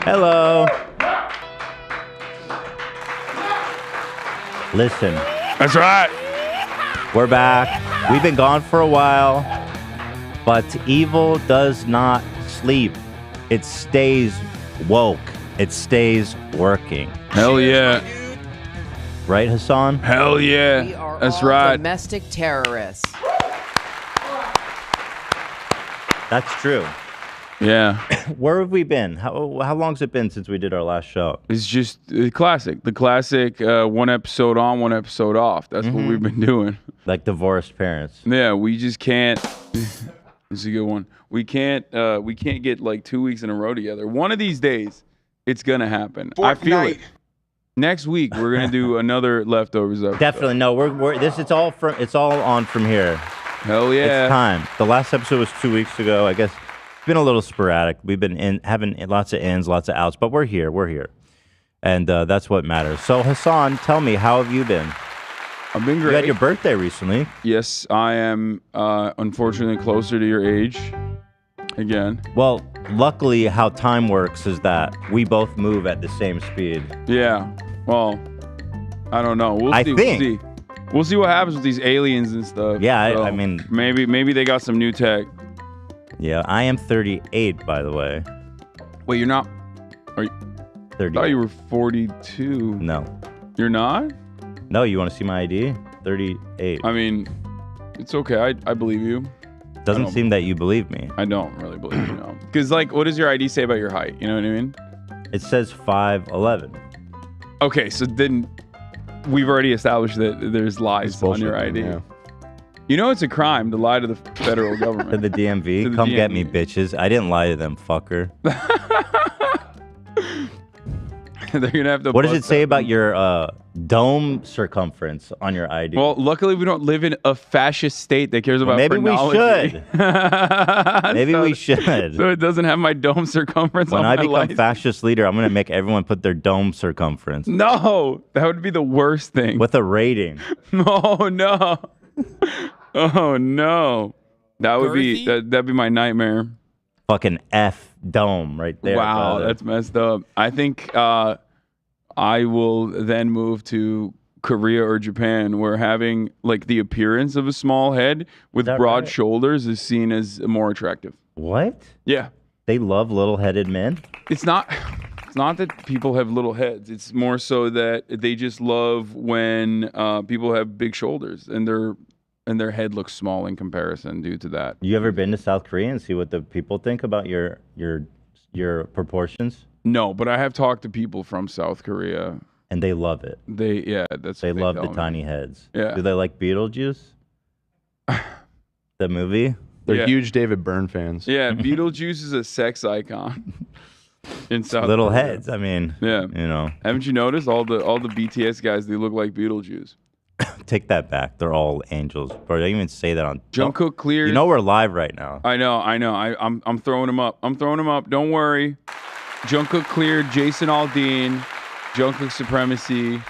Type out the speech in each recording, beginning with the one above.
Hello. Listen. That's right. We're back. We've been gone for a while, but evil does not sleep. It stays woke. It stays working. Hell yeah. Right, Hassan? Hell yeah. We are That's all right. domestic terrorists. That's true. Yeah. Where have we been? How long's it been since we did our last show? It's just the classic. The classic one episode on, one episode off. That's what we've been doing. Like divorced parents. Yeah, we just can't. This is a good one. We can't get like 2 weeks in a row together. One of these days, it's gonna happen. I feel it. Next week we're gonna do another leftovers episode. Definitely. No, it's all on from here. Hell yeah. It's time. The last episode was 2 weeks ago. I guess it's been a little sporadic. We've been having lots of ins, lots of outs, but we're here. And that's what matters. So Hassan, tell me, how have you been? I've been great. You had your birthday recently. Yes, I am unfortunately closer to your age again. Well, luckily how time works is that we both move at the same speed. Yeah. Well, I don't know. We'll see. We'll see what happens with these aliens and stuff. Yeah, So I mean, maybe they got some new tech. yeah, I am 38, by the way. Wait, you're not? Are you? 30. I thought you were 42. No. You're not? No, you want to see my ID? 38. I mean, it's okay. I believe you. Doesn't seem that you believe me. I don't really believe you, no. Because, like, what does your ID say about your height? You know what I mean? It says 5'11". Okay, so then we've already established that there's lies on your ID. Yeah. You know it's a crime to lie to the federal government. To the DMV? To the Come get DMV. me, bitches. I didn't lie to them, fucker. They're gonna have to. What does it bust say that. about your dome circumference on your ID? Well, luckily we don't live in a fascist state that cares about maybe we phrenology. should. Maybe we should. So it doesn't have my dome circumference When on I my become license. fascist leader, I'm going to make everyone put their dome circumference No, that would be the worst thing. with a rating. Oh no. Oh no. That would be that'd be my nightmare. Fucking F dome right there. Wow, brother. that's messed up. I think I will then move to Korea or Japan, where having like the appearance of a small head with that broad right? shoulders is seen as more attractive. What? Yeah. They love little-headed men? It's not that people have little heads. It's more so that they just love when people have big shoulders and their head looks small in comparison due to that. You ever been to South Korea and see what the people think about your proportions? No, but I have talked to people from South Korea. And they love it. They They love the tell me. tiny heads. Yeah. Do they like Beetlejuice? The movie? They're Yeah. huge David Byrne fans. Yeah, Beetlejuice is a sex icon in South Little Korea. heads. I mean, Yeah. you know, Haven't you noticed all the BTS guys? They look like Beetlejuice. take that back. They're all angels. Bro, don't even say that on. Jungkook cleared. You know we're live right now. I know. I'm throwing him up. Don't worry. Jungkook cleared. Jason Aldean. Jungkook supremacy.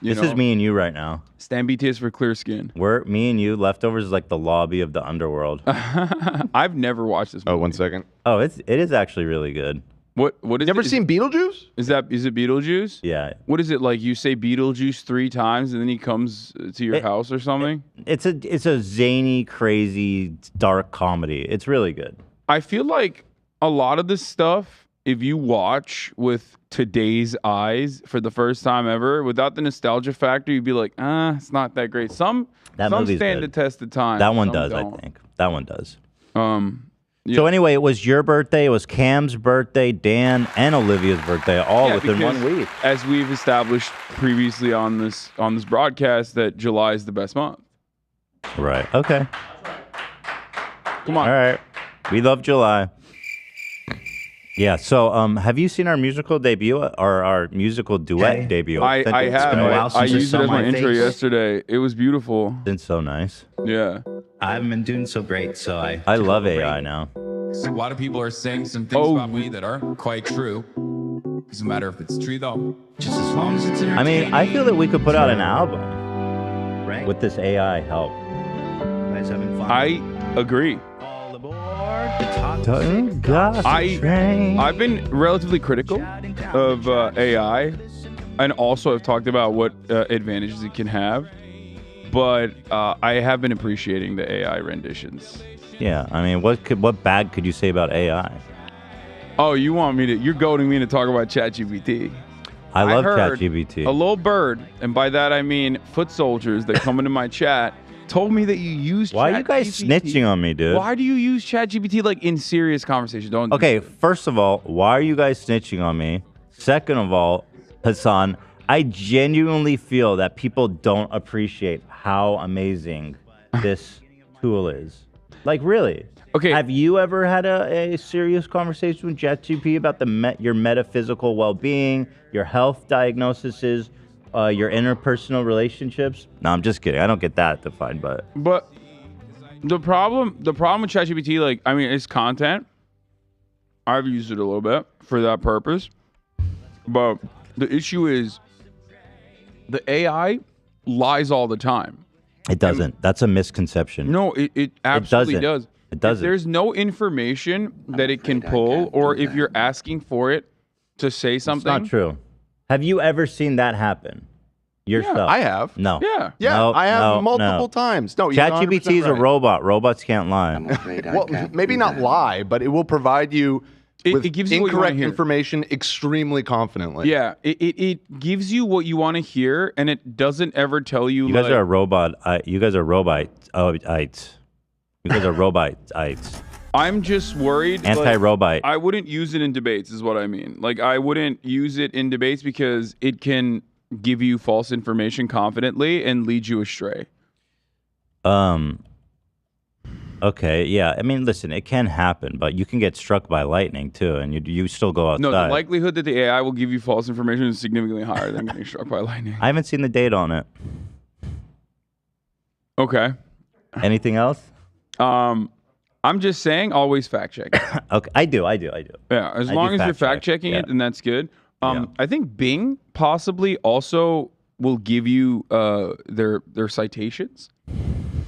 This is me and you right now. Stand BTS for clear skin. We're me and you. Leftovers is like the lobby of the underworld. I've never watched this movie. Oh, 1 second. Oh, it is actually really good. What is Never it? seen Beetlejuice? Is it Beetlejuice? Yeah, What is it like? You say Beetlejuice 3 times and then he comes to your house or something? it's a zany, crazy, dark comedy. It's really good. I feel like a lot of this stuff, if you watch with today's eyes for the first time ever, without the nostalgia factor, you'd be like, it's not that great. Some movie's stand good. the test of time. That one some does, don't. I think. That one does. Yeah. So anyway, it was your birthday, it was Cam's birthday, Dan and Olivia's birthday, all Yeah, within 1 because week. As we've established previously on this broadcast, that July is the best month. Right. Okay. Come on. All right. We love July. Yeah. So, have you seen our musical debut or our musical duet debut? I It's have. been a while I since used it as my my intro face. yesterday. It was beautiful. It's been so nice. Yeah. I haven't been doing so great, so I love AI now. So a lot of people are saying some things about me that aren't quite true. Doesn't matter if it's true though. just as long as it's I mean, I feel that we could put out an album right? with this AI help. You guys having fun? I agree. All aboard. I've been relatively critical of AI, and also have talked about what advantages it can have. But I have been appreciating the AI renditions. Yeah, I mean, what bad could you say about AI? Oh, you're goading me to talk about ChatGPT. I love heard ChatGPT. A little bird, and by that I mean foot soldiers that come into my chat, told me that you use Why are you guys snitching on me, dude? Why do you use ChatGPT like in serious conversation? Don't. Okay, first of all, why are you guys snitching on me? Second of all, Hassan, I genuinely feel that people don't appreciate how amazing this tool is. Like, really. Okay. Have you ever had a serious conversation with ChatGPT about your metaphysical well-being, your health diagnoses, your interpersonal relationships? No, I'm just kidding. I don't get that defined, but the problem with ChatGPT, like, I mean, it's content. I've used it a little bit for that purpose, but the issue is the AI lies all the time. It doesn't. That's a misconception. No, it absolutely does. It doesn't. If there's no information that it can pull, or if you're asking for it to say something. It's not true. Have you ever seen that happen yourself? I have. No. Yeah. Yeah, No, I have no, multiple no. times. No, you're 100% ChatGPT is a right. robot. Robots can't lie. Well, maybe not lie, but it will provide you with It gives you what you wanna incorrect hear. information extremely confidently. Yeah, it gives you what you want to hear, and it doesn't ever tell you. You guys are a robot. You guys are robotites. You guys are robotites. I'm just worried. Anti-robot. I wouldn't use it in debates, is what I mean. Like, I wouldn't use it in debates because it can give you false information confidently and lead you astray. Okay, yeah. I mean, listen, it can happen, but you can get struck by lightning too, and you still go outside. No, the likelihood that the AI will give you false information is significantly higher than getting struck by lightning. I haven't seen the data on it. Okay. Anything else? I'm just saying, always fact check. Okay, I do. Yeah, as long as you're fact checking it, then that's good. I think Bing possibly also will give you their citations.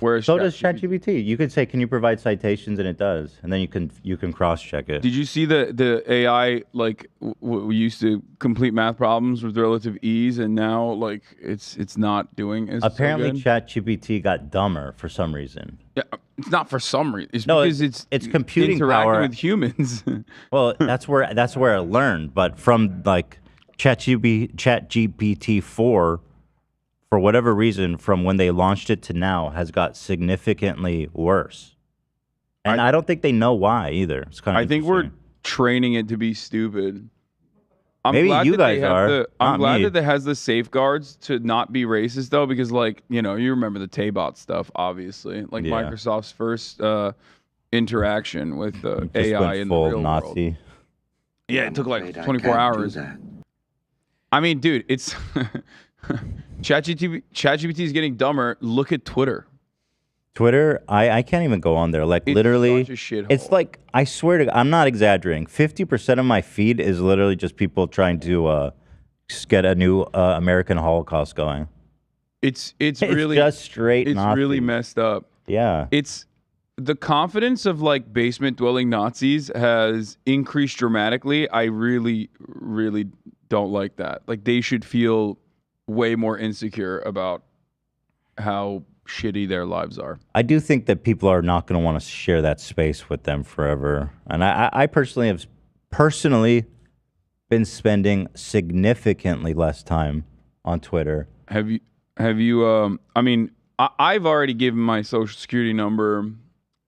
Whereas so does ChatGPT. You could say, "Can you provide citations?" and it does, and then you can cross check it. Did you see the AI like we used to complete math problems with relative ease, and now like it's not doing as Apparently, so good? ChatGPT got dumber for some reason. Yeah, it's not for some reason. It's No, because it's computing interacting power with humans. Well, that's where it learned, but from like ChatGPT 4, for whatever reason, from when they launched it to now, has got significantly worse. And I don't think they know why either. It's kind of I think we're training it to be stupid. Maybe you guys are. I'm glad that it has the safeguards to not be racist, though, because, like, you know, you remember the Taybot stuff, obviously. Like, Microsoft's first interaction with AI in the real Nazi. world. Yeah, it took like 24 hours. I mean, dude, it's ChatGPT is getting dumber. Look at Twitter. Twitter, I can't even go on there. Like, It's literally, such a shithole. it's like, I swear to God, I'm not exaggerating. 50% of my feed is literally just people trying to get a new American Holocaust going. It's really just straight It's Nazis. really messed up. Yeah. It's the confidence of like basement dwelling Nazis has increased dramatically. I really, really don't like that. Like, they should feel way more insecure about how shitty their lives are. I do think that people are not going to want to share that space with them forever. And I personally have been spending significantly less time on Twitter. Have you I mean, I've already given my social security number,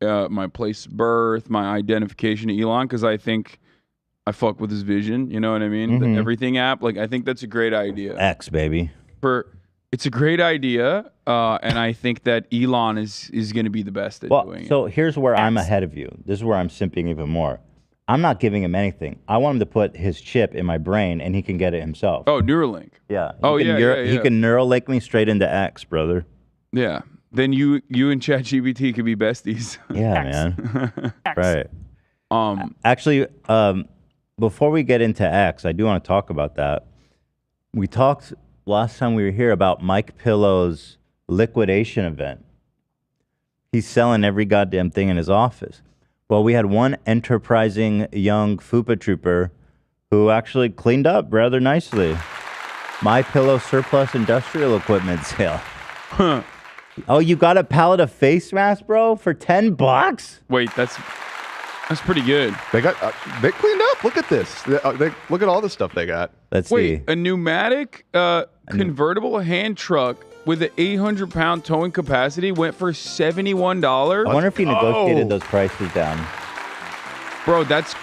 my place of birth, my identification to Elon, because I think I fuck with his vision. You know what I mean? The Everything app. Like, I think that's a great idea. X, baby. It's a great idea, and I think that Elon is going to be the best at doing it. So here's where I'm ahead of you. This is where I'm simping even more. I'm not giving him anything. I want him to put his chip in my brain, and he can get it himself. Oh, Neuralink. Yeah. He can Neuralink me straight into X, brother. Yeah. Then you and ChatGPT could be besties. Yeah, man. Right. Actually, before we get into X, I do want to talk about that. We talked last time we were here about Mike Pillow's liquidation event. He's selling every goddamn thing in his office. Well, we had one enterprising young FUPA trooper who actually cleaned up rather nicely. My Pillow surplus industrial equipment sale. Oh, you got a pallet of face masks, bro, for $10? Wait, that's pretty good. They cleaned up. Look at this. Look at all the stuff they got. Let's Wait, see. a pneumatic convertible hand truck with an 800-pound towing capacity went for $71. I wonder if he negotiated those prices down. Bro, that's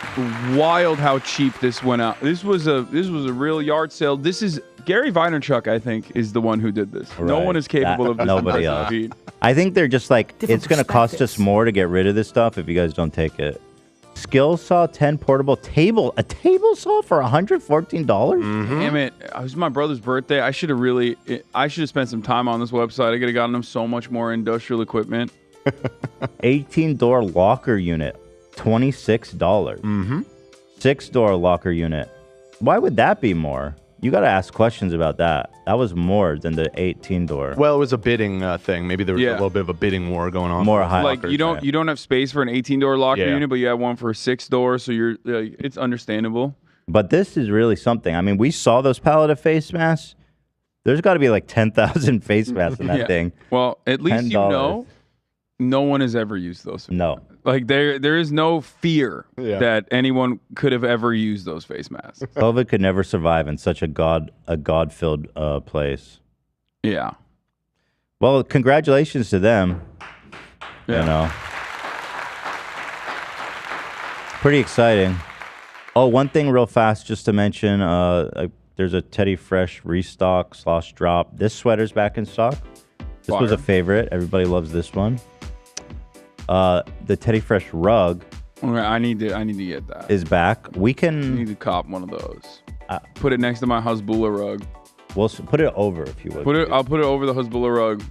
wild how cheap this went out. This was a real yard sale. This is Gary Vaynerchuk, I think, is the one who did this. Right. No one is capable of this. Nobody else. I think they're just like, it's going to cost us more to get rid of this stuff if you guys don't take it. Skill saw 10 portable table. A table saw for $114? Damn it. It was my brother's birthday. I should have spent some time on this website. I could have gotten him so much more industrial equipment. 18-door locker unit, $26. 6-door locker unit. Why would that be more? You got to ask questions about that. That was more than the 18-door. Well, it was a bidding thing. Maybe there was a little bit of a bidding war going on. More high. Like you don't have space for an 18-door locker Yeah. unit, but you have one for a 6-door, so you're it's understandable. But this is really something. I mean, we saw those pallet of face masks. There's got to be like 10,000 face masks in that thing. Well, at least $10. you know no one has ever used those. No. Like there is no fear Yeah. that anyone could have ever used those face masks. COVID could never survive in such a God-filled place. Yeah. Well, congratulations to them. Yeah. You know. Pretty exciting. Oh, one thing real fast just to mention, there's a Teddy Fresh restock / drop. This sweater's back in stock. This was a favorite. Everybody loves this one. The Teddy Fresh rug Okay, I need to get that. is back. We I need can to cop one of those. Put it next to my Hezbollah rug. we'll put it over if you would. I'll put it over the Hezbollah rug.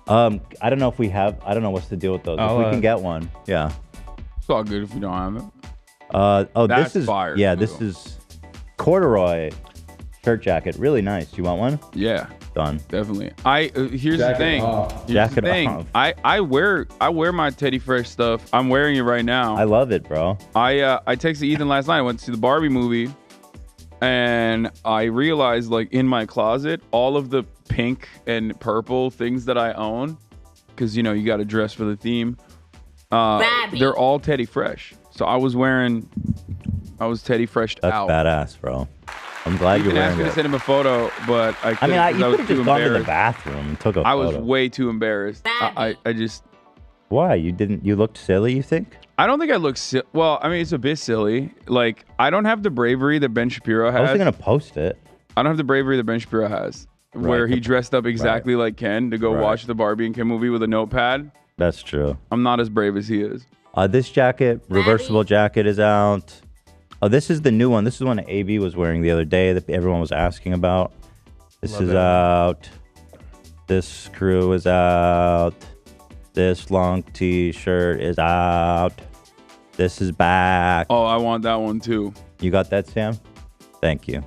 I don't know if we have. I don't know what's the deal with those. If we can get one, yeah. It's all good if you don't have it. This is fire, yeah. too. This is corduroy shirt jacket. Really nice. You want one? Yeah, Done. definitely. Here's the thing. Here's Jacket the thing. off. I wear my Teddy Fresh stuff. I'm wearing it right now. I love it, bro. I texted Ethan last night. I went to see the Barbie movie, and I realized, like, in my closet, all of the pink and purple things that I own, because you got to dress for the theme. They're all Teddy Fresh. So I was Teddy Freshed That's out. badass, bro. I'm glad you're Ethan asked wearing me to it. send him a photo, but I I couldn't. mean, you I was could have too just gone to the embarrassed. bathroom and took a I photo. was way too embarrassed. I just. Why? You didn't? You looked silly, you think? I don't think I look well. I mean, it's a bit silly. Like, I don't have the bravery that Ben Shapiro has. I wasn't going to post it. I don't have the bravery that Ben Shapiro has, where he dressed up exactly like Ken to go watch the Barbie and Ken movie with a notepad. That's true. I'm not as brave as he is. This jacket, reversible jacket, is out. Oh, this is the new one. This is the one that AB was wearing the other day that everyone was asking about. This is out. This crew is out. This long t-shirt is out. This is back. Oh, I want that one too. You got that, Sam? Thank you.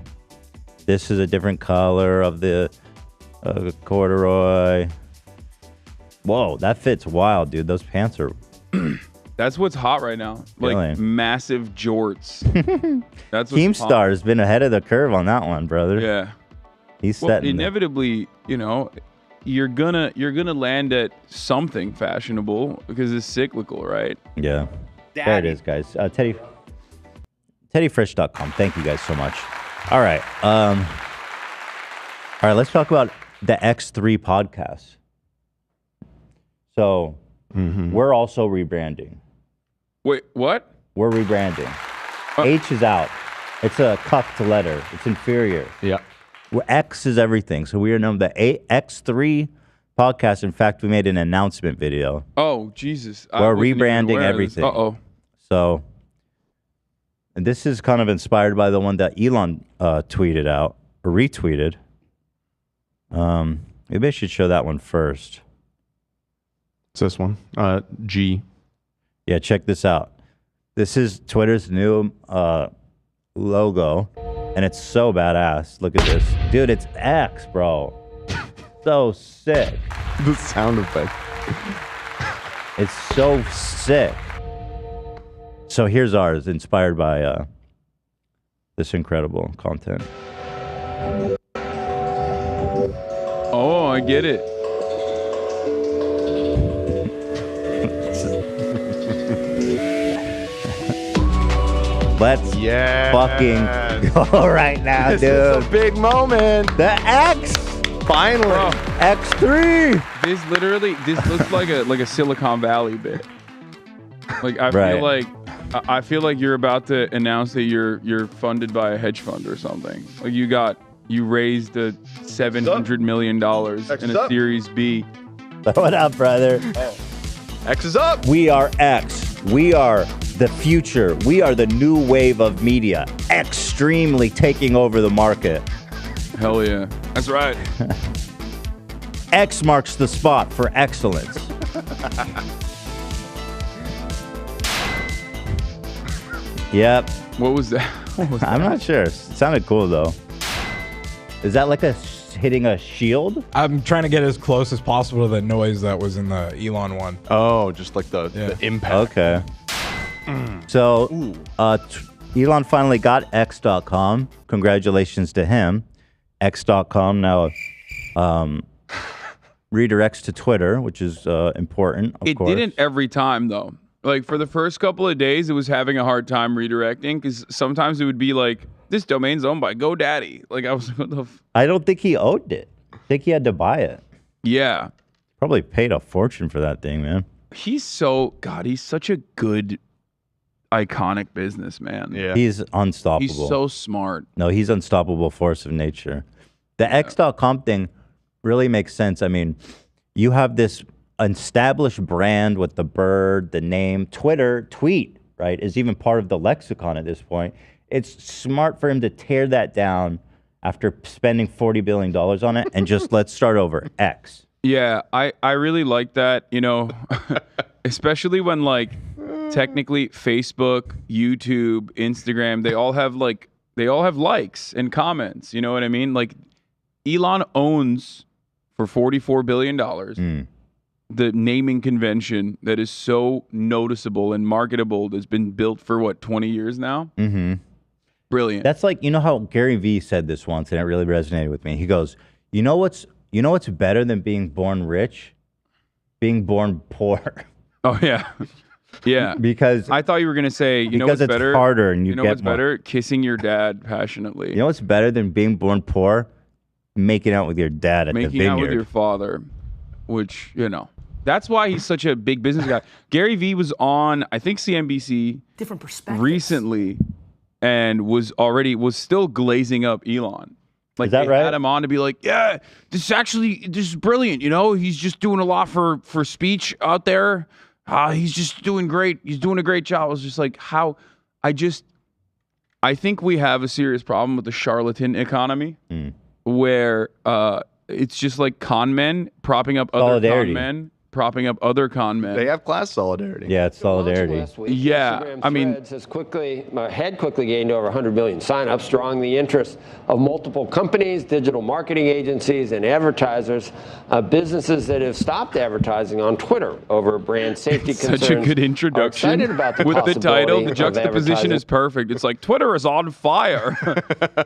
This is a different color of the corduroy. Whoa, that fits wild, dude. Those pants are... That's what's hot right now. Like Really? massive jorts. That's what's Keemstar has been ahead of the curve on that one, brother. Yeah. He's Well, setting... inevitably, you're gonna land at something fashionable because it's cyclical, right? Yeah. There it is, guys. TeddyFresh.com. Thank you guys so much. All right. All right, let's talk about the X3 podcast. So we're also rebranding. Wait, what? We're rebranding. H is out. It's a cuffed letter. It's inferior. Yeah. X is everything. So we are known the X3 podcast. In fact, we made an announcement video. Oh, Jesus. We're rebranding everything. Uh-oh. So, and this is kind of inspired by the one that Elon tweeted out, or retweeted. Maybe I should show that one first. It's this one. G. Yeah, check this out. This is Twitter's new logo, and it's so badass. Look at this. Dude, it's X, bro. So sick. The sound effect. It's so sick. So here's ours, inspired by this incredible content. Oh, I get it. Let's fucking go right now, This dude. is a big moment. The X, Finally. Bro, X3. this looks like a Silicon Valley bit. Like I feel like you're about to announce that you're funded by a hedge fund or something. Like you raised a $700 million in a Series B. What up, brother? X is up. We are X. We are the future. We are the new wave of media. Extremely taking over the market. Hell yeah. That's right. X marks the spot for excellence. Yep. What was that? I'm not sure. It sounded cool though. Is that like hitting a shield? I'm trying to get as close as possible to the noise that was in the Elon one. Oh, just like the impact. Okay. So, Elon finally got X.com. Congratulations to him. X.com now redirects to Twitter, which is important, of course. It didn't every time, though. Like, for the first couple of days, it was having a hard time redirecting, because sometimes it would be like, this domain's owned by GoDaddy. Like, I was like, what the I don't think he owned it. I think he had to buy it. Yeah. Probably paid a fortune for that thing, man. He's such a good, iconic businessman. Yeah. He's unstoppable. He's so smart. No, he's unstoppable force of nature. The X.com thing really makes sense. I mean, you have this established brand with the bird, the name. Tweet, right, is even part of the lexicon at this point. It's smart for him to tear that down after spending $40 billion on it and just let's start over. X. Yeah, I really like that, you know, especially when, like, technically Facebook, YouTube, Instagram, they all have likes and comments, you know what I mean? Like, Elon owns for $44 billion the naming convention that is so noticeable and marketable that's been built for, what, 20 years now? Mm-hmm. Brilliant. That's like, you know how Gary Vee said this once, and it really resonated with me. He goes, you know what's better than being born rich? Being born poor. Oh, yeah. Yeah. Because I thought you were going to say, you know what's it's better? harder and you know get what's more. better? Kissing your dad passionately. You know what's better than being born poor? Making out with your dad at the Making vineyard. out with your father, which, you know, that's why he's such a big business guy. Gary Vee was on, I think, CNBC Different perspectives. recently and was still glazing up Elon. Like, Is that they right? had him on to be like, yeah, this is brilliant. You know, he's just doing a lot for speech out there. He's just doing great. He's doing a great job. I was just like, I think we have a serious problem with the charlatan economy where it's just like con men propping up other Solidarity. con men, propping up other con men. They have class solidarity. Yeah, it's solidarity. Last week, Yeah, Instagram I mean- Threads had quickly gained over 100 million signups, drawing the interest of multiple companies, digital marketing agencies, and advertisers. Businesses that have stopped advertising on Twitter over brand safety concerns. Such a good are introduction. excited about the With the title, possibility the of juxtaposition advertising. is perfect. It's like Twitter is on fire.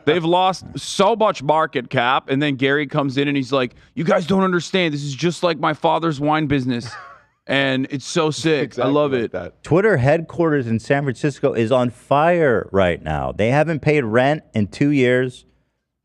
They've lost so much market cap, and then Gary comes in and he's like, "You guys don't understand. This is just like my father's wine business." And it's so sick. Exactly I love like it. that. Twitter headquarters in San Francisco is on fire right now. They haven't paid rent in 2 years.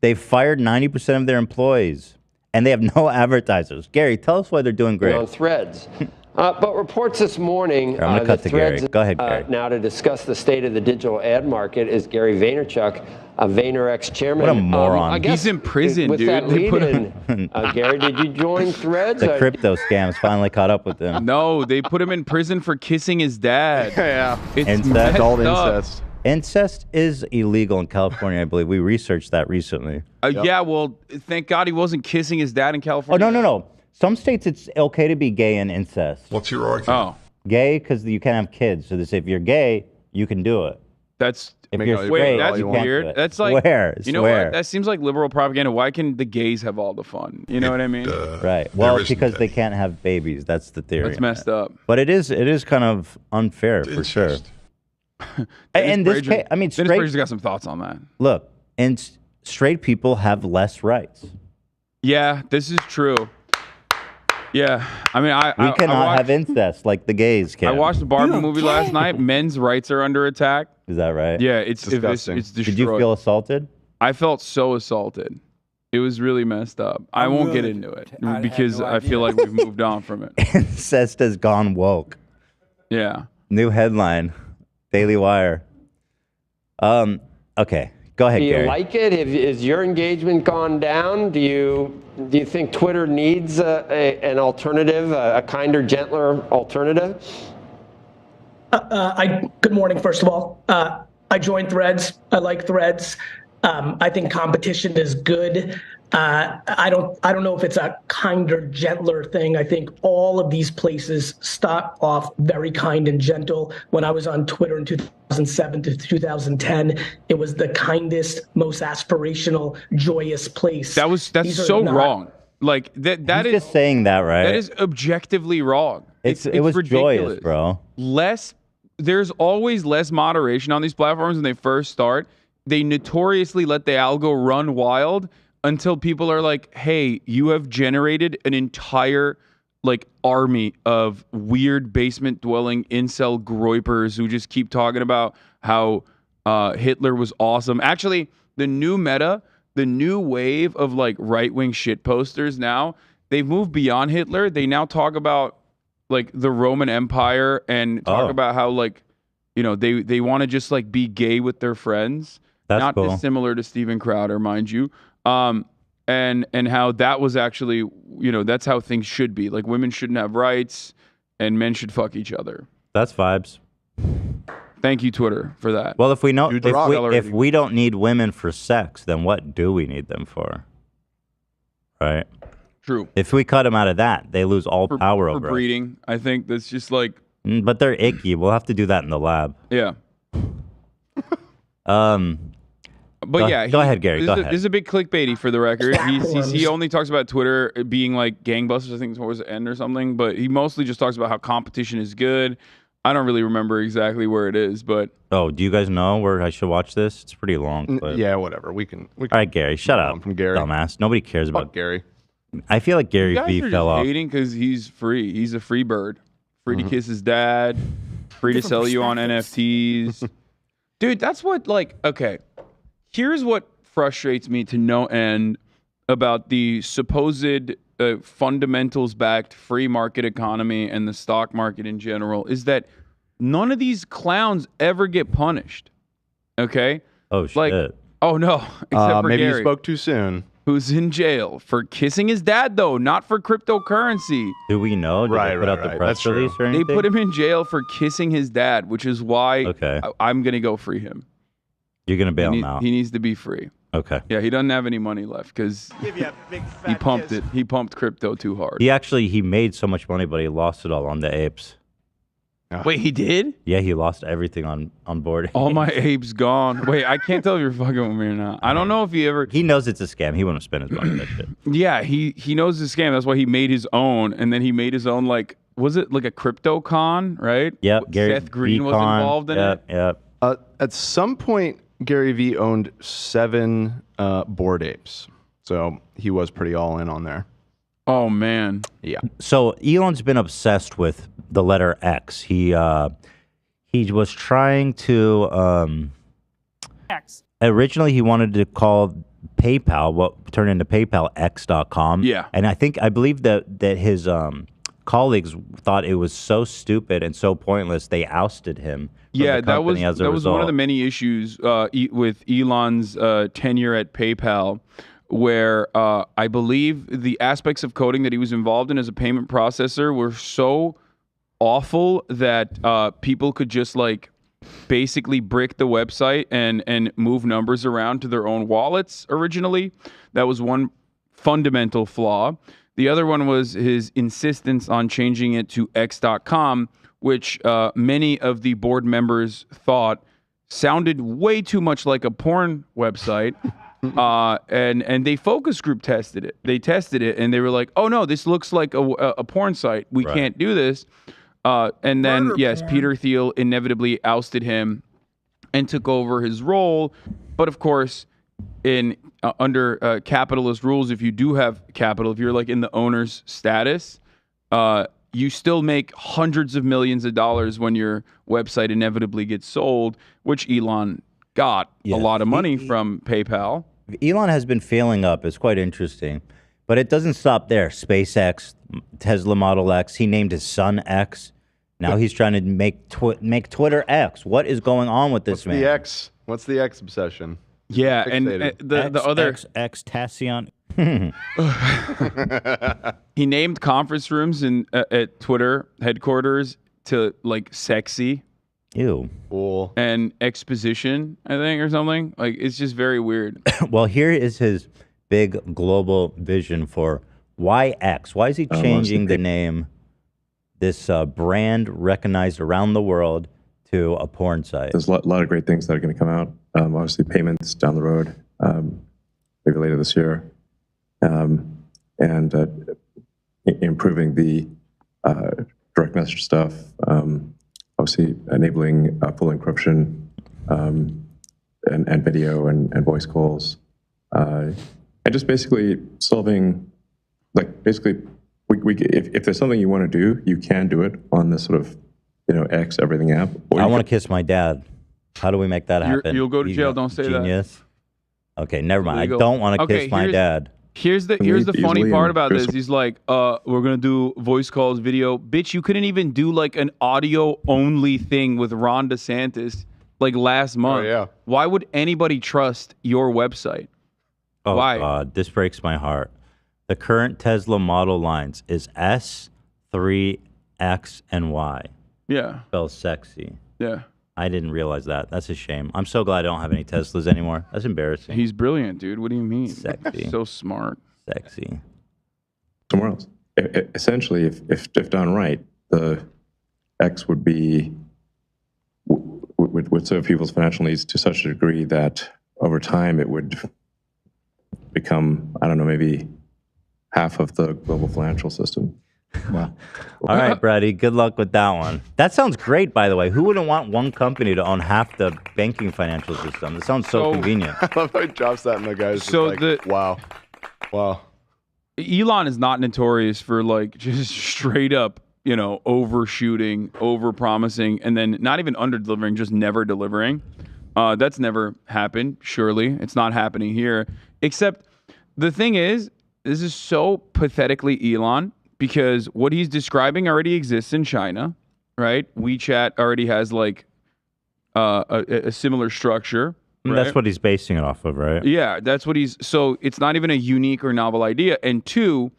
They've fired 90% of their employees, and they have no advertisers. Gary, tell us why they're doing great. On Threads. But reports this morning I'm gonna cut that to Gary. Threads Go ahead, Gary. now to discuss the state of the digital ad market is Gary Vaynerchuk, VaynerX chairman. What a moron. I guess He's in prison, with dude. That They lead put in, Gary, did you join Threads? The crypto scams finally caught up with them. No, they put him in prison for kissing his dad. Yeah. It's Incest. messed Adult up. incest. Incest is illegal in California, I believe. We researched that recently. Yeah, well, thank God he wasn't kissing his dad in Oh, California. no. Some states it's okay to be gay in incest. What's your argument? Oh, Gay because you can't have kids. So they say if you're gay, you can do it. that's If Make you're all- straight, wait, that's you can't do weird. it. That's like Swear. you know what? That seems like liberal propaganda. Why can the gays have all the fun? You know what I mean? Right. Well, isn't because they any. can't have babies. That's the theory. That's messed up. But it is kind of unfair for sure. Incest. And this case, I mean, Dennis Prager's got some thoughts on that. Look, and straight people have less rights. Yeah, this is true. Yeah, I mean, we cannot have incest like the gays can. I watched the Barbie movie last night. Men's rights are under attack. Is that right? Yeah, it's disgusting. It's destroyed. Did you feel assaulted? I felt so assaulted. It was really messed up. I won't get into it because I feel like we've moved on from it. Incest has gone woke. Yeah. New headline, Daily Wire. Okay, go ahead, Do you Gary. like it? Is your engagement gone down? Do you think Twitter needs an alternative, a kinder, gentler alternative? Good morning, first of all. I joined Threads. I like Threads. I think competition is good. I don't know if it's a kinder, gentler thing. I think all of these places start off very kind and gentle. When I was on Twitter in 2007 to 2010, it was the kindest, most aspirational, joyous place. That's so wrong. Like that He's is just saying that, right? That is objectively wrong. It was ridiculous. joyous, bro. There's always less moderation on these platforms when they first start. They notoriously let the algo run wild until people are like, hey, you have generated an entire army of weird basement dwelling incel groypers who just keep talking about how Hitler was awesome. Actually, the new meta, the new wave of right-wing shit posters now, they've moved beyond Hitler. They now talk about the Roman Empire and talk about how they want to just be gay with their friends. That's not cool. dissimilar to Steven Crowder, mind you. And how that was actually, that's how things should be. Women shouldn't have rights and men should fuck each other. That's vibes. Thank you, Twitter, for that. Well, if we don't need women for sex, then what do we need them for? Right? True. If we cut them out of that, they lose all power over for breeding. I think that's just but they're icky. We'll have to do that in the lab. Yeah. Go ahead, Gary. Go ahead. This is a bit clickbaity for the record. He only talks about Twitter being gangbusters. I think it's towards the end or something. But he mostly just talks about how competition is good. I don't really remember exactly where it is, but do you guys know where I should watch this? It's pretty long. But... Yeah, whatever. We can. All right, Gary, shut up. From Gary, dumbass. Nobody cares about Gary. I feel like Gary V fell off. Hating because he's free. He's a free bird. Free to kiss his dad. Free to sell you on NFTs. Dude, that's what okay. Here's what frustrates me to no end about the supposed fundamentals-backed free market economy and the stock market in general is that none of these clowns ever get punished. Okay? Oh, shit. Oh, no. Except for maybe Gary, you spoke too soon. who's in jail for kissing his dad, though, not for cryptocurrency. Do we know? Did they put out the press That's release true. or They anything? put him in jail for kissing his dad, which is why I'm going to go free him. You're going to bail him out. He needs to be free. Okay. Yeah, he doesn't have any money left because he pumped it. He pumped crypto too hard. He made so much money, but he lost it all on the apes. Wait, he did? Yeah, he lost everything on board. All my apes gone. Wait, I can't tell if you're fucking with me or not. I don't know if he ever... He knows it's a scam. He wouldn't spend his money on that shit. Yeah, he knows the scam. That's why he made his own. And then he made his own, was it like a crypto con, right? Yep. Seth Green was involved in it. Yep. At some point, Gary Vee owned 7 Bored Apes. So he was pretty all in on there. Oh, man. Yeah. So Elon's been obsessed with the letter X. He was trying to X. Originally he wanted to call PayPal what turned into PayPal X.com. Yeah. And I believe that his colleagues thought it was so stupid and so pointless they ousted him. Yeah, that was one of the many issues with Elon's tenure at PayPal, where I believe the aspects of coding that he was involved in as a payment processor were so awful that people could just basically brick the website and move numbers around to their own wallets originally. That was one fundamental flaw. The other one was his insistence on changing it to X.com, which many of the board members thought sounded way too much like a porn website. And they focus group tested it. They tested it and they were like, oh no, this looks like a porn site. We can't do this. And then, yes, Peter Thiel inevitably ousted him and took over his role. But of course, in under capitalist rules, if you do have capital, if you're like in the owner's status, you still make hundreds of millions of dollars when your website inevitably gets sold, which Elon got a lot of money from PayPal. Elon has been failing up. It's quite interesting. But it doesn't stop there. SpaceX, Tesla Model X. He named his son X. Now he's trying to make Twitter X. What is going on with this man? What's the X obsession? Yeah, and the other X-Tassion. He named conference rooms at Twitter headquarters to like sexy. Ew. Cool. And exposition, I think, or something. Like, it's just very weird. Well, here is his big global vision for why X. Why is he changing the name, this brand recognized around the world, to a porn site? There's a lot of great things that are going to come out. Obviously, payments down the road, maybe later this year, and improving the direct message stuff. Obviously, enabling full encryption and video and voice calls, and just basically solving, like, basically, if there's something you want to do, you can do it on this sort of, X everything app. I want to kiss my dad. How do we make that happen? You'll go to jail. Don't say genius. Okay, never mind. I don't want to kiss my dad. Here's the funny part about this. He's like, we're gonna do voice calls, video. Bitch, you couldn't even do like an audio only thing with Ron DeSantis like last month. Oh, yeah. Why would anybody trust your website? Oh Why? God, this breaks my heart. The current Tesla model lines is S, 3, X, and Y. Yeah. Spells sexy. Yeah. I didn't realize that. That's a shame. I'm so glad I don't have any Teslas anymore. That's embarrassing. He's brilliant, dude. What do you mean? Sexy. So smart. Sexy. Somewhere else. Essentially, if done right, the X would serve people's financial needs to such a degree that over time it would become, I don't know, maybe half of the global financial system. Wow. All right, Brady, good luck with that one. That sounds great, by the way. Who wouldn't want one company to own half the banking financial system? That sounds so convenient. I love how he drops that and the guy's just like, wow. Elon is not notorious for like just straight up, overshooting, over promising, and then not even under delivering, just never delivering. That's never happened. Surely it's not happening here. Except the thing is, this is so pathetically Elon, because what he's describing already exists in China, right? WeChat already has like a similar structure. Right? That's what he's basing it off of, right? Yeah, that's what so it's not even a unique or novel idea. And two,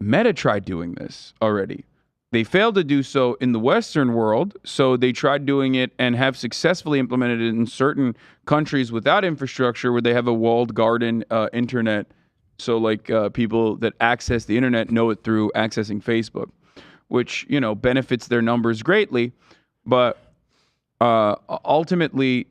Meta tried doing this already. They failed to do so in the Western world, so they tried doing it and have successfully implemented it in certain countries without infrastructure where they have a walled garden internet. So like people that access the internet know it through accessing Facebook, which, benefits their numbers greatly. But ultimately,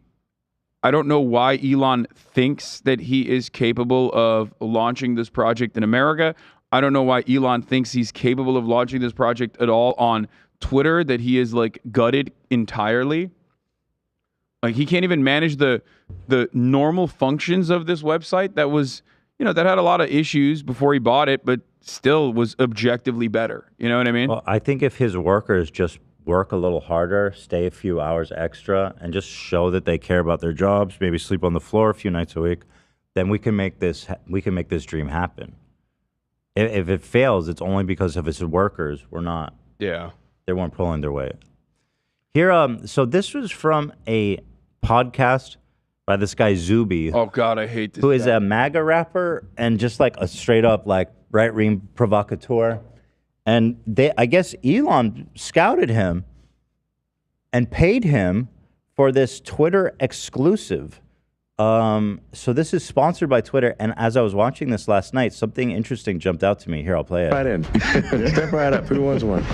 I don't know why Elon thinks that he is capable of launching this project in America. I don't know why Elon thinks he's capable of launching this project at all on Twitter, that he is like gutted entirely. Like he can't even manage the normal functions of this website that was, that had a lot of issues before he bought it, but still was objectively better. You know what I mean? Well, I think if his workers just work a little harder, stay a few hours extra, and just show that they care about their jobs, maybe sleep on the floor a few nights a week, then we can make this dream happen. If it fails, it's only because of his workers. They weren't pulling their weight. Here, so this was from a podcast by this guy Zuby. Oh God, I hate this. Who is a MAGA rapper and just like a straight up like right-wing provocateur. And I guess Elon scouted him and paid him for this Twitter exclusive. So this is sponsored by Twitter. And as I was watching this last night, something interesting jumped out to me. Here, I'll play it. Right in. Step right up. Who wants one?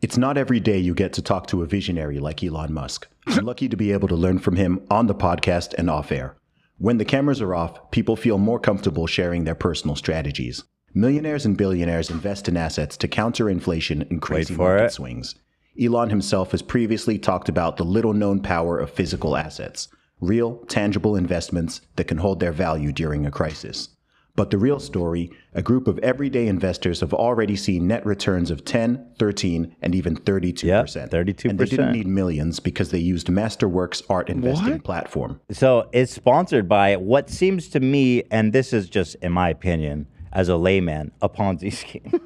It's not every day you get to talk to a visionary like Elon Musk. I'm lucky to be able to learn from him on the podcast and off air. When the cameras are off, people feel more comfortable sharing their personal strategies. Millionaires and billionaires invest in assets to counter inflation and crazy for market it. swings. Elon himself has previously talked about the little-known power of physical assets, real, tangible investments that can hold their value during a crisis. But the real story, a group of everyday investors have already seen net returns of 10, 13, and even 32%. Yep, 32%. And they didn't need millions because they used Masterworks' art investing platform. So it's sponsored by what seems to me, and this is just in my opinion, as a layman, a Ponzi scheme.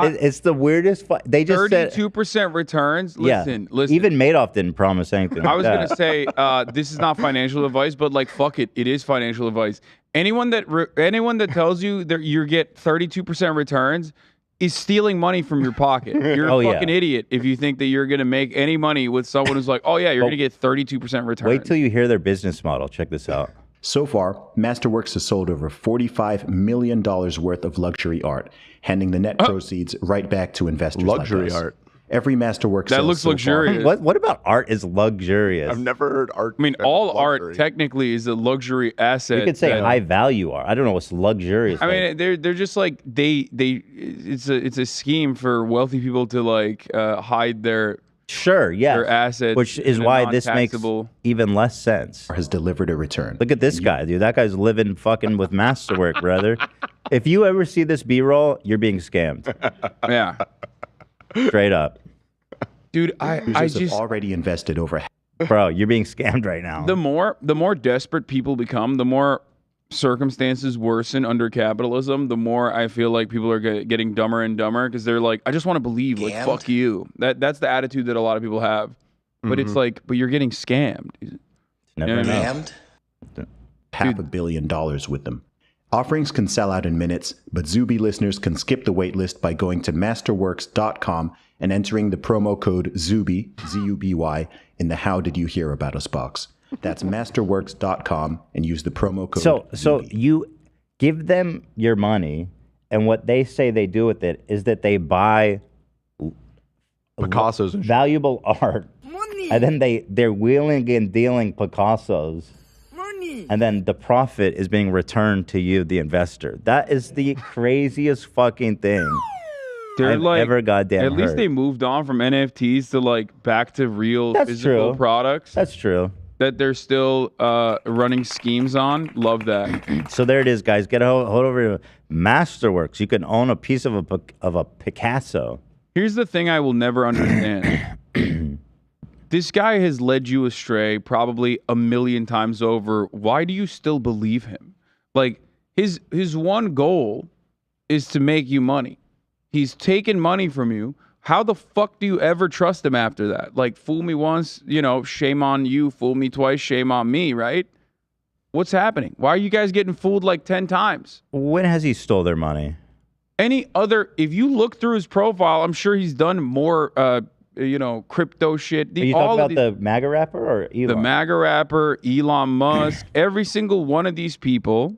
It's the weirdest. They just 32% returns. Listen. Even Madoff didn't promise anything. I was gonna say this is not financial advice, but like fuck it, it is financial advice. Anyone that tells you that you get 32% returns is stealing money from your pocket. You're a fucking idiot if you think that you're gonna make any money with someone who's like, oh yeah, you're gonna get 32% returns. Wait till you hear their business model. Check this out. So far, Masterworks has sold over $45 million worth of luxury art, handing the net proceeds right back to investors. Luxury like us. art. Every Masterworks That looks luxurious. What about art is luxurious? I've never heard art. I mean, all art technically is a luxury asset. You could say high value art. I don't know what's luxurious. I mean, they're just like it's a scheme for wealthy people to like hide their their assets, which is in a why this makes non-taxable- even less sense. Has delivered a return. Look at this guy, dude. That guy's living fucking with Masterwork, brother. If you ever see this B-roll, you're being scammed. Yeah. Straight up. Dude, I Users just have already invested over. Bro, you're being scammed right now. the more desperate people become, the more circumstances worsen under capitalism, the more I feel like people are getting dumber and dumber because they're like, I just want to believe, like, fuck you. That's the attitude that a lot of people have. But it's like, but you're getting scammed. Never know. Scammed? $500 million with them. Offerings can sell out in minutes, but Zuby listeners can skip the waitlist by going to masterworks.com and entering the promo code ZUBY, Z-U-B-Y, in the How Did You Hear About Us box. That's masterworks.com and use the promo code. So you give them your money, and what they say they do with it is that they buy Picasso's and valuable art, and then they're wheeling and dealing Picasso's, and then the profit is being returned to you, the investor. That is the craziest fucking thing They're I've like, ever goddamn at least heard. they moved on from NFTs to like back to real That's physical true. products. That's true. That they're still running schemes on. Love that. So there it is, guys. Get a hold over to Masterworks. You can own a piece of a Picasso. Here's the thing I will never understand. This guy has led you astray probably a million times over. Why do you still believe him? Like his one goal is to make you money. He's taken money from you. How the fuck do you ever trust him after that? Like, fool me once, shame on you. Fool me twice, shame on me, right? What's happening? Why are you guys getting fooled like 10 times? When has he stole their money? If you look through his profile, I'm sure he's done more, crypto shit. Are you talking about the MAGA rapper or Elon? The MAGA rapper, Elon Musk, every single one of these people,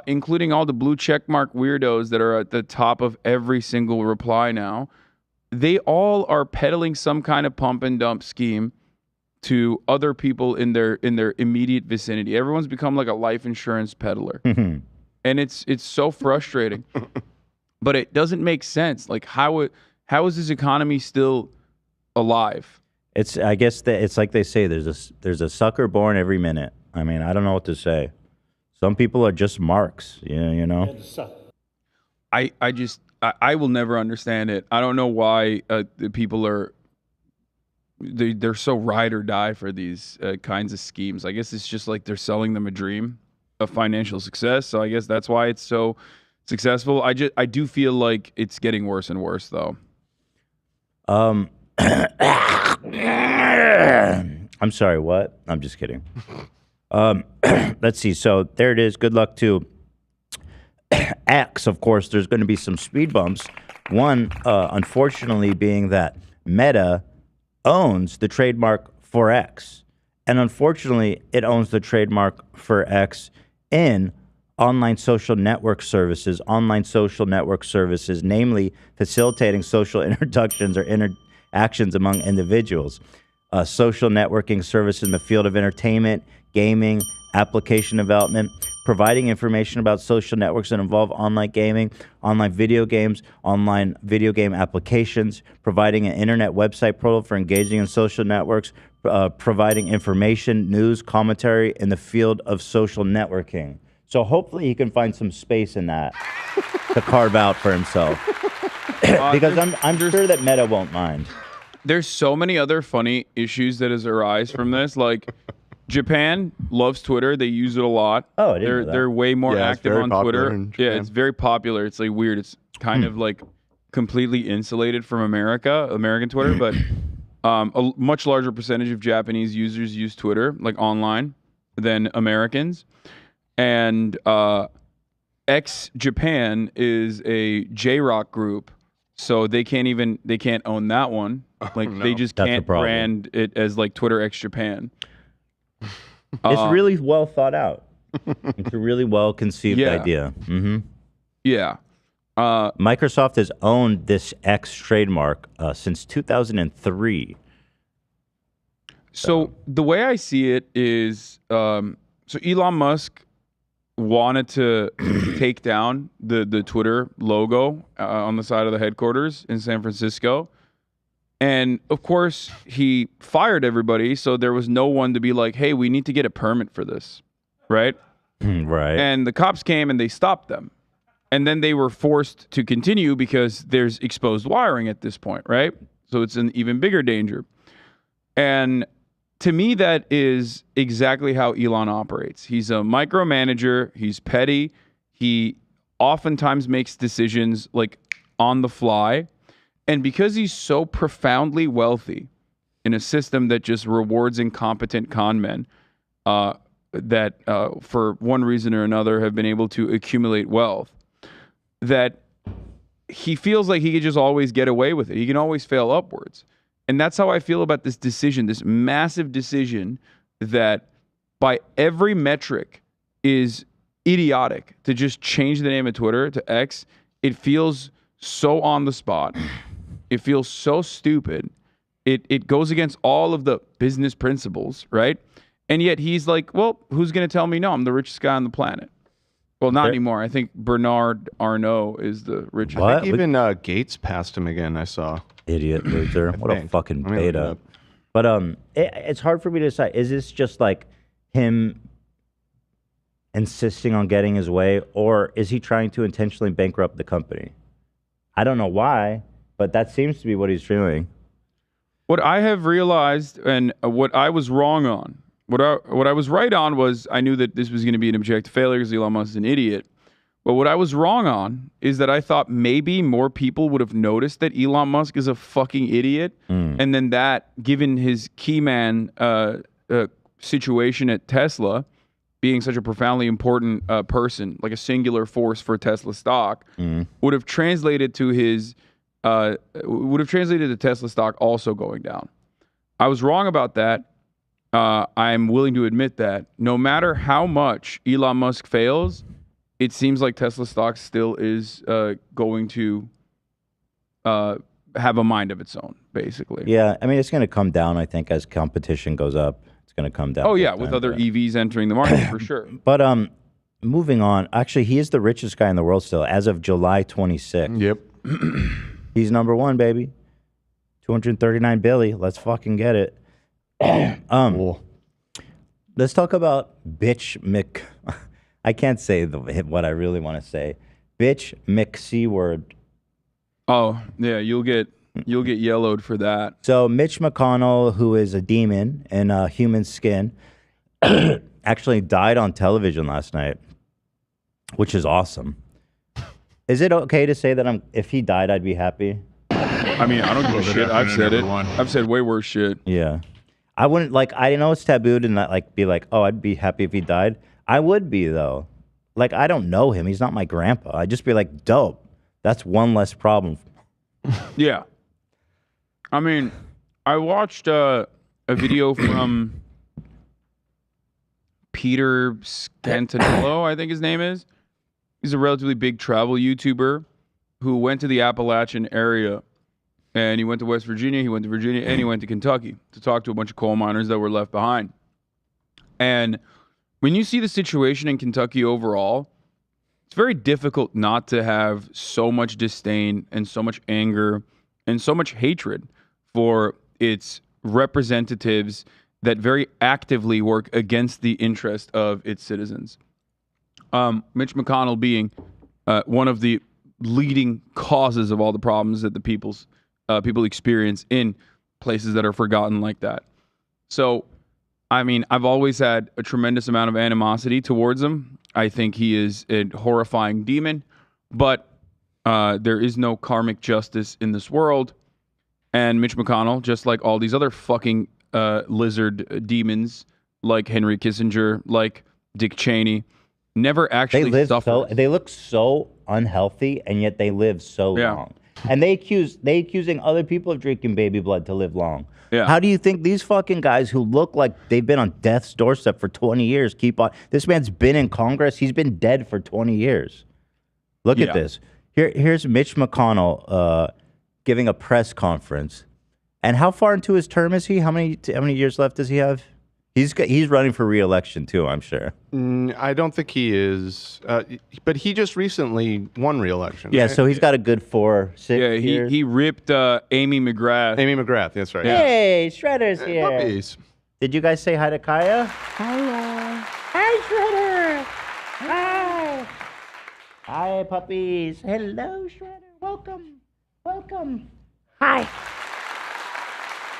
including all the blue checkmark weirdos that are at the top of every single reply now, they all are peddling some kind of pump and dump scheme to other people in their immediate vicinity. Everyone's become like a life insurance peddler. And it's so frustrating. But it doesn't make sense. Like how is this economy still alive? I guess that it's like they say there's a sucker born every minute. I mean, I don't know what to say. Some people are just marks, I will never understand it. I don't know why the people they're so ride or die for these kinds of schemes. I guess it's just like they're selling them a dream of financial success. So I guess that's why it's so successful. I do feel like it's getting worse and worse though. I'm sorry, what? I'm just kidding. Let's see. So there it is. Good luck to X. Of course, there's going to be some speed bumps. One, unfortunately, being that Meta owns the trademark for X. And unfortunately, it owns the trademark for X in online social network services, namely facilitating social introductions or interactions among individuals. Social networking services in the field of entertainment, gaming, application development, providing information about social networks that involve online gaming, online video games, online video game applications, providing an internet website portal for engaging in social networks, providing information, news, commentary in the field of social networking. So hopefully he can find some space in that to carve out for himself. Because I'm sure that Meta won't mind. There's so many other funny issues that has arise from this. Like, Japan loves Twitter. They use it a lot. Oh, I didn't know that. They're way more active on Twitter. Yeah, Japan. it's very popular. It's like weird. It's kind of like completely insulated from American Twitter, but a much larger percentage of Japanese users use Twitter, like online, than Americans. And Japan is a J-Rock group, so they can't own that one. Like they just can't brand it as like Twitter X Japan. It's really well thought out. It's a really well conceived idea. Mm-hmm. Yeah. Microsoft has owned this X trademark since 2003. So the way I see it is, so Elon Musk wanted to take down the Twitter logo on the side of the headquarters in San Francisco. And of course, he fired everybody, so there was no one to be like, hey, we need to get a permit for this, right? Right. And the cops came and they stopped them. And then they were forced to continue because there's exposed wiring at this point, right? So it's an even bigger danger. And to me, that is exactly how Elon operates. He's a micromanager. He's petty. He oftentimes makes decisions like on the fly. And because he's so profoundly wealthy in a system that just rewards incompetent con men that for one reason or another have been able to accumulate wealth, that he feels like he could just always get away with it. He can always fail upwards. And that's how I feel about this decision, this massive decision that by every metric is idiotic to just change the name of Twitter to X. It feels so on the spot. It feels so stupid. It goes against all of the business principles, right? And yet he's like, well, who's going to tell me no? I'm the richest guy on the planet. Well, not anymore. I think Bernard Arnault is the richest. I think even Gates passed him again, I saw. Idiot loser. What a fucking beta. But it's hard for me to decide. Is this just like him insisting on getting his way, or is he trying to intentionally bankrupt the company? I don't know why, but that seems to be what he's doing. What I have realized, and what I was wrong on, what I was right on was I knew that this was going to be an abject failure because Elon Musk is an idiot. But what I was wrong on is that I thought maybe more people would have noticed that Elon Musk is a fucking idiot. And then that, given his key man situation at Tesla, being such a profoundly important person, like a singular force for Tesla stock, would have translated to Tesla stock also going down. I was wrong about that. I'm willing to admit that. No matter how much Elon Musk fails, it seems like Tesla stock still is going to have a mind of its own, basically. Yeah, I mean, it's going to come down, I think, as competition goes up. It's going to come down. Oh, yeah, with other EVs entering the market, for sure. But moving on, actually, he is the richest guy in the world still, as of July 26th. Yep. He's number one, baby. 239 billion. Let's fucking get it. Cool. Let's talk about bitch Mick. I can't say what I really want to say. Bitch McC word. Oh, yeah, you'll get yellowed for that. So Mitch McConnell, who is a demon in human skin, actually died on television last night, which is awesome. Is it okay to say that if he died, I'd be happy? I mean, I don't give a shit. I've said it. I've said way worse shit. Yeah. I wouldn't, like, I know it's tabooed and not, like, be like, oh, I'd be happy if he died. I would be, though. Like, I don't know him. He's not my grandpa. I'd just be like, dope. That's one less problem. Yeah. I mean, I watched a video from Peter Scantinello, I think his name is. He's a relatively big travel YouTuber who went to the Appalachian area. And he went to West Virginia, he went to Virginia, and he went to Kentucky to talk to a bunch of coal miners that were left behind. And when you see the situation in Kentucky overall, it's very difficult not to have so much disdain and so much anger and so much hatred for its representatives that very actively work against the interest of its citizens. Mitch McConnell being one of the leading causes of all the problems that the people experience in places that are forgotten like that. So, I mean, I've always had a tremendous amount of animosity towards him. I think he is a horrifying demon, but there is no karmic justice in this world. And Mitch McConnell, just like all these other fucking lizard demons, like Henry Kissinger, like Dick Cheney, never actually suffered. They look so unhealthy, and yet they live so long. And they accusing other people of drinking baby blood to live long. Yeah. How do you think these fucking guys who look like they've been on death's doorstep for 20 years keep on? This man's been in Congress. He's been dead for 20 years. Look at this. Here's Mitch McConnell giving a press conference. And how far into his term is he? How many years left does he have? He's running for re-election too, I'm sure. I don't think he is, but he just recently won re-election. Yeah, right? so he's got a good 4-6 years. He ripped Amy McGrath. Amy McGrath, that's right. Hey, Shredder's here. Puppies. Did you guys say hi to Kaya? Hello. Hi, Shredder. Hi. Hi, puppies. Hello, Shredder. Welcome. Welcome. Hi.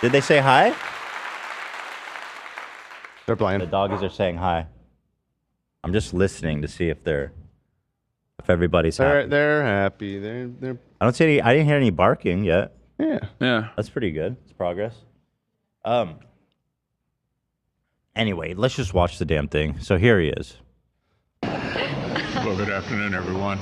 Did they say hi? They're playing. The doggies are saying hi. I'm just listening to see if everybody's happy. They're happy. They're. I don't see any. I didn't hear any barking yet. Yeah. That's pretty good. It's progress. Anyway, let's just watch the damn thing. So here he is. Well, good afternoon, everyone.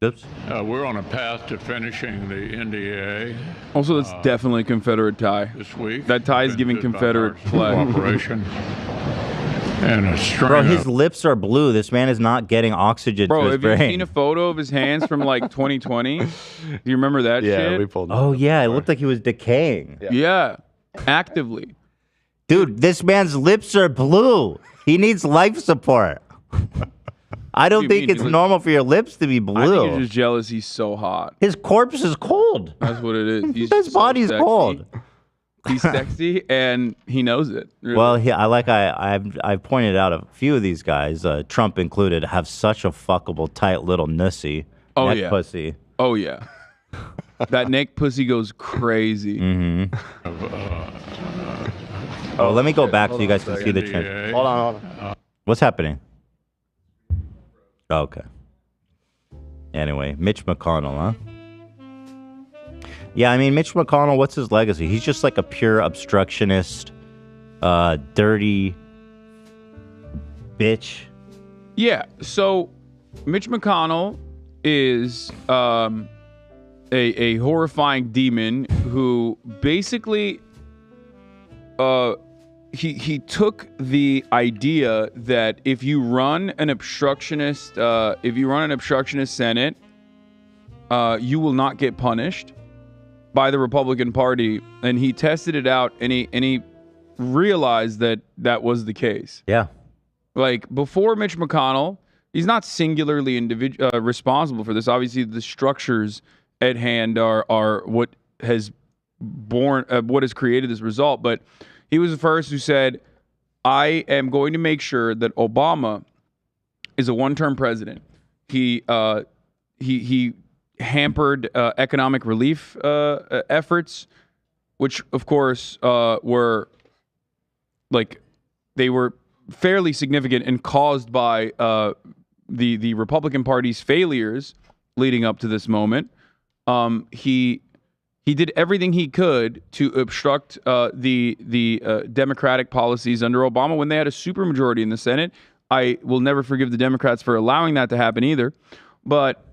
Oops. We're on a path to finishing the NDA. Also, that's definitely a Confederate tie. This week. That tie is giving Confederate flag. Cooperation. And a string Bro, his lips are blue. This man is not getting oxygen to his have brain. you seen a photo of his hands from like 2020? Do you remember that shit? Yeah, we pulled. Oh yeah, it looked like he was decaying. Yeah, actively. Dude, this man's lips are blue. He needs life support. I don't think it's normal for your lips to be blue. I think you're just jealous he's so hot. His corpse is cold. That's what it is. His body's cold. He's sexy and he knows it. Really. Well, I've pointed out a few of these guys, Trump included, have such a fuckable tight little nussy neck pussy. Oh yeah. That neck pussy goes crazy. Mm-hmm. Oh, let me go back so you guys can see the trend. Hold on. What's happening? Oh, okay. Anyway, Mitch McConnell, huh? Yeah, I mean, Mitch McConnell, what's his legacy? He's just like a pure obstructionist, dirty bitch. Yeah, so Mitch McConnell is a horrifying demon who basically he took the idea that if you run an obstructionist Senate, you will not get punished by the Republican Party, and he tested it out, and he realized that was the case. Yeah. Like, before Mitch McConnell, he's not singularly responsible for this. Obviously, the structures at hand are what has created this result. But he was the first who said, I am going to make sure that Obama is a one-term president. He hampered economic relief efforts, which, of course, were fairly significant and caused by the Republican Party's failures leading up to this moment. He did everything he could to obstruct the Democratic policies under Obama when they had a supermajority in the Senate. I will never forgive the Democrats for allowing that to happen either. But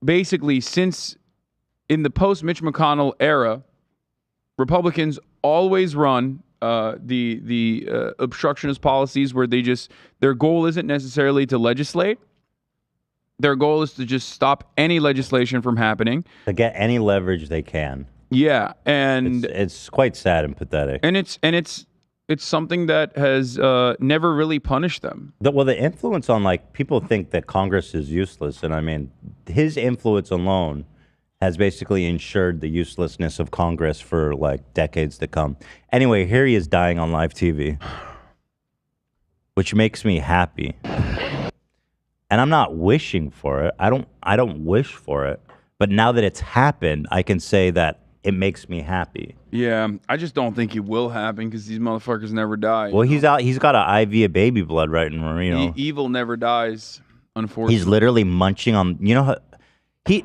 basically, since in the post-Mitch McConnell era, Republicans always run the obstructionist policies where their goal isn't necessarily to legislate. Their goal is to just stop any legislation from happening. To get any leverage they can. Yeah, and it's quite sad and pathetic. And it's it's something that has never really punished them. The influence on, like, people think that Congress is useless, and I mean, his influence alone has basically ensured the uselessness of Congress for like decades to come. Anyway, here he is dying on live TV, which makes me happy. And I'm not wishing for it. I don't wish for it. But now that it's happened, I can say that it makes me happy. Yeah, I just don't think it will happen because these motherfuckers never die. Well, he's out. He's got an IV of baby blood right in Marino. Evil never dies, unfortunately. He's literally munching on. You know how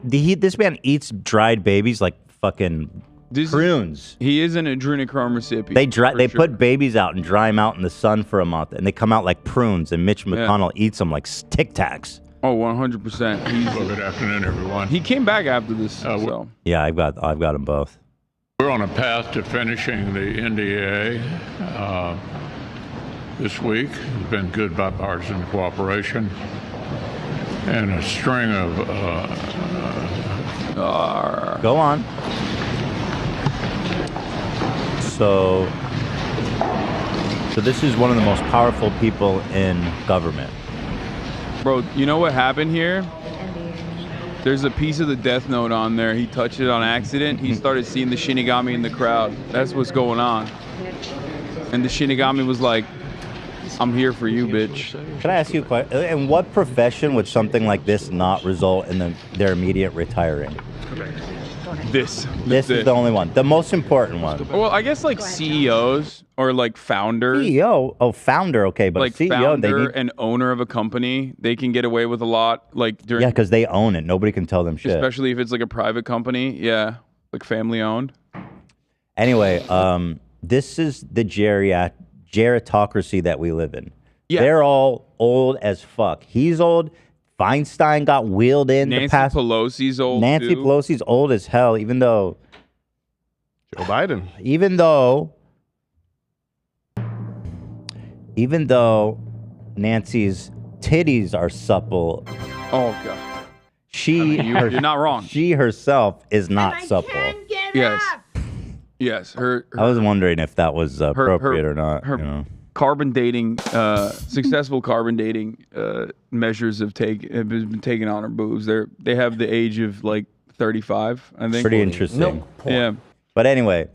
this man eats dried babies like fucking prunes. He is an adrenochrome recipient. They put babies out and dry them out in the sun for a month, and they come out like prunes. And Mitch McConnell eats them like Tic Tacs. Oh, 100%. Well, good afternoon, everyone. He came back after this. So. Yeah, I've got them both. We're on a path to finishing the NDA this week. It's been good bipartisan cooperation and a string of. Go on. So this is one of the most powerful people in government. Bro, you know what happened here? There's a piece of the Death Note on there. He touched it on accident. He started seeing the Shinigami in the crowd. That's what's going on. And the Shinigami was like, I'm here for you, bitch. Can I ask you a question? In what profession would something like this not result in their immediate retiring? This is the only one. The most important one. Well, I guess like CEOs or like founders. CEO? Oh, founder, okay. But like CEO, founder and owner of a company, they can get away with a lot. Like during, yeah, because they own it. Nobody can tell them shit. Especially if it's like a private company. Yeah, like family owned. Anyway, this is the gerontocracy that we live in. Yeah. They're all old as fuck. He's old. Feinstein got wheeled in. Nancy Pelosi's old. Nancy Pelosi's old as hell, even though Joe Biden. Even though Nancy's titties are supple. Oh god. You're not wrong. She herself is not supple. Yes. Yes. Her I was wondering if that was appropriate or not. Her carbon dating, successful carbon dating measures have been taken on her boobs. They have the age of like 35, I think. Pretty interesting. Yeah. But anyway,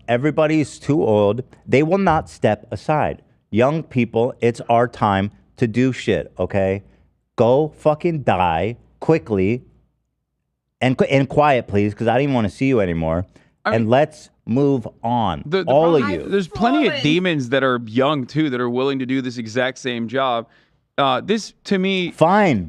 everybody's too old. They will not step aside. Young people, it's our time to do shit, okay? Go fucking die quickly and quiet, please, because I don't even want to see you anymore. And let's move on. All of you. There's plenty of demons that are young, too, that are willing to do this exact same job. This, to me... Fine.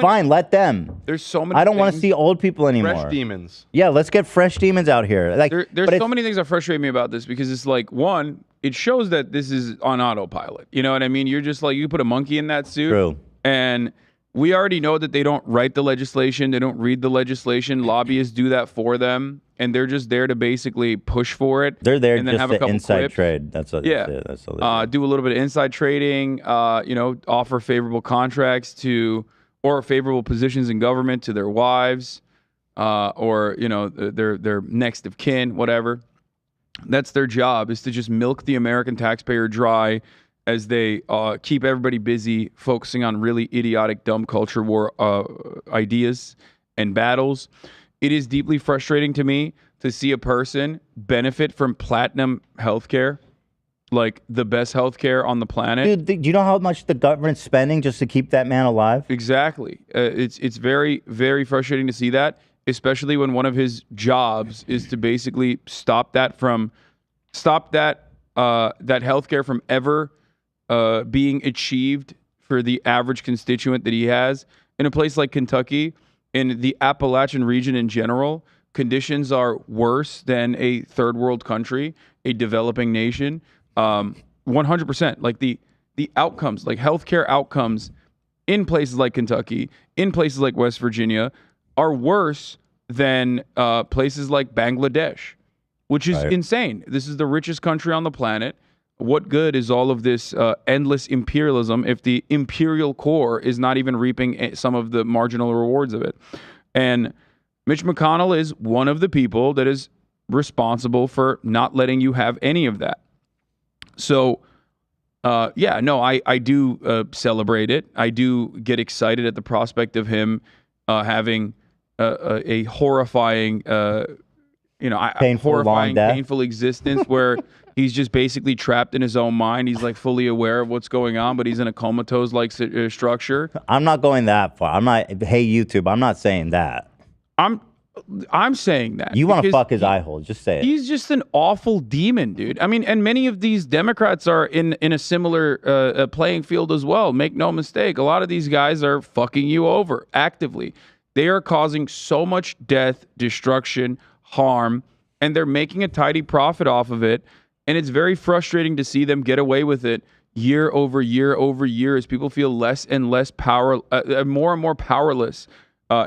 Fine, let them. There's so many I don't want to see old people anymore. Fresh demons. Yeah, let's get fresh demons out here. Like, there's so many things that frustrate me about this because it's like, one, it shows that this is on autopilot. You know what I mean? You're just like, you put a monkey in that suit. True. And we already know that they don't write the legislation. They don't read the legislation. Lobbyists do that for them. And they're just there to basically push for it. They're there and then just have a to couple inside clips. trade. That's what. Yeah. That's what Do a little bit of inside trading. Offer favorable contracts or favorable positions in government to their wives, or their next of kin, whatever. That's their job, is to just milk the American taxpayer dry as they keep everybody busy focusing on really idiotic, dumb culture war ideas and battles. It is deeply frustrating to me to see a person benefit from platinum healthcare, like the best healthcare on the planet. Dude, do you know how much the government's spending just to keep that man alive? Exactly. It's very, very frustrating to see that, especially when one of his jobs is to basically stop that healthcare from ever being achieved for the average constituent that he has. In a place like Kentucky, in the Appalachian region in general, conditions are worse than a third world country, a developing nation. 100%. Like the outcomes, like healthcare outcomes in places like Kentucky, in places like West Virginia, are worse than places like Bangladesh, which is insane. This is the richest country on the planet. What good is all of this endless imperialism if the imperial core is not even reaping some of the marginal rewards of it? And Mitch McConnell is one of the people that is responsible for not letting you have any of that. So, yeah, no, I do celebrate it. I do get excited at the prospect of him having a horrifying, painful existence where he's just basically trapped in his own mind. He's like fully aware of what's going on, but he's in a comatose like structure. I'm not going that far. I'm not. Hey, YouTube, I'm not saying that. I'm saying that. You want to fuck his eye hole. Just say it. He's just an awful demon, dude. I mean, and many of these Democrats are in a similar playing field as well. Make no mistake. A lot of these guys are fucking you over actively. They are causing so much death, destruction, harm, and they're making a tidy profit off of it. And it's very frustrating to see them get away with it year over year over year as people feel less and less more and more powerless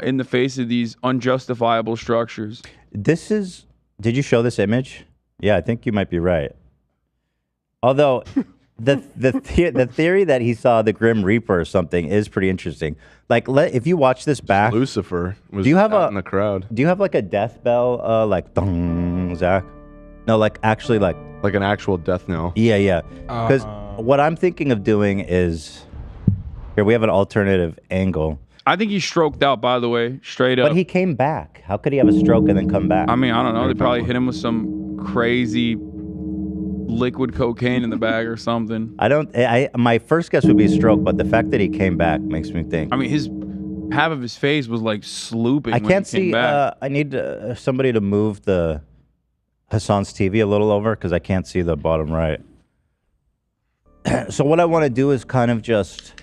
in the face of these unjustifiable structures. Did you show this image? Yeah, I think you might be right. Although the theory that he saw the Grim Reaper or something is pretty interesting. Like, if you watch this back, Lucifer was out in the crowd. Do you have like a death bell, like dong, Zach? No, like actually like an actual death knell. Yeah. Because what I'm thinking of doing is, here we have an alternative angle. I think he stroked out, by the way, straight up. But he came back. How could he have a stroke and then come back? I mean, I don't know. They probably hit him with some crazy liquid cocaine in the bag or something. My first guess would be a stroke, but the fact that he came back makes me think. I mean, half of his face was like slooping. I can't see. I need somebody to move the Hassan's TV a little over because I can't see the bottom right. So what I want to do is kind of just,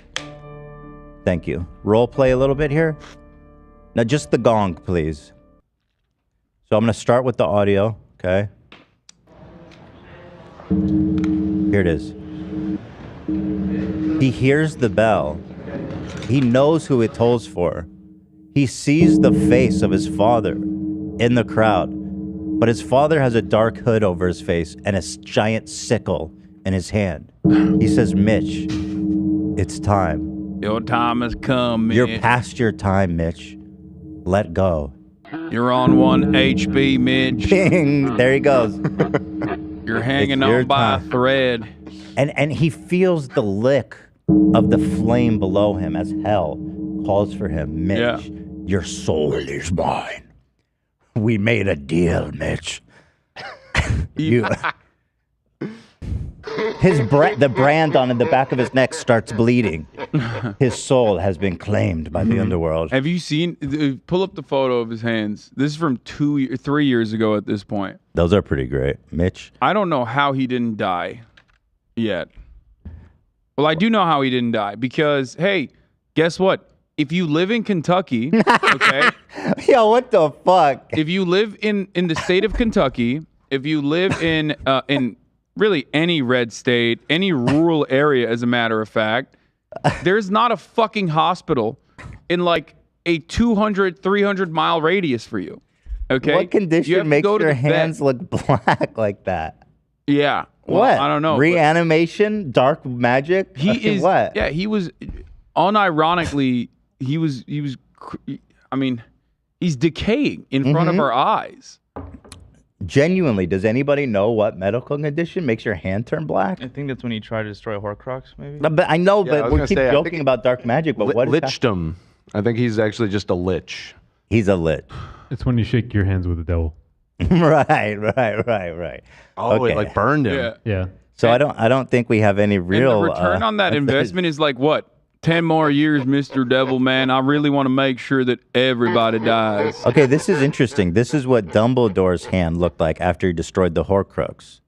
thank you, role play a little bit here. Now just the gong, please. So I'm going to start with the audio, okay? Here it is. He hears the bell. He knows who it tolls for. He sees the face of his father in the crowd. But his father has a dark hood over his face and a giant sickle in his hand. He says, Mitch, it's time. Your time has come, Mitch. You're past your time, Mitch. Let go. You're on 1 HP, Mitch. Bing! There he goes. You're hanging on by a thread. And he feels the lick of the flame below him as hell calls for him. Mitch, your soul is mine. We made a deal, Mitch. The brand on the back of his neck starts bleeding. His soul has been claimed by the underworld. Have you seen? Pull up the photo of his hands. This is from 3 years ago at this point. Those are pretty great, Mitch. I don't know how he didn't die yet. Well, I do know how he didn't die because, hey, guess what? If you live in Kentucky, okay? Yo, what the fuck? If you live in the state of Kentucky, if you live in really any red state, any rural area, as a matter of fact, there's not a fucking hospital in like a 200, 300 mile radius for you. Okay? What condition makes your hands look black like that? Yeah. Well, what? I don't know. Reanimation? Dark magic? He is. What? Yeah, he was. Unironically, he was. I mean, he's decaying in front of our eyes. Genuinely, does anybody know what medical condition makes your hand turn black? I think that's when you try to destroy Horcrux, maybe. No, but I know, but we keep joking about dark magic. But what? Lichdom. I think he's actually just a lich. He's a lich. It's when you shake your hands with the devil. Right. Oh, it like burned him. Yeah. So I don't think we have any real. And the return on that investment is like what? 10 more years, Mr. Devil Man. I really want to make sure that everybody dies. Okay, this is interesting. This is what Dumbledore's hand looked like after he destroyed the Horcrux.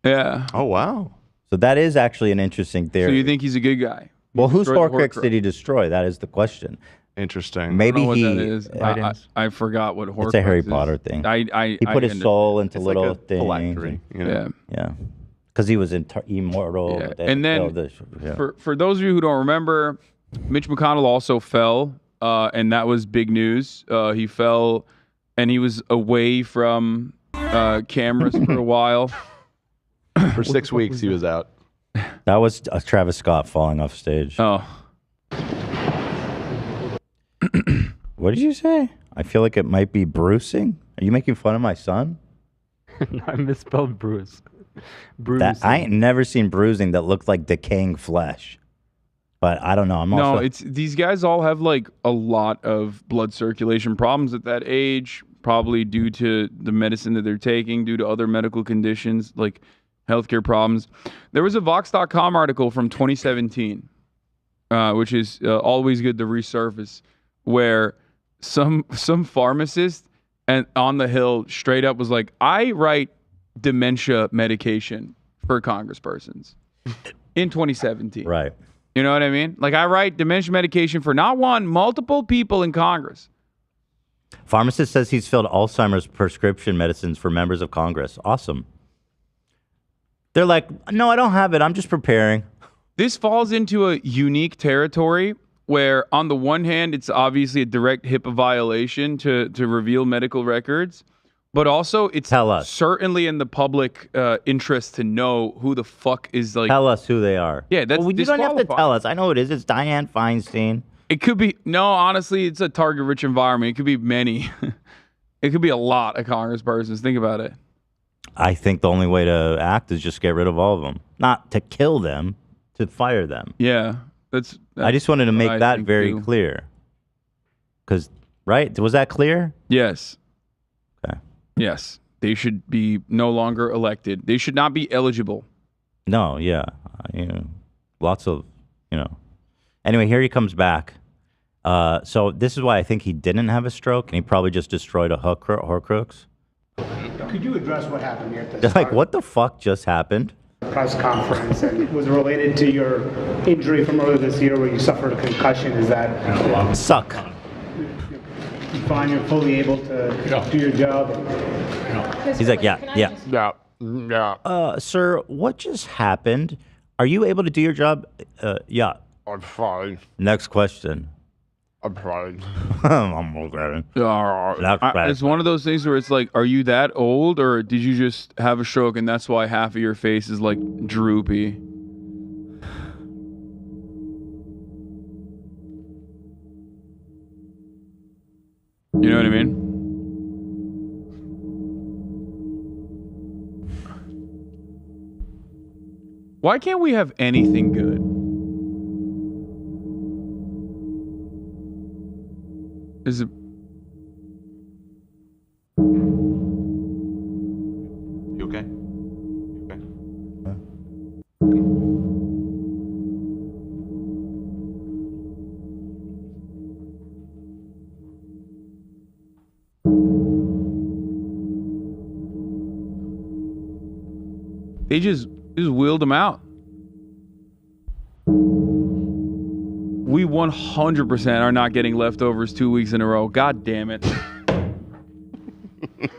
Yeah. Oh, wow. So that is actually an interesting theory. So you think he's a good guy? Well, whose Horcrux did he destroy? That is the question. Interesting. Maybe I don't know he. what that is. I forgot what Horcrux is. It's a Harry Potter thing. He put his soul into little things. Yeah. Because he was immortal. Yeah. And then, for those of you who don't remember, Mitch McConnell also fell, and that was big news. He fell, and he was away from cameras for a while. For 6 weeks, he was out. That was Travis Scott falling off stage. Oh. What did you say? I feel like it might be bruising. Are you making fun of my son? No, I misspelled Bruce. I ain't never seen bruising that looked like decaying flesh. But I don't know. It's these guys all have like a lot of blood circulation problems at that age, probably due to the medicine that they're taking, due to other medical conditions like healthcare problems. There was a Vox.com article from 2017, which is always good to resurface, where some pharmacist and on the Hill straight up was like, I write dementia medication for congresspersons in 2017. Right. You know what I mean? Like, I write dementia medication for not one, multiple people in Congress. Pharmacist says he's filled Alzheimer's prescription medicines for members of Congress. Awesome. They're like, no, I don't have it. I'm just preparing. This falls into a unique territory where, on the one hand, it's obviously a direct HIPAA violation to reveal medical records. But also, it's certainly in the public interest to know who the fuck is like. Tell us who they are. Yeah, that's you don't have to tell us. I know it is. It's Dianne Feinstein. It could be honestly, it's a target-rich environment. It could be many. It could be a lot of congresspersons. Think about it. I think the only way to act is just get rid of all of them, not to kill them, to fire them. Yeah, that's I just wanted to make that very clear. Because was that clear? Yes. Okay. Yes, they should be no longer elected. They should not be eligible. No, yeah, lots of, Anyway, here he comes back. So this is why I think he didn't have a stroke, and he probably just destroyed a Horcrux. Could you address what happened here at They're like, what the fuck just happened? Press conference, and was it related to your injury from earlier this year where you suffered a concussion? Is that suck? You find you're fully able to do your job? He's like, yeah. Sir, what just happened? Are you able to do your job? Yeah. I'm fine. Next question. I'm fine. I'm okay. It's one of those things where it's like, are you that old, or did you just have a stroke and that's why half of your face is like droopy? You know what I mean? Why can't we have anything good? Is it? You okay? You okay? They just wheeled him out. We 100% are not getting leftovers 2 weeks in a row. God damn it.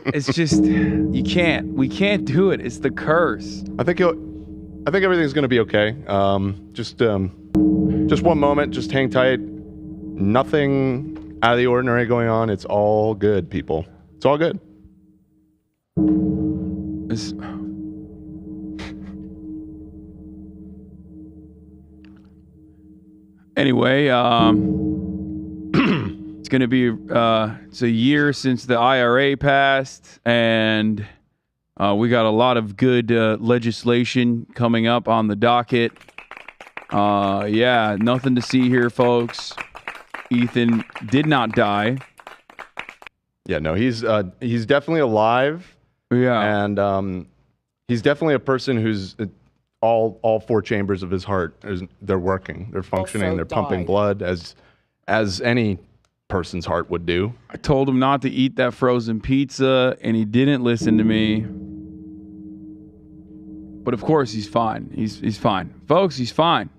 It's just, we can't do it. It's the curse. I think everything's going to be okay. Just one moment. Just hang tight. Nothing out of the ordinary going on. It's all good, people. It's all good. Anyway, it's going to be it's a year since the IRA passed, and we got a lot of good legislation coming up on the docket. Yeah, nothing to see here, folks. Ethan did not die. Yeah, no, he's definitely alive. Yeah, and he's definitely a person who's all four chambers of his heart they're working, they're functioning, Also they're pumping died. blood as any person's heart would do. I told him not to eat that frozen pizza, and he didn't listen to me. But of course, he's fine. He's fine, folks. He's fine.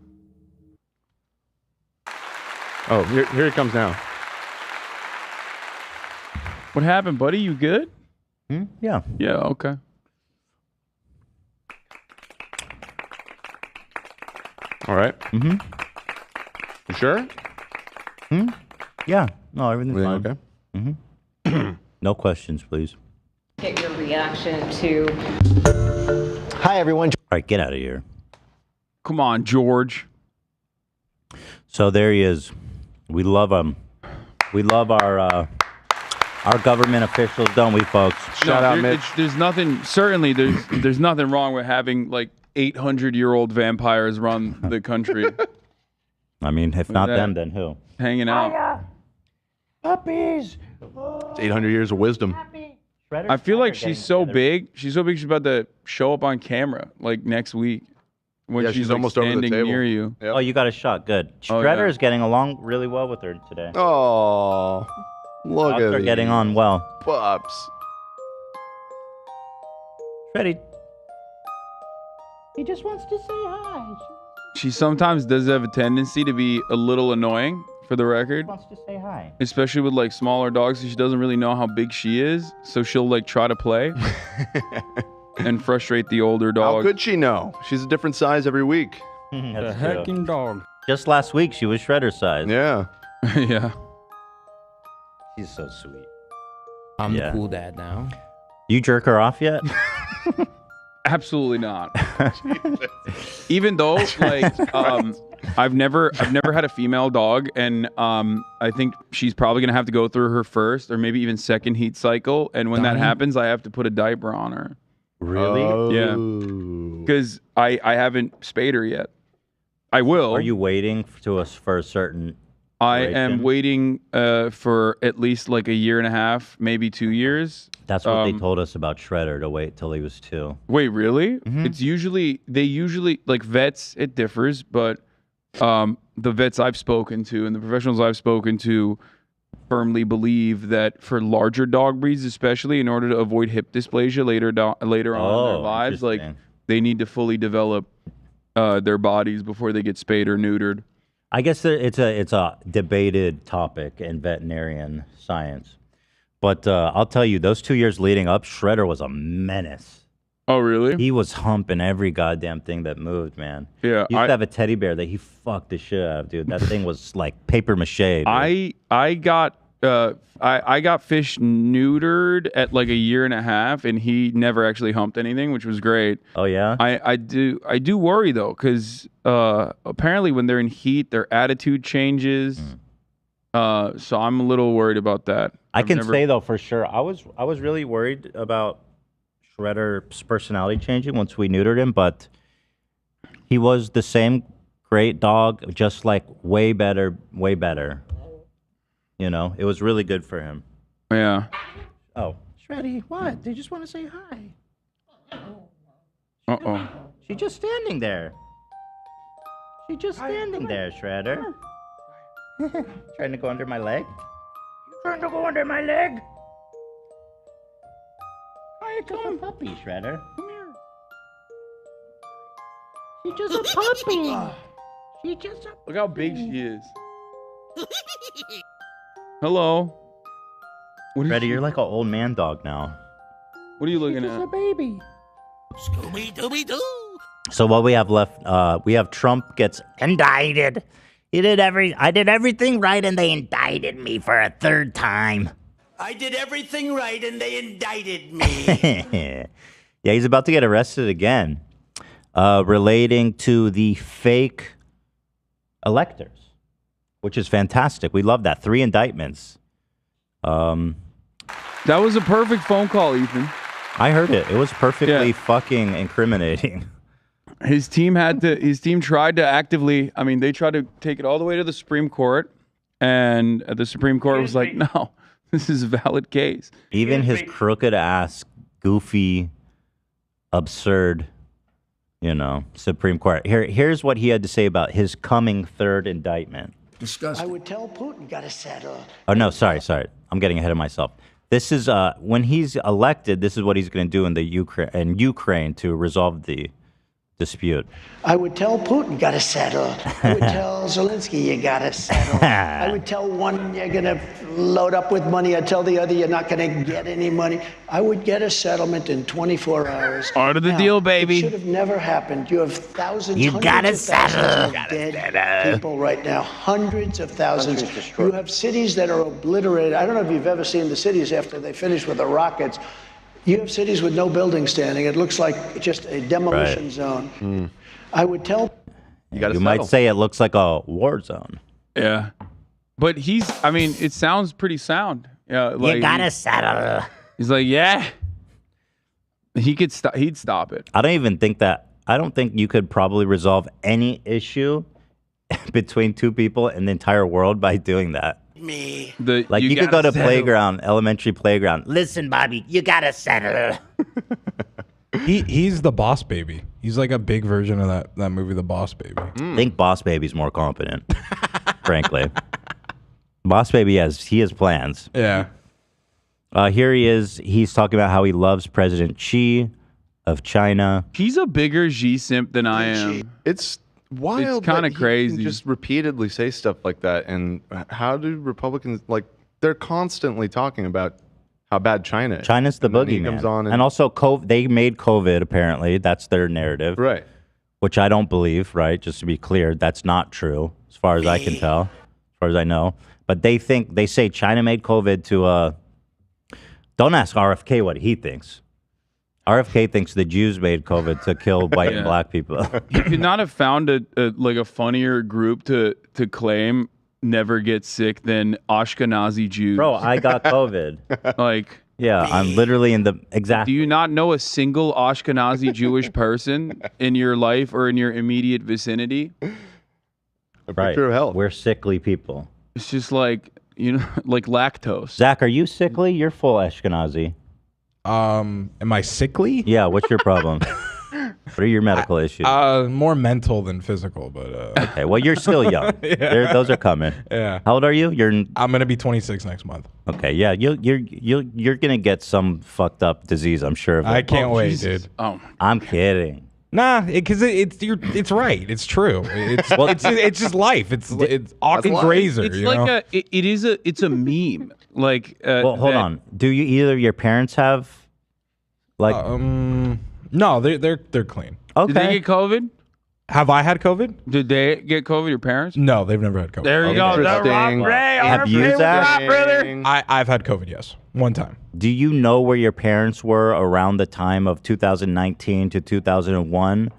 Oh, here he comes now. What happened, buddy? You good? Yeah. Yeah. Okay. All right. Mm-hmm. You sure? Yeah. No, everything's fine. Okay. Mm-hmm. No questions, please. Get your reaction to. Hi, everyone. All right, get out of here. Come on, George. So there he is. We love him. We love our Our government officials, don't we, folks? Shout out, Mitch. There's nothing. Certainly, there's nothing wrong with having like 800-year-old vampires run the country. I mean, if not them, then who? Hanging out. Puppies. It's 800 years of wisdom. I feel like she's so big. She's so big. She's about to show up on camera like next week when Yeah, she's she's like, almost over the standing table. near you. Yep. Oh, you got a shot. Good. Oh, Shredder yeah. is getting along really well with her today. Oh, look Dogs at are getting these on well. pups. Shreddy. He just wants to say hi. She sometimes does have a tendency to be a little annoying, for the record. Wants to say hi. Especially with like smaller dogs, she doesn't really know how big she is, so she'll like try to play and frustrate the older dog. How could she know? She's a different size every week. That's The true. hecking dog. Just last week, she was Shredder size. Yeah. Yeah. She's so sweet. I'm Yeah. the cool dad now. You jerk her off yet? Absolutely not. Even though, like, I've never had a female dog, and I think she's probably gonna have to go through her first or maybe even second heat cycle, and when that happens, I have to put a diaper on her. Really? Yeah. Because I haven't spayed her yet. I will. Are you waiting for a certain? I am duration? waiting for at least like a year and a half, maybe 2 years. That's what they told us about Shredder, to wait till he was 2. Wait, really? Mm-hmm. It's usually like vets. It differs, but the vets I've spoken to and the professionals I've spoken to firmly believe that for larger dog breeds, especially in order to avoid hip dysplasia later on in their lives, like they need to fully develop their bodies before they get spayed or neutered. I guess it's a debated topic in veterinarian science, but I'll tell you, those 2 years leading up, Shredder was a menace. Oh, really? He was humping every goddamn thing that moved, man. Yeah, He used to have a teddy bear that he fucked the shit out of, dude. That thing was like paper mache. Dude. I got fish neutered at like a year and a half, and he never actually humped anything, which was great. Oh yeah. I do worry though, because apparently when they're in heat, their attitude changes. So I'm a little worried about that. I can say though for sure, I was really worried about Shredder's personality changing once we neutered him, but he was the same great dog, just like way better. You know, it was really good for him. Yeah. Oh, Shreddy, what? They just want to say hi. Uh-oh. She's just standing there. She's just standing there, Shredder. Trying to go under my leg? Trying to go under my leg? Hi, it's just a puppy, Shredder. Come here. She's just a puppy. She's just a... Look how big she is. Hello. Shredder, you're like an old man dog now. What are you looking She's at? a baby. Scooby-Dooby-Doo. So what we have left, we have Trump gets indicted. I did everything right, and they indicted me for a third time. I did everything right and they indicted me. Yeah, he's about to get arrested again, relating to the fake electors, which is fantastic. We love that. 3 indictments. That was a perfect phone call, Ethan. I heard it. It was perfectly fucking incriminating. His team tried to actively, they tried to take it all the way to the Supreme Court, and the Supreme Court was like, no, this is a valid case. Even his crooked ass, goofy, absurd, Supreme Court. Here's what he had to say about his coming third indictment. Disgusting. I would tell Putin, got to settle. Oh, no, sorry. I'm getting ahead of myself. This is, when he's elected, this is what he's going to do in Ukraine to resolve the dispute. I would tell Putin, got to settle. I would tell Zelensky, you got to settle. I would tell one, you're going to load up with money. I'd tell the other, you're not going to get any money. I would get a settlement in 24 hours. Part of the deal, baby. It should have never happened. You have thousands, You gotta hundreds of thousands settle. of dead people right now. Hundreds of thousands. You have cities that are obliterated. I don't know if you've ever seen the cities after they finish with the rockets. You have cities with no buildings standing. It looks like just a demolition zone. I would tell... You might say it looks like a war zone. Yeah. But it sounds pretty sound. Yeah, like, you gotta settle. He's like, yeah. He'd stop it. I don't think you could probably resolve any issue between two people in the entire world by doing that. Me. Like you could go to elementary playground. Listen, Bobby, you gotta settle. He's the Boss Baby. He's like a big version of that movie, The Boss Baby. I think Boss Baby's more competent, frankly. Boss Baby he has plans. Yeah. Here he is. He's talking about how he loves President Xi of China. He's a bigger Xi simp than I am. It's wild. It's kind of that he crazy. can just repeatedly say stuff like that. And how do Republicans they're constantly talking about how bad China is. China's the And then he boogeyman. comes on And also, they made COVID, apparently. That's their narrative. Right. Which I don't believe, right? Just to be clear, that's not true, as far as I can tell, as far as I know. But they say China made COVID to, don't ask RFK what he thinks. RFK thinks the Jews made COVID to kill white and black people. You could not have found a funnier group to claim never get sick than Ashkenazi Jews. Bro, I got COVID. Yeah, I'm literally in the exact. Do you not know a single Ashkenazi Jewish person in your life or in your immediate vicinity? Right. of health. We're sickly people. It's just like lactose. Zach, are you sickly? You're full Ashkenazi. Am I sickly? Yeah, what's your problem? What are your medical issues? More mental than physical, but okay. Well, you're still young. Those are coming. Yeah. How old are you? I'm gonna be 26 next month. Okay. Yeah. You're gonna get some fucked up disease. I'm sure. I can't wait, dude. Oh, I'm kidding. Nah, because it's right. It's true. It's just life. It's Occam Grazer. It's a meme. Well, hold on. Do you either your parents have No, they're clean. Okay. Did they get COVID? Have I had COVID? Did they get COVID? Your parents? No, they've never had COVID. There you go. Have you, Zach? I've had COVID. Yes, one time. Do you know where your parents were around the time of 2019 to 2001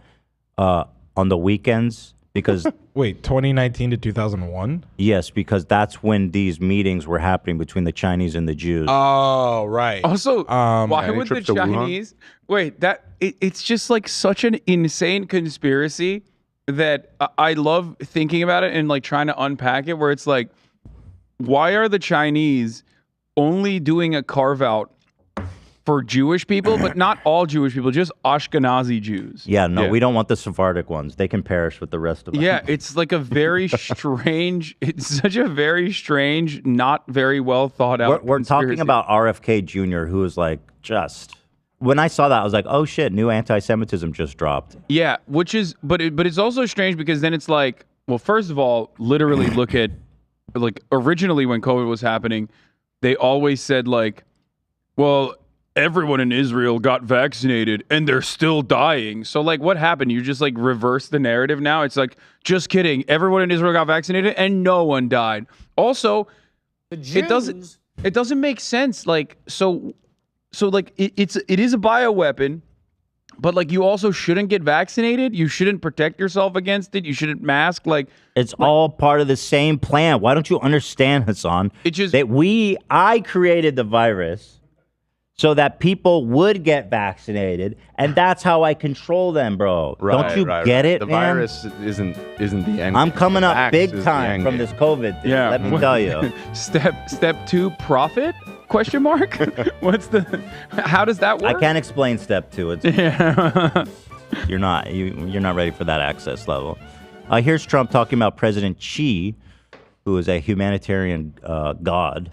on the weekends? Because wait, 2019 to 2001? Yes, because that's when these meetings were happening between the Chinese and the Jews. Oh, right. Also, why would the Chinese? Wait, it's just like such an insane conspiracy that I love thinking about it and trying to unpack it. Where it's like, why are the Chinese only doing a carve out for Jewish people, but not all Jewish people, just Ashkenazi Jews? Yeah, no, we don't want the Sephardic ones. They can perish with the rest of us. Yeah, it's like a very strange, it's such a very strange, not very well thought out We're talking about RFK Jr., who is when I saw that, I was like, oh shit, new anti-Semitism just dropped. Yeah, but it's also strange because then it's like, well, first of all, literally look at, originally when COVID was happening, they always said well, everyone in Israel got vaccinated and they're still dying. So what happened? You just reverse the narrative now. It's just kidding. Everyone in Israel got vaccinated and no one died. Also, it doesn't make sense. It is a bioweapon, but you also shouldn't get vaccinated. You shouldn't protect yourself against it. You shouldn't mask. It's all part of the same plan. Why don't you understand, Hassan? I created the virus so that people would get vaccinated, and that's how I control them, bro. Don't you get it, the man? virus isn't the end. I'm coming up Vax big is the time end from game. this COVID thing. Yeah. Let me tell you. Step 2, profit? Question mark? How does that work? I can't explain step 2. You're not ready for that access level. Here's Trump talking about President Xi, who is a humanitarian god.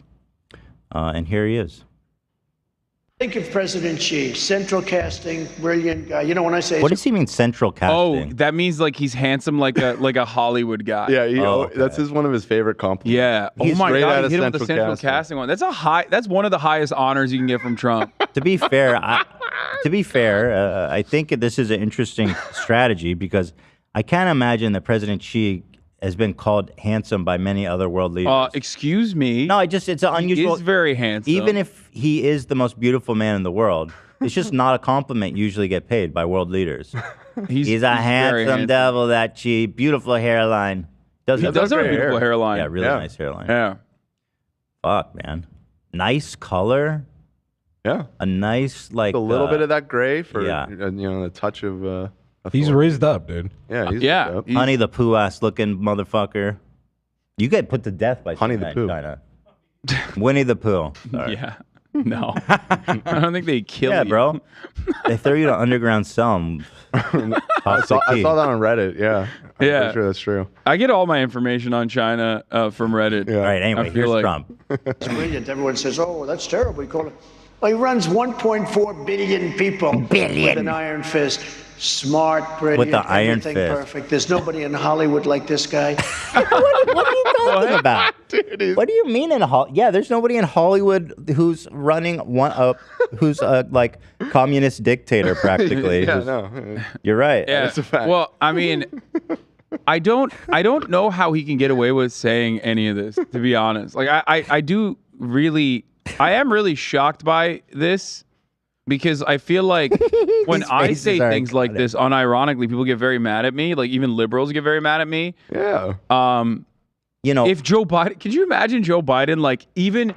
And here he is. Think of President Xi, central casting, brilliant guy. You know, when I say What does he mean central casting? Oh, that means he's handsome like a Hollywood guy. Yeah, that's one of his favorite compliments. Yeah. He's oh my great God, at he a hit him with the central casting one. That's one of the highest honors you can get from Trump. To be fair, I think this is an interesting strategy because I can't imagine that President Xi has been called handsome by many other world leaders. Excuse me. No, it's an unusual. He is very handsome. Even if he is the most beautiful man in the world, it's just not a compliment you usually get paid by world leaders. He's a handsome devil, that Xi. Beautiful hairline. He does have a beautiful hairline. Yeah, really nice hairline. Yeah. Fuck, man. nice color. Yeah. A nice like a little bit of that gray for yeah. A touch of. He's raised up, dude. Yeah, he's Yeah. raised up. Honey the Pooh ass looking motherfucker. You get put to death by Honey the Pooh. China. Winnie the Pooh. Sorry. Yeah. No. I don't think they kill you. Yeah, bro. They throw you to underground cell. I saw that on Reddit. Yeah. I'm Yeah. pretty sure that's true. I get all my information on China from Reddit. Yeah. All right, anyway, I feel here's like- Trump. It's brilliant. Everyone says, oh, that's terrible. We call it. Well, he runs 1.4 billion people with an iron fist. Smart, brilliant, With the iron everything fist. perfect. There's nobody in Hollywood like this guy. What are you talking about? What do you mean in Hollywood? Yeah, there's nobody in Hollywood who's running who's a like communist dictator practically. Yeah, who's- no. You're right. Yeah. That's a fact. Well, I mean, I don't know how he can get away with saying any of this, to be honest. Like I am really shocked by this because I feel like when These I faces say are things like iconic. this unironically, people get very mad at me. Like even liberals get very mad at me. Yeah. You know, If Joe Biden, could you imagine Joe Biden like even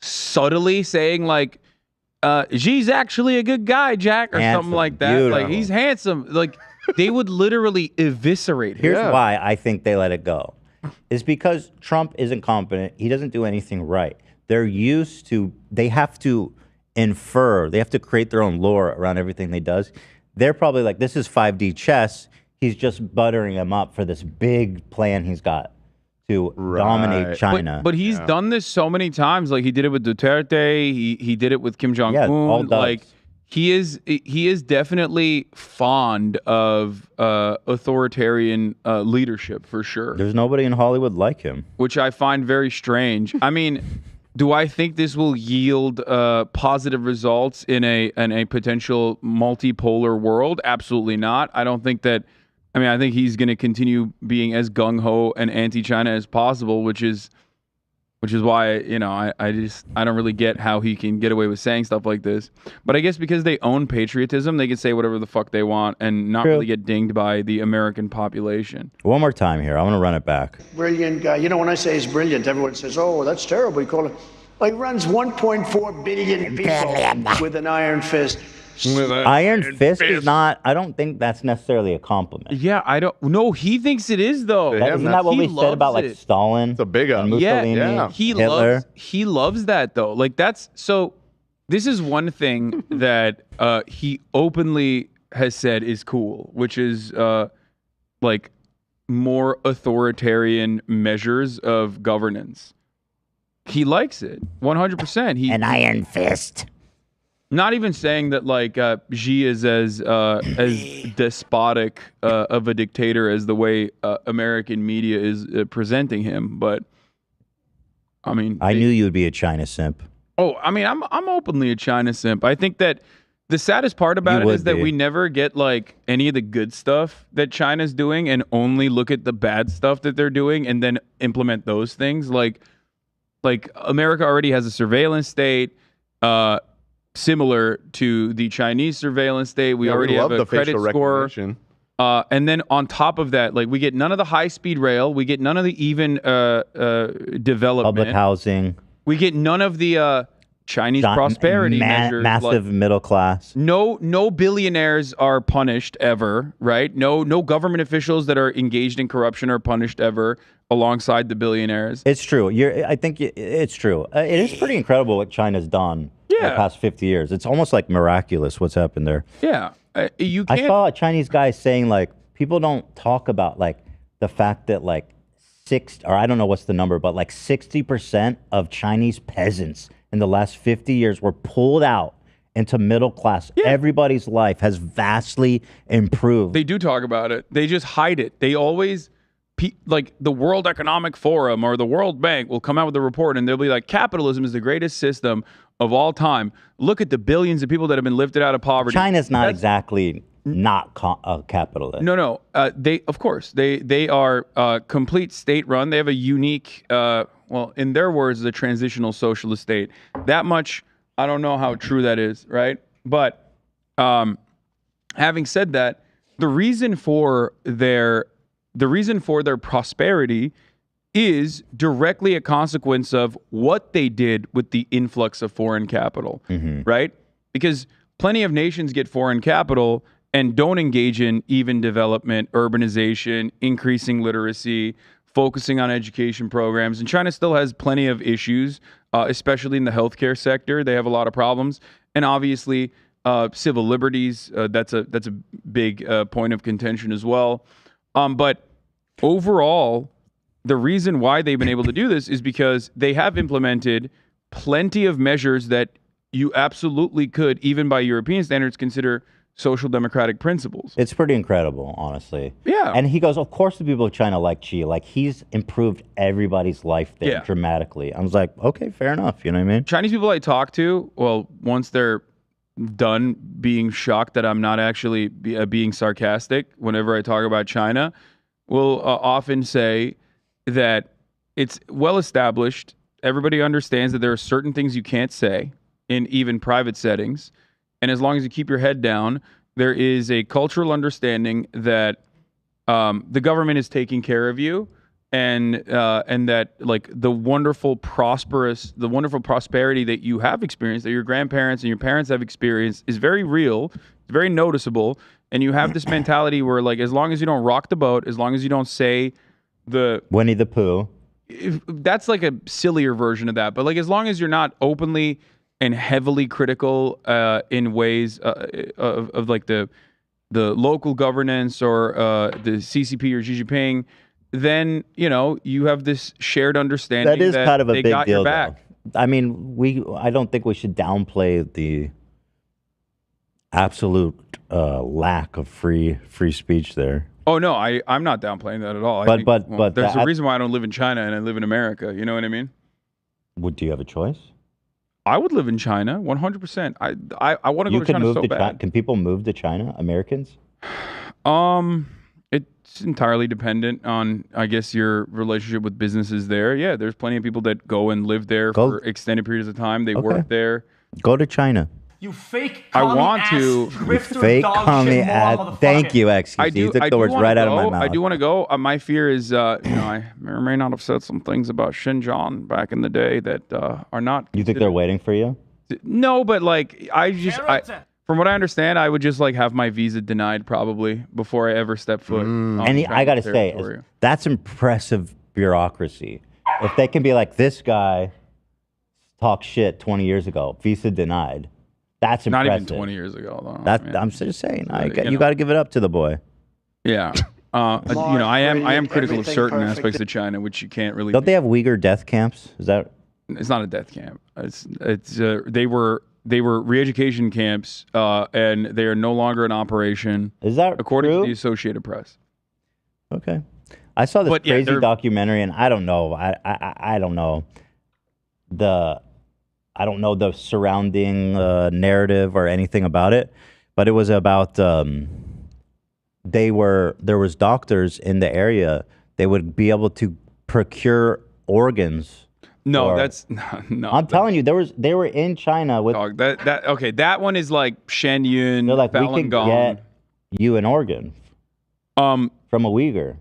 subtly saying like, "Xi's actually a good guy, Jack," or Handsome, something like that. Like beautiful. he's handsome. Like they would literally eviscerate him. here's why I think they let it go. Is because Trump isn't competent. He doesn't do anything right. They're used to, they have to infer, they have to create their own lore around everything they does. They're probably like, this is 5D chess. He's just buttering him up for this big plan he's got to dominate China. But he's done this so many times. Like he did it with Duterte. He did it with Kim Jong Un. all does. Like he is definitely fond of authoritarian leadership for sure. There's nobody in Hollywood like him. Which I find very strange. I mean, do I think this will yield positive results in a potential multipolar world? Absolutely not. I don't think that. I mean, I think he's going to continue being as gung ho and anti-China as possible, which is why I don't really get how he can get away with saying stuff like this. But I guess because they own patriotism, they can say whatever the fuck they want and not really get dinged by the American population. One more time here. I want to run it back. Brilliant guy. You know, when I say he's brilliant, everyone says, oh, that's terrible. We call it. Well, he runs 1.4 billion people with an iron fist. Iron fist is not, I don't think that's necessarily a compliment. Yeah, I don't. No, he thinks it is though. Isn't that what we said about like Stalin? It's a big and Mussolini, he Hitler? loves that though. Like that's so. This is one thing that he openly has said is cool, which is like more authoritarian measures of governance. He likes it 100%. An iron fist. Not even saying that like Xi is as despotic of a dictator as the way American media is presenting him, but I mean, I knew you would be a China simp. Oh, I mean, I'm openly a China simp. I think that the saddest part about it is that we never get like any of the good stuff that China's doing, and only look at the bad stuff that they're doing, and then implement those things. Like America already has a surveillance state. Similar to the Chinese surveillance state. We already have a credit score. And then on top of that, like we get none of the high-speed rail. We get none of the even development. Public housing. We get none of the Chinese prosperity measures. Massive middle class. No billionaires are punished ever, right? No government officials that are engaged in corruption are punished ever alongside the billionaires. It's true. I think it's true. It is pretty incredible what China's done in the past 50 years. It's almost like miraculous what's happened there. Yeah. You can't. I saw a Chinese guy saying like people don't talk about like the fact that like I don't know what's the number, but like 60% of Chinese peasants in the last 50 years were pulled out into middle class. Yeah. Everybody's life has vastly improved. They do talk about it. They just hide it. They always, like the World Economic Forum or the World Bank will come out with a report and they'll be like, capitalism is the greatest system of all time. Look at the billions of people that have been lifted out of poverty. China's not exactly not a capitalist. No. They, of course, they are complete state-run. They have a unique, well, in their words, the transitional socialist state. That much, I don't know how true that is, right? But having said that, the reason for their prosperity is directly a consequence of what they did with the influx of foreign capital, right? Because plenty of nations get foreign capital and don't engage in even development, urbanization, increasing literacy, focusing on education programs. And China still has plenty of issues, especially in the healthcare sector. They have a lot of problems. And obviously, civil liberties, that's a big point of contention as well. But overall, the reason why they've been able to do this is because they have implemented plenty of measures that you absolutely could, even by European standards, consider social democratic principles. It's pretty incredible, honestly. Yeah. And he goes, of course the people of China like Xi. Like, he's improved everybody's life there dramatically. I was like, okay, fair enough. You know what I mean? Chinese people I talk to, well, once they're done being shocked that I'm not actually being sarcastic whenever I talk about China, will often say that it's well established. Everybody understands that there are certain things you can't say in even private settings. And as long as you keep your head down, there is a cultural understanding that the government is taking care of you, and that like the wonderful prosperity that you have experienced, that your grandparents and your parents have experienced, is very real, it's very noticeable, and you have this mentality where like as long as you don't rock the boat, as long as you don't say the Winnie the Pooh, that's like a sillier version of that, but like as long as you're not openly and heavily critical in ways of like the local governance or the CCP or Xi Jinping, then you have this shared understanding that is kind of a they big got deal, your back. though. I mean, I don't think we should downplay the absolute lack of free speech there. Oh no, I'm not downplaying that at all. But there's a reason why I don't live in China and I live in America. You know what I mean? Do you have a choice? I would live in China, 100%. I want to go to China so bad. Can people move to China? Americans? It's entirely dependent on, I guess, your relationship with businesses there. Yeah, there's plenty of people that go and live there for extended periods of time. They work there. Go to China. You fake I want to. Fake commie ad. Thank you, XQC. You took the words right out of my mouth. I do want to go. My fear is, I may or may not have said some things about Xinjiang back in the day that are not. You think they're waiting for you? No, but like from what I understand, I would just like have my visa denied probably before I ever step foot. And I got to say, that's impressive bureaucracy. If they can be like, this guy talked shit 20 years ago, visa denied. That's impressive. Not even 20 years ago, though. I'm just saying, you got to give it up to the boy. Yeah. I am critical of certain aspects of China, which you can't really. Don't they have Uyghur death camps? Is that? It's not a death camp. They were re-education camps, and they are no longer in operation. Is that according true? to the Associated Press? Okay, I saw this crazy documentary, and I don't know. I don't know the surrounding narrative or anything about it, but it was about there was doctors in the area. They would be able to procure organs. No, no. I'm telling you, they were in China with that one is like Shen Yun. They're like, Falun we can Gong. get you an organ from a Uyghur.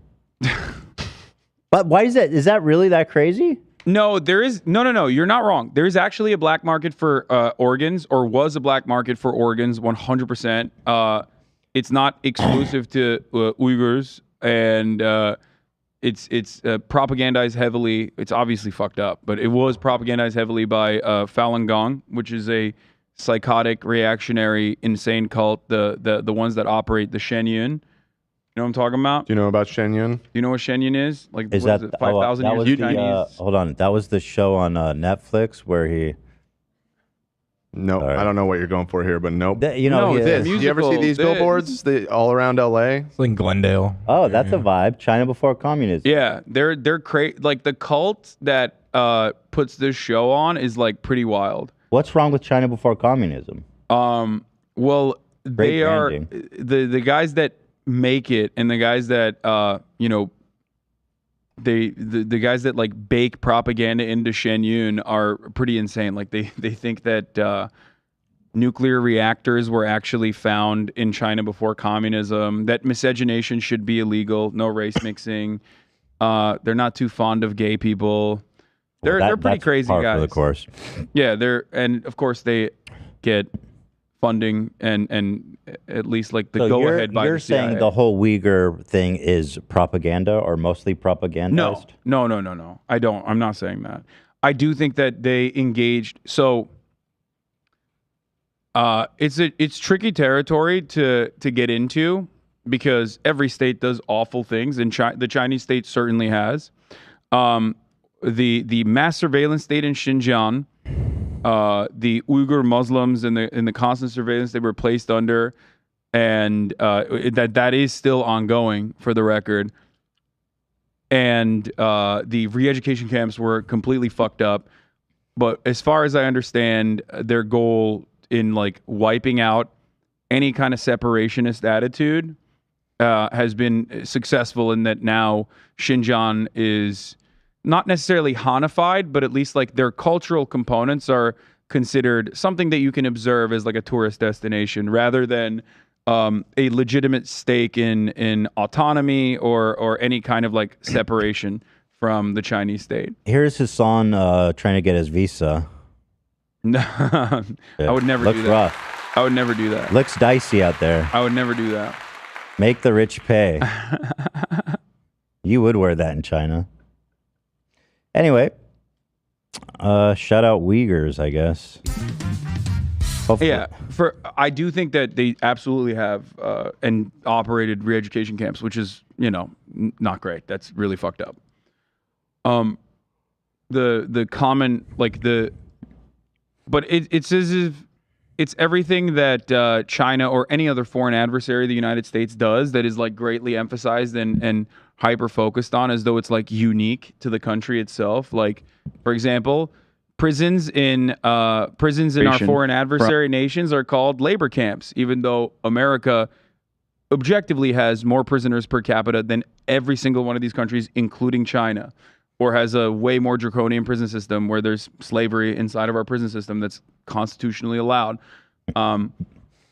But why is that? Is that really that crazy? No, there is no. You're not wrong. There is actually a black market for organs, or was a black market for organs, 100%. It's not exclusive to Uyghurs, and it's propagandized heavily. It's obviously fucked up, but it was propagandized heavily by Falun Gong, which is a psychotic, reactionary, insane cult. The ones that operate the Shen Yun. You know what I'm talking about? Do you know about Shen Yun? Do you know what Shen Yun is? Like, is what that is it, 5,000 years of Chinese? Hold on, that was the show on Netflix where he. No, I don't know what you're going for here, but nope. Do you ever see these billboards all around LA? It's like Glendale. Oh, that's a vibe. China before communism. Yeah, they're crazy. Like the cult that puts this show on is like pretty wild. What's wrong with China before communism? Well, they are the guys that make it, and the guys that the guys that like bake propaganda into Shen Yun are pretty insane. Like they think that nuclear reactors were actually found in China before communism, that miscegenation should be illegal, no race mixing, They're not too fond of gay people. They're pretty that's crazy par guys. for the course. Yeah, and of course they get funding and at least like the So go ahead by you're the CIA. saying the whole Uyghur thing is propaganda or mostly propagandized? No. I'm not saying that. I do think that they engaged. So it's tricky territory to get into because every state does awful things, and the Chinese state certainly has. The mass surveillance state in Xinjiang, the Uyghur Muslims and the constant surveillance they were placed under, and that is still ongoing for the record. And the re-education camps were completely fucked up. But as far as I understand, their goal in like wiping out any kind of separationist attitude has been successful in that now Xinjiang is not necessarily Hanified, but at least like their cultural components are considered something that you can observe as like a tourist destination rather than a legitimate stake in autonomy or any kind of like separation from the Chinese state. Here's Hassan trying to get his visa. No, I would never Looks do that. rough. I would never do that. Looks dicey out there. I would never do that. Make the rich pay. You would wear that in China. Anyway, shout out Uyghurs, I guess. Hopefully. Yeah, I do think that they absolutely have and operated re-education camps, which is not great. That's really fucked up. The common but it's as if it's everything that China or any other foreign adversary the United States does that is like greatly emphasized and hyper focused on as though it's like unique to the country itself. Like, for example, prisons in our foreign adversary nations are called labor camps, even though America objectively has more prisoners per capita than every single one of these countries, including China, or has a way more draconian prison system where there's slavery inside of our prison system that's constitutionally allowed.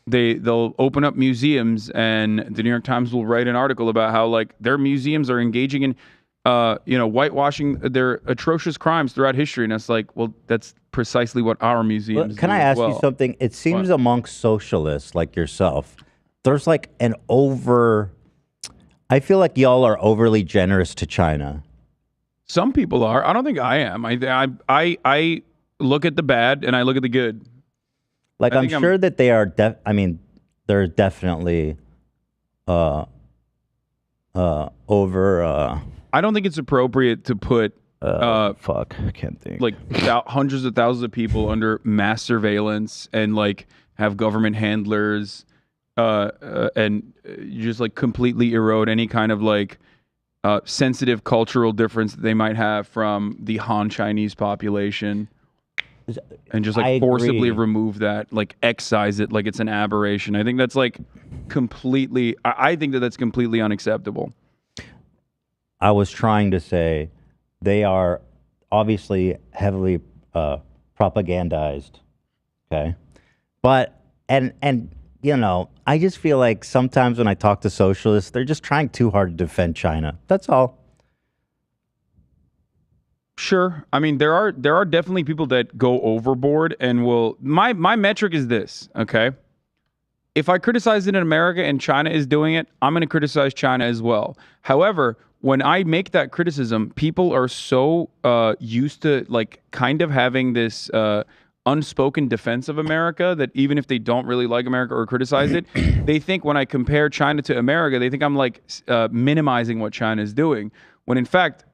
They'll open up museums, and the New York Times will write an article about how like their museums are engaging in whitewashing their atrocious crimes throughout history. And it's like, well, that's precisely what our museums Can do I as ask you well. something? It seems amongst socialists like yourself, there's like I feel like y'all are overly generous to China. Some people are. I don't think I am. I look at the bad and I look at the good. Like, I'm sure that they are, they're definitely over. I don't think it's appropriate to put I can't think. Like hundreds of thousands of people under mass surveillance and like have government handlers and you just like completely erode any kind of like sensitive cultural difference that they might have from the Han Chinese population. And just like forcibly remove that, like excise it like it's an aberration. I think that's like completely, I think that that's completely unacceptable. I was trying to say they are obviously heavily propagandized. Okay. But, and I just feel like sometimes when I talk to socialists, they're just trying too hard to defend China. That's all. Sure. I mean, there are definitely people that go overboard and will. My metric is this. Okay. If I criticize it in America and China is doing it, I'm going to criticize China as well. However, when I make that criticism, people are so used to like kind of having this unspoken defense of America that even if they don't really like America or criticize it, they think when I compare China to America, they think I'm like minimizing what China is doing. When in fact,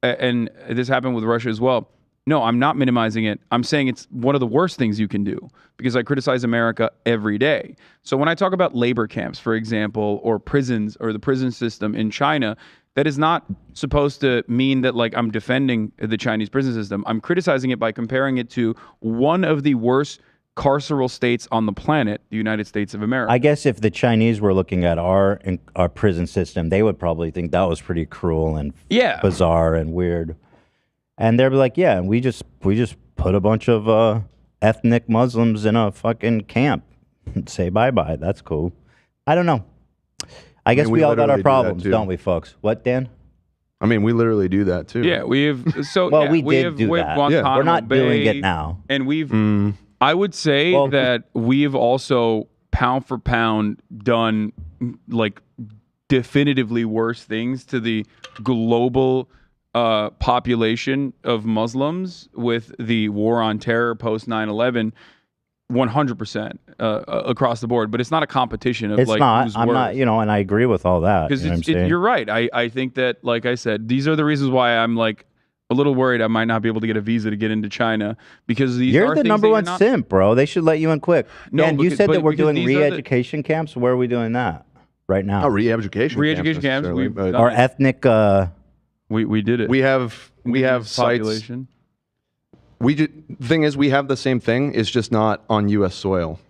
and this happened with Russia as well. No, I'm not minimizing it. I'm saying it's one of the worst things you can do because I criticize America every day. So when I talk about labor camps, for example, or prisons or the prison system in China, that is not supposed to mean that like I'm defending the Chinese prison system. I'm criticizing it by comparing it to one of the worst carceral states on the planet, the United States of America. I guess if the Chinese were looking at our prison system, they would probably think that was pretty cruel and bizarre and weird. And they'd be like, yeah, and we just put a bunch of ethnic Muslims in a fucking camp and say bye-bye. That's cool. I don't know. I guess we all got our problems, don't we, folks? What, Dan? I mean, we literally do that too. Yeah, we have. So Well, yeah, we did have do with that. Guantanamo We're not Bay, doing it now. and we've. I would say that we've also pound for pound done like definitively worse things to the global population of Muslims with the war on terror post 9/11. 100% across the board, but it's not a competition of It's like not. who's I'm worse. not. And I agree with all that. Because You know what I'm saying? you're right. I think that, like I said, these are the reasons why I'm like a little worried I might not be able to get a visa to get into China because these You're are the things number that one you're not, simp, bro. They should let you in quick. No, and you because- said but that we're because doing these are the- re-education camps. Where are we doing that right now? Not re-education. Re-education camps, necessarily, we've but- done Or it. ethnic. We did it. We have sites. population. The thing is, we have the same thing. It's just not on U.S. soil.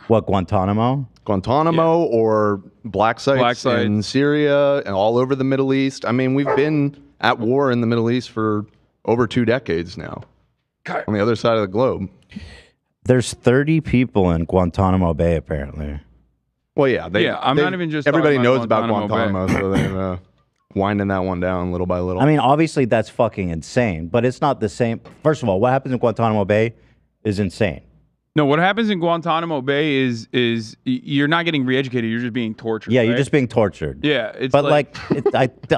What, Guantanamo? Guantanamo or black sites in Syria and all over the Middle East. I mean, we've been at war in the Middle East for over 2 decades now. On the other side of the globe. There's 30 people in Guantanamo Bay, apparently. Well, yeah. I'm not even just Everybody talking about knows about Guantanamo Guantanamo, so they're winding that one down little by little. I mean, obviously that's fucking insane, but it's not the same. First of all, what happens in Guantanamo Bay is insane. No, what happens in Guantanamo Bay is you're not getting re-educated. You're just being tortured. Yeah, you're right? just being tortured. Yeah, it's but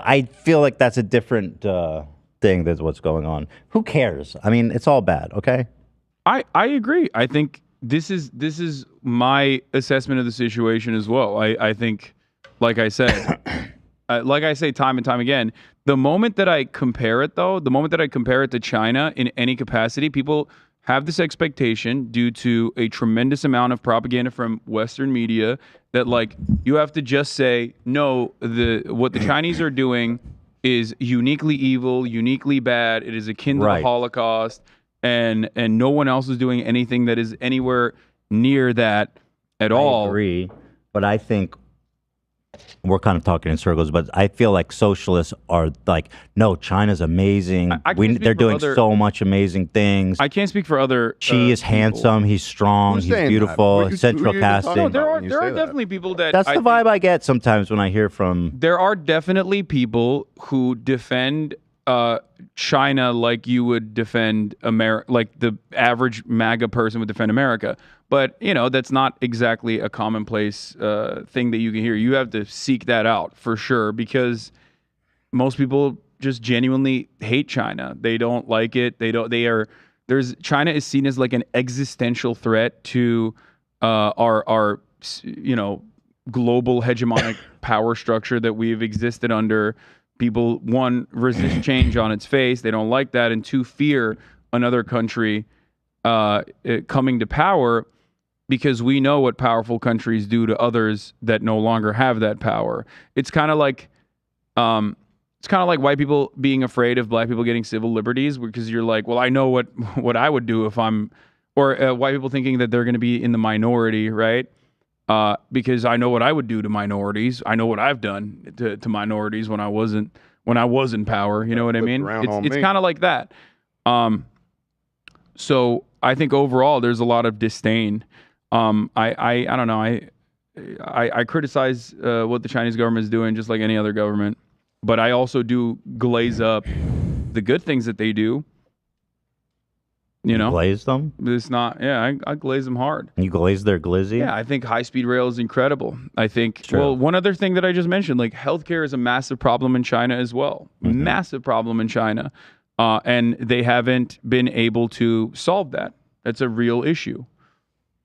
I feel like that's a different thing that's what's going on. Who cares? I mean, it's all bad. Okay. I agree. I think this is my assessment of the situation as well. I think, like I said, like I say time and time again, the moment that I compare it to China in any capacity, people have this expectation due to a tremendous amount of propaganda from Western media that like you have to just say no. What the Chinese are doing is uniquely evil, uniquely bad. It is akin to the Holocaust, and no one else is doing anything that is anywhere near that at all. I agree, but I think we're kind of talking in circles, but I feel like socialists are like, no, China's amazing. I can't speak They're for doing other- so much amazing things. I can't speak for other. Xi is handsome. He's strong. Who's He's saying that? beautiful. Who Central are you talking casting. about? There are when you say that. definitely people that That's the vibe I get sometimes when I hear from. There are definitely people who defend China like you would defend America, like the average MAGA person would defend America. But, that's not exactly a commonplace thing that you can hear. You have to seek that out for sure because most people just genuinely hate China. They don't like it. China is seen as like an existential threat to our global hegemonic power structure that we've existed under. People, one, resist change on its face. They don't like that. And two, fear another country coming to power because we know what powerful countries do to others that no longer have that power. It's kind of like white people being afraid of black people getting civil liberties because you're like, well, I know what I would do if I'm, or white people thinking that they're going to be in the minority, right? Because I know what I would do to minorities. I know what I've done to minorities when I was in power. You know what I mean? It's kind of like that. So I think overall there's a lot of disdain. I don't know. I criticize what the Chinese government is doing just like any other government, but I also do glaze up the good things that they do. Glaze them? It's not. Yeah, I glaze them hard. You glaze their glizzy? Yeah, I think high-speed rail is incredible. I think, well, one other thing that I just mentioned, like healthcare is a massive problem in China as well. Mm-hmm. Massive problem in China. And they haven't been able to solve that. That's a real issue.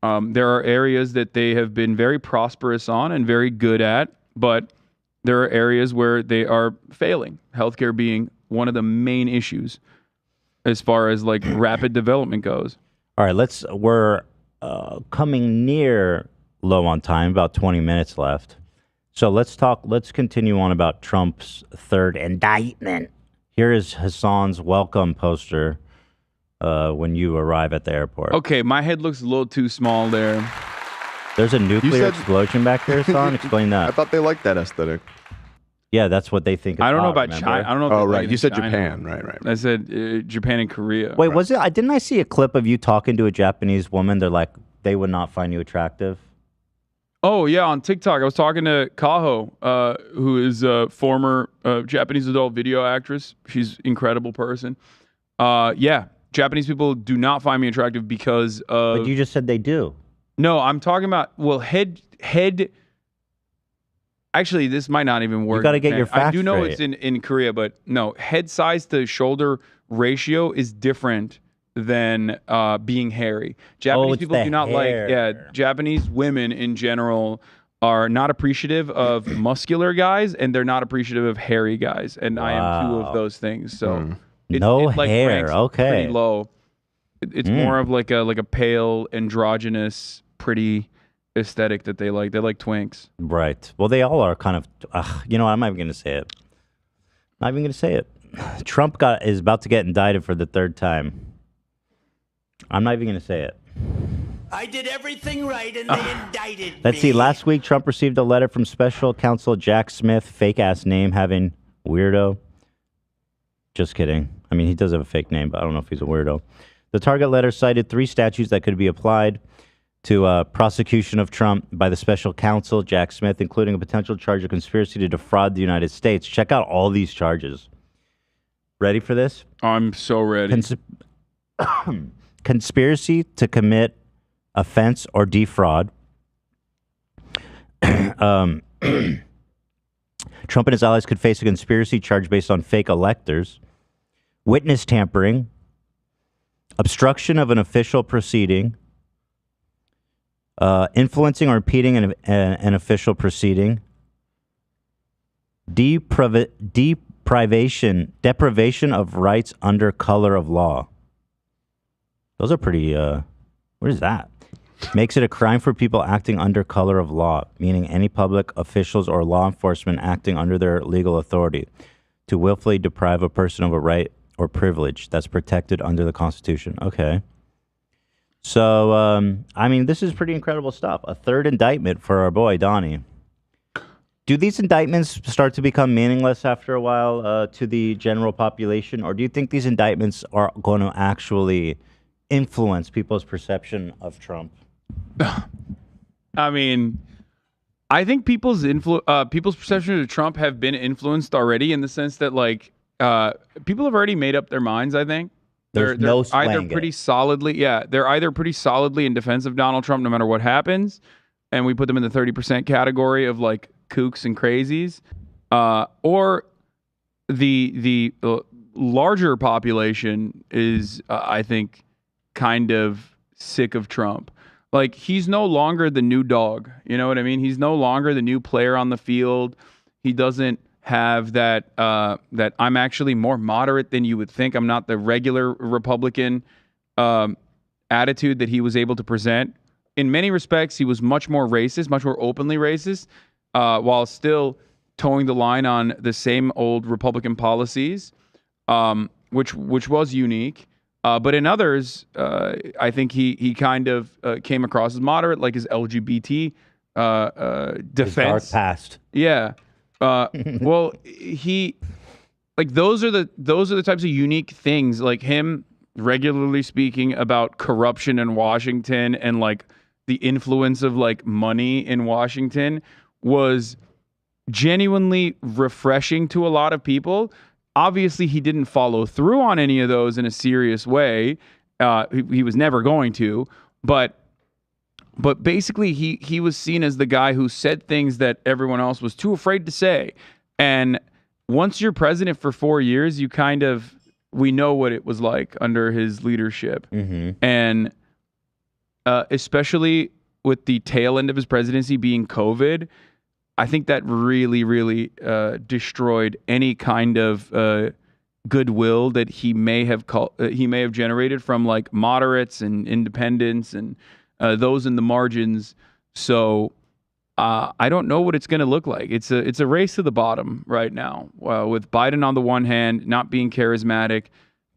There are areas that they have been very prosperous on and very good at, but there are areas where they are failing. Healthcare being one of the main issues as far as like rapid development goes. All right, we're coming near low on time, about 20 minutes left. So let's continue on about Trump's third indictment. Here is Hassan's welcome poster when you arrive at the airport. Okay, my head looks a little too small there. There's a nuclear explosion back there, Hassan? Explain that. I thought they liked that aesthetic. Yeah, that's what they think. I don't know about remember? China. I don't know. Oh, right. You said Japan. Right. I said Japan and Korea. Wait, was it? Didn't I see a clip of you talking to a Japanese woman? They would not find you attractive. Oh yeah, on TikTok, I was talking to Kaho, who is a former Japanese adult video actress. She's an incredible person. Yeah, Japanese people do not find me attractive because of. But you just said they do. No, I'm talking about head. Actually, this might not even work. You got to get your facts I do know straight. it's in Korea, but no, head size to shoulder ratio is different than being hairy. Japanese it's people the do not hair. like. Yeah, Japanese women in general are not appreciative of muscular guys, and they're not appreciative of hairy guys. And I am two of those things. So No it, like, hair. ranks Okay. pretty low. It's more of like a pale, androgynous, pretty aesthetic that they like. They like twinks. Right. Well, they all are kind of. You know what? I'm not even going to say it. Not even going to say it. Trump is about to get indicted for the third time. I'm not even going to say it. I did everything right and they indicted Let's me. see. Last week, Trump received a letter from special counsel Jack Smith, fake ass name having weirdo. Just kidding. I mean, he does have a fake name, but I don't know if he's a weirdo. The target letter cited 3 statutes that could be applied to prosecution of Trump by the special counsel Jack Smith, including a potential charge of conspiracy to defraud the United States. Check out all these charges. Ready for this? I'm so ready. Conspiracy to commit offense or defraud. Trump and his allies could face a conspiracy charge based on fake electors, witness tampering, obstruction of an official proceeding, influencing or impeding an official proceeding, deprivation of rights under color of law. Those are pretty, what is that? Makes it a crime for people acting under color of law, meaning any public officials or law enforcement acting under their legal authority, to willfully deprive a person of a right or privilege that's protected under the Constitution. Okay. So, I mean, this is pretty incredible stuff. A third indictment for our boy, Donnie. Do these indictments start to become meaningless after a while to the general population? Or do you think these indictments are going to actually influence people's perception of Trump? I mean, I think people's perception of Trump have been influenced already, in the sense that, like, people have already made up their minds, I think. They're either pretty solidly, they're either pretty solidly in defense of Donald Trump no matter what happens, and we put them in the 30% category of like kooks and crazies, or the larger population is, I think, kind of sick of Trump. Like, he's no longer the new dog. You know what I mean? He's no longer the new player on the field. He doesn't have that that I'm actually more moderate than you would think. I'm not the regular Republican attitude that he was able to present. In many respects, he was much more racist, much more openly racist, while still towing the line on the same old Republican policies, which was unique. But in others, I think he kind of came across as moderate, like his LGBT defense. His dark past. Yeah. Well, those are the types of unique things, like him regularly speaking about corruption in Washington and like the influence of like money in Washington was genuinely refreshing to a lot of people. Obviously, he didn't follow through on any of those in a serious way. He was never going to, but basically he was seen as the guy who said things that everyone else was too afraid to say. And once you're president for 4 years, we know what it was like under his leadership. Mm-hmm. And especially with the tail end of his presidency being COVID, I think that really, really destroyed any kind of goodwill that he may have generated from like moderates and independents and those in the margins. So I don't know what it's going to look like. It's a race to the bottom right now, with Biden on the one hand not being charismatic,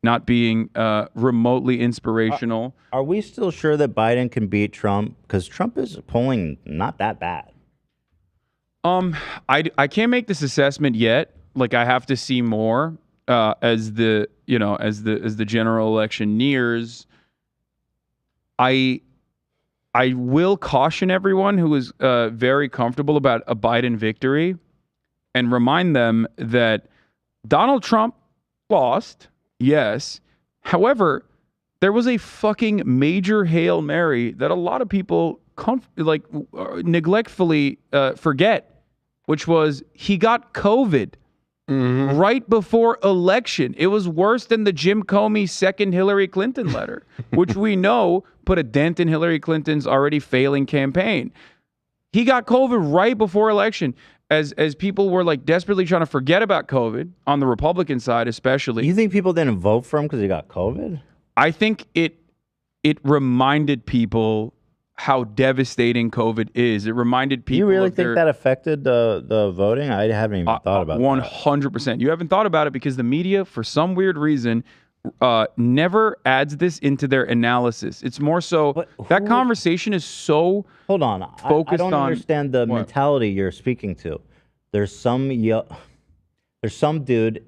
not being remotely inspirational. Are we still sure that Biden can beat Trump? Because Trump is polling not that bad. I can't make this assessment yet. Like, I have to see more as the general election nears. I I will caution everyone who is very comfortable about a Biden victory and remind them that Donald Trump lost, yes. However, there was a fucking major Hail Mary that a lot of people neglectfully forget, which was he got COVID right before election. It was worse than the Jim Comey second Hillary Clinton letter, which we know put a dent in Hillary Clinton's already failing campaign. He got COVID right before election. As people were like desperately trying to forget about COVID on the Republican side, especially. You think people didn't vote for him because he got COVID? I think it reminded people how devastating COVID is. It reminded people. You really think that affected the voting? I haven't even thought about 100%. You haven't thought about it because the media, for some weird reason, never adds this into their analysis. It's more so that conversation is so Hold on. focused I don't on understand the mentality you're speaking to. There's some dude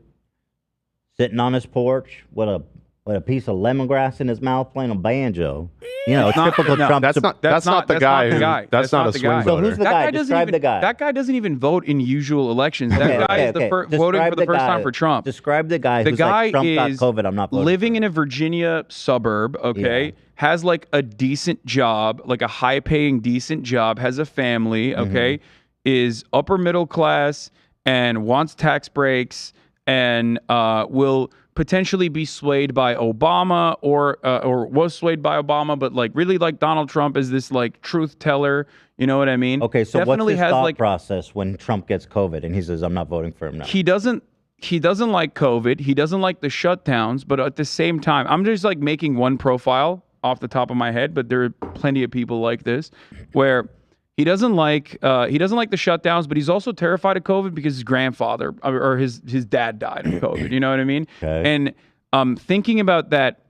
sitting on his porch with a piece of lemongrass in his mouth playing a banjo. You know, typical Trump. That's not the guy. That's not a swing voter. So who's the guy? Describe the guy. That guy doesn't even vote in usual elections. That guy is voting for the first time for Trump. Describe the guy who's like, Trump got COVID, I'm not voting. Living in a Virginia suburb, okay, has like a decent job, like a high-paying decent job, has a family, okay, is upper middle class and wants tax breaks and will potentially be swayed by Obama or was swayed by Obama, but like really like Donald Trump as this like truth teller. You know what I mean? Okay, so Definitely what's his thought process when Trump gets COVID and he says, I'm not voting for him now? He doesn't like COVID. He doesn't like the shutdowns, but at the same time, I'm just like making one profile off the top of my head, but there are plenty of people like this where he doesn't like the shutdowns, but he's also terrified of COVID because his grandfather or his dad died of COVID. You know what I mean? Okay. And thinking about that,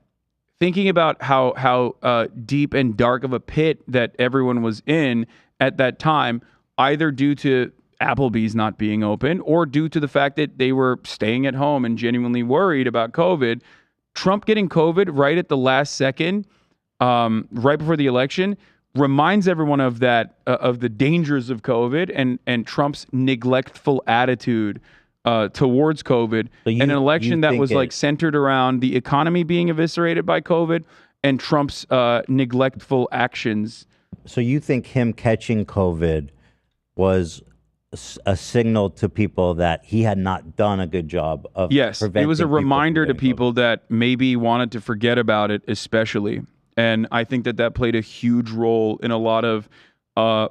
thinking about how deep and dark of a pit that everyone was in at that time, either due to Applebee's not being open or due to the fact that they were staying at home and genuinely worried about COVID, Trump getting COVID right at the last second, right before the election, reminds everyone of that, of the dangers of COVID and Trump's neglectful attitude towards COVID. So in an election that was like centered around the economy being eviscerated by COVID and Trump's neglectful actions. So you think him catching COVID was a signal to people that he had not done a good job of preventing it was a reminder to people people that maybe wanted to forget about it, especially. And I think that played a huge role in a lot of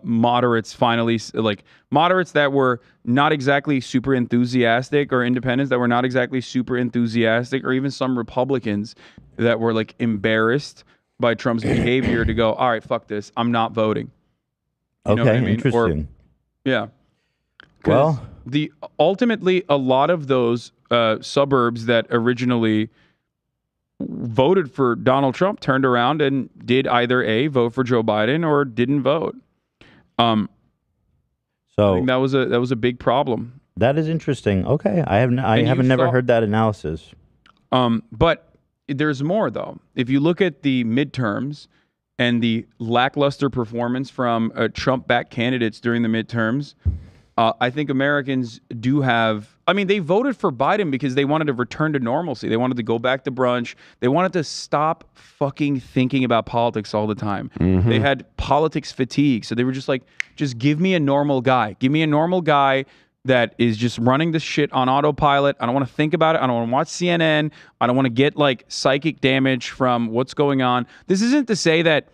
moderates moderates that were not exactly super enthusiastic, or independents that were not exactly super enthusiastic, or even some Republicans that were like embarrassed by Trump's behavior to go, all right, fuck this, I'm not voting. You know what I mean? Interesting. Yeah. Well, ultimately a lot of those suburbs that originally voted for Donald Trump turned around and did either vote for Joe Biden or didn't vote. So I think that was a big problem. That is interesting. Okay, I haven't never heard that analysis. But there's more though. If you look at the midterms and the lackluster performance from Trump-backed candidates during the midterms, I think Americans do have. I mean, they voted for Biden because they wanted to return to normalcy. They wanted to go back to brunch. They wanted to stop fucking thinking about politics all the time. They had politics fatigue. So they were just like, just give me a normal guy. Give me a normal guy that is just running this shit on autopilot. I don't want to think about it. I don't want to watch CNN. I don't want to get like psychic damage from what's going on. This isn't to say that,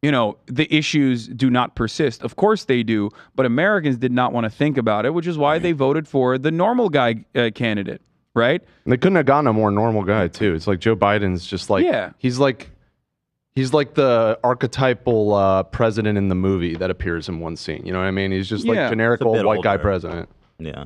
you know, the issues do not persist. Of course they do, but Americans did not want to think about it, which is why they voted for the normal guy candidate, right? And they couldn't have gotten a more normal guy too. It's like Joe Biden's just like, he's like the archetypal president in the movie that appears in one scene. You know what I mean? He's just like generic old white guy president. Yeah.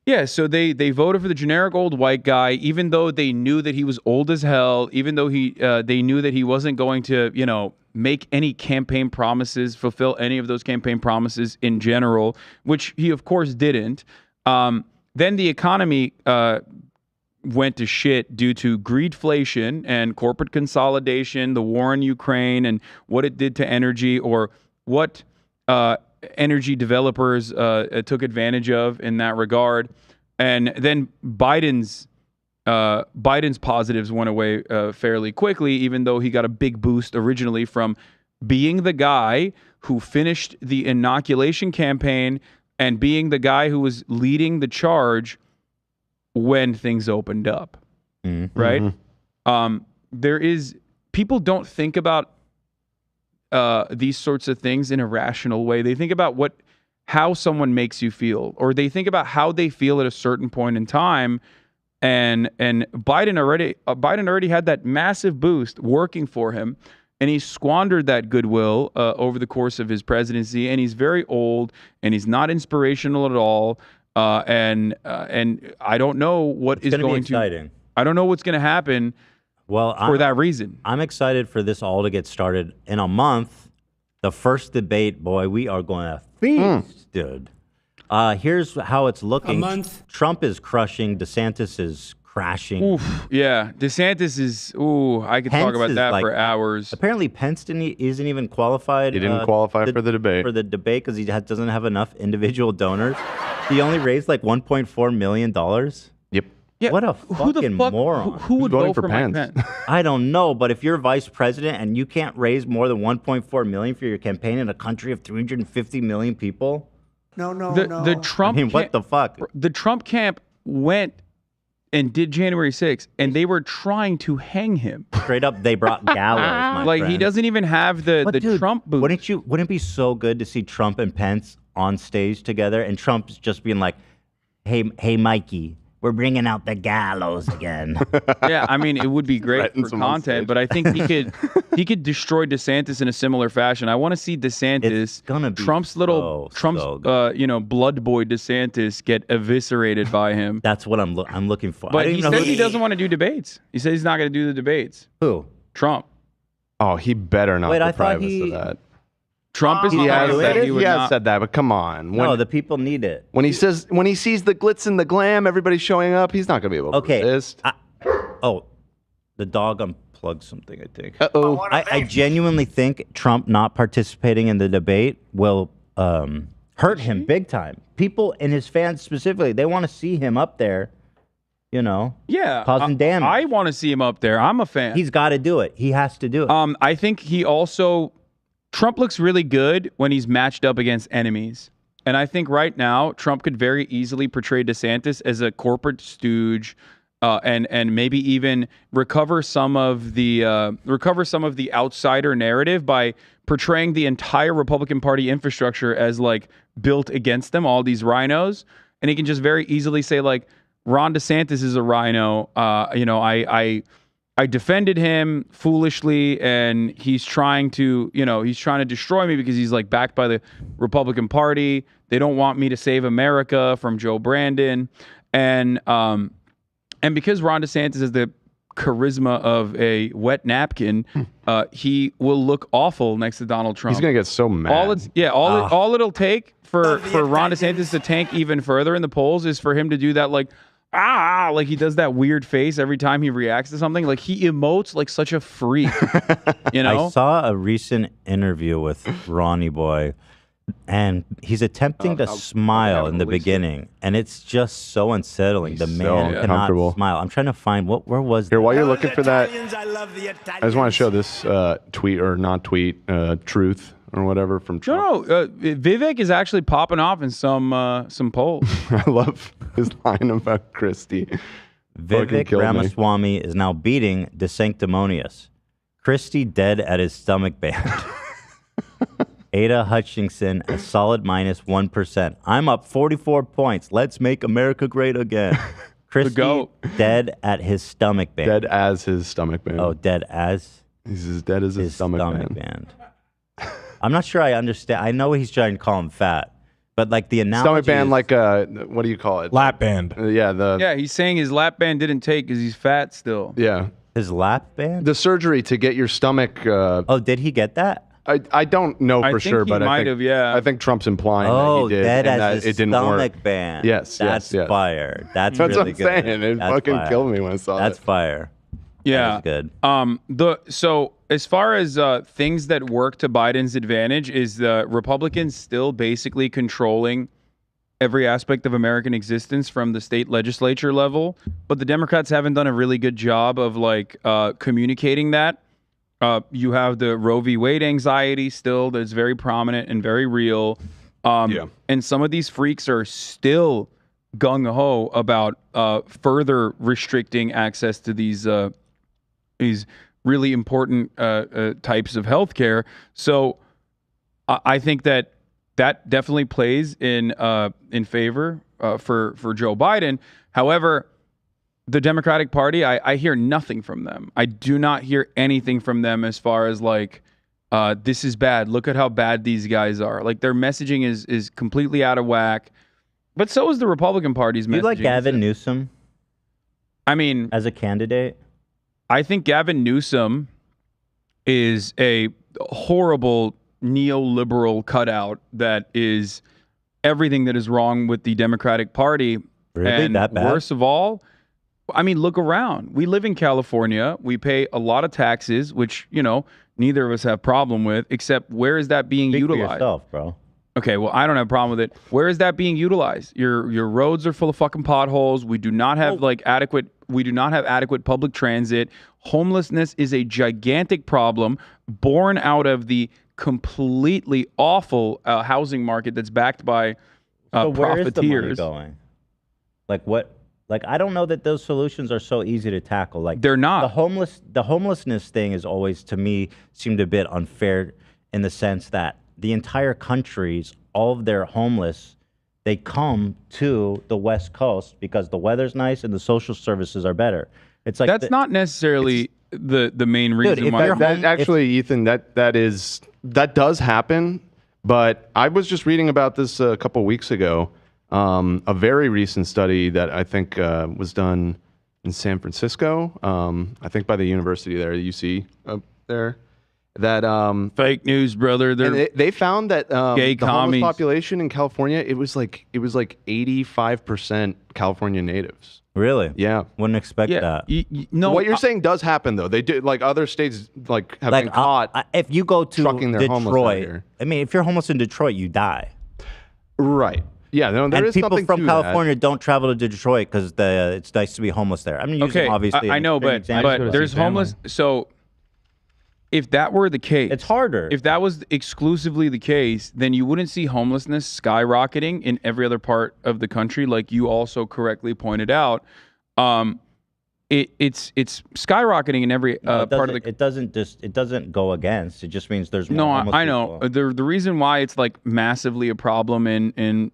Yeah, so they voted for the generic old white guy, even though they knew that he was old as hell, even though they knew that he wasn't going to, you know, make any campaign promises, fulfill any of those campaign promises in general, which he of course didn't. Then the economy, went to shit due to greedflation and corporate consolidation, the war in Ukraine, and what it did to energy, or what energy developers took advantage of in that regard. And then Biden's positives went away fairly quickly, even though he got a big boost originally from being the guy who finished the inoculation campaign and being the guy who was leading the charge when things opened up, right? People don't think about these sorts of things in a rational way. They think about how someone makes you feel, or they think about how they feel at a certain point in time. And Biden already had that massive boost working for him, and he squandered that goodwill over the course of his presidency. And he's very old, and he's not inspirational at all. And I don't know what is going to. I don't know what's going to happen. Well, for that reason, I'm excited for this all to get started in a month. The first debate, boy, we are going to feast, dude. Here's how it's looking. A month. Trump is crushing. DeSantis is crashing. Oof, yeah, DeSantis is. Ooh, I could talk about that for hours. Apparently, Pence isn't even qualified. He didn't qualify for the debate. For the debate because he doesn't have enough individual donors. He only raised like $1.4 million. Yep. Yeah, what a fucking moron. Who would vote for Mike Pence? I don't know, but if you're vice president and you can't raise more than $1.4 million for your campaign in a country of 350 million people. The Trump. I mean, what the fuck? The Trump camp went and did January 6th, and they were trying to hang him. Straight up, they brought gallows. Like, he doesn't even have the Trump booth. Wouldn't it be so good to see Trump and Pence on stage together, and Trump's just being like, "Hey, Mikey, we're bringing out the gallows again." Yeah, I mean, it would be great for content, but I think he could destroy DeSantis in a similar fashion. I want to see DeSantis, Trump's blood boy DeSantis, get eviscerated by him. That's what I'm looking for. But he says he doesn't want to do debates. He says he's not going to do the debates. Who? Trump. Oh, he better not. Wait, I deprive thought us he. of that. Trump is he has said, he would he has not. said that, but come on. No, the people need it. When he sees the glitz and the glam, everybody's showing up. He's not going to be able to resist. The dog unplugged something, I think. Uh-oh. I genuinely think Trump not participating in the debate will hurt him big time. People and his fans specifically, they want to see him up there, causing damage. I want to see him up there. I'm a fan. He's got to do it. He has to do it. I think Trump looks really good when he's matched up against enemies. And I think right now, Trump could very easily portray DeSantis as a corporate stooge, and maybe even recover some of the outsider narrative by portraying the entire Republican Party infrastructure as like built against them, all these rhinos. And he can just very easily say like, Ron DeSantis is a rhino. I defended him foolishly, and he's trying to destroy me because he's like backed by the Republican Party. They don't want me to save America from Joe Brandon, and because Ron DeSantis has the charisma of a wet napkin, he will look awful next to Donald Trump. He's gonna get so mad. All it'll take for Ron DeSantis to tank even further in the polls is for him to do that like he does that weird face every time he reacts to something. Like he emotes like such a freak, I saw a recent interview with Ronnie Boy, and he's attempting to smile in the beginning, and it's just so unsettling. The man cannot smile. I'm trying to find where was here. While you're looking for that, I just want to show this tweet or not tweet truth or whatever from Trump. No, Vivek is actually popping off in some polls. I love his line about Christie. Vivek Ramaswamy is now beating DeSanctimonious. Christie dead at his stomach band. Ada Hutchinson a solid -1%. I'm up 44 points. Let's make America great again. Christie dead at his stomach band. Dead as his stomach band. Oh, dead as? He's as dead as his stomach band. I'm not sure I understand. I know he's trying to call him fat, but like the analogy stomach band, like what do you call it? Lap band. He's saying his lap band didn't take because he's fat still. Yeah, his lap band. The surgery to get your stomach. Did he get that? I don't know I for think sure, he but might have, yeah. I think Trump's implying Oh, that he did, that and as that a it didn't work. stomach ban. Yes, That's yes. fire. That's what really I'm good. saying. It That's fucking fire. killed me when I saw That's that. fire. Yeah, that is good. So as far as things that work to Biden's advantage is the Republicans still basically controlling every aspect of American existence from the state legislature level, but the Democrats haven't done a really good job of like communicating that. You have the Roe v. Wade anxiety still that's very prominent and very real. And some of these freaks are still gung-ho about further restricting access to these really important types of healthcare. So I think that definitely plays in favor for Joe Biden. However, the Democratic Party, I hear nothing from them. I do not hear anything from them as far as like, this is bad. Look at how bad these guys are. Like their messaging is completely out of whack. But so is the Republican Party's messaging. You like Gavin Newsom? I mean, as a candidate, I think Gavin Newsom is a horrible neoliberal cutout that is everything that is wrong with the Democratic Party. Really? And That bad? worst of all, I mean, look around. We live in California. We pay a lot of taxes, which, you know, neither of us have problem with, except where is that being Speak for utilized? yourself, bro. Okay, well, I don't have a problem with it. Where is that being utilized? Your roads are full of fucking potholes. We do not have adequate public transit. Homelessness is a gigantic problem born out of the completely awful housing market that's backed by So where is the money profiteers. going? Like what? Like I don't know that those solutions are so easy to tackle. Like they're not. The homelessness thing is always to me seemed a bit unfair in the sense that the entire countries, all of their homeless, they come to the West Coast because the weather's nice and the social services are better. It's like That's not necessarily the main reason why. Ethan, that does happen. But I was just reading about this a couple weeks ago. A very recent study that I think was done in San Francisco. I think by the university there, UC up there. That fake news, brother. And they found that gay the homeless commies. population in California, it was like 85% California natives. Really? Yeah. Wouldn't expect that. No, what you're saying does happen though. They do, like other states like have been caught. If you go to trucking their homeless out Detroit, here. I mean, if you're homeless in Detroit, you die. Right. Yeah. No, there and is people something from to California don't travel to Detroit because it's nice to be homeless there. I'm using Okay, obviously. I know, but there's homeless. So if that were the case, it's harder. If that was exclusively the case, then you wouldn't see homelessness skyrocketing in every other part of the country, like you also correctly pointed out. It's skyrocketing in every part of the. It doesn't go against. It just means there's more. No, homeless I know. people. The reason why it's like massively a problem in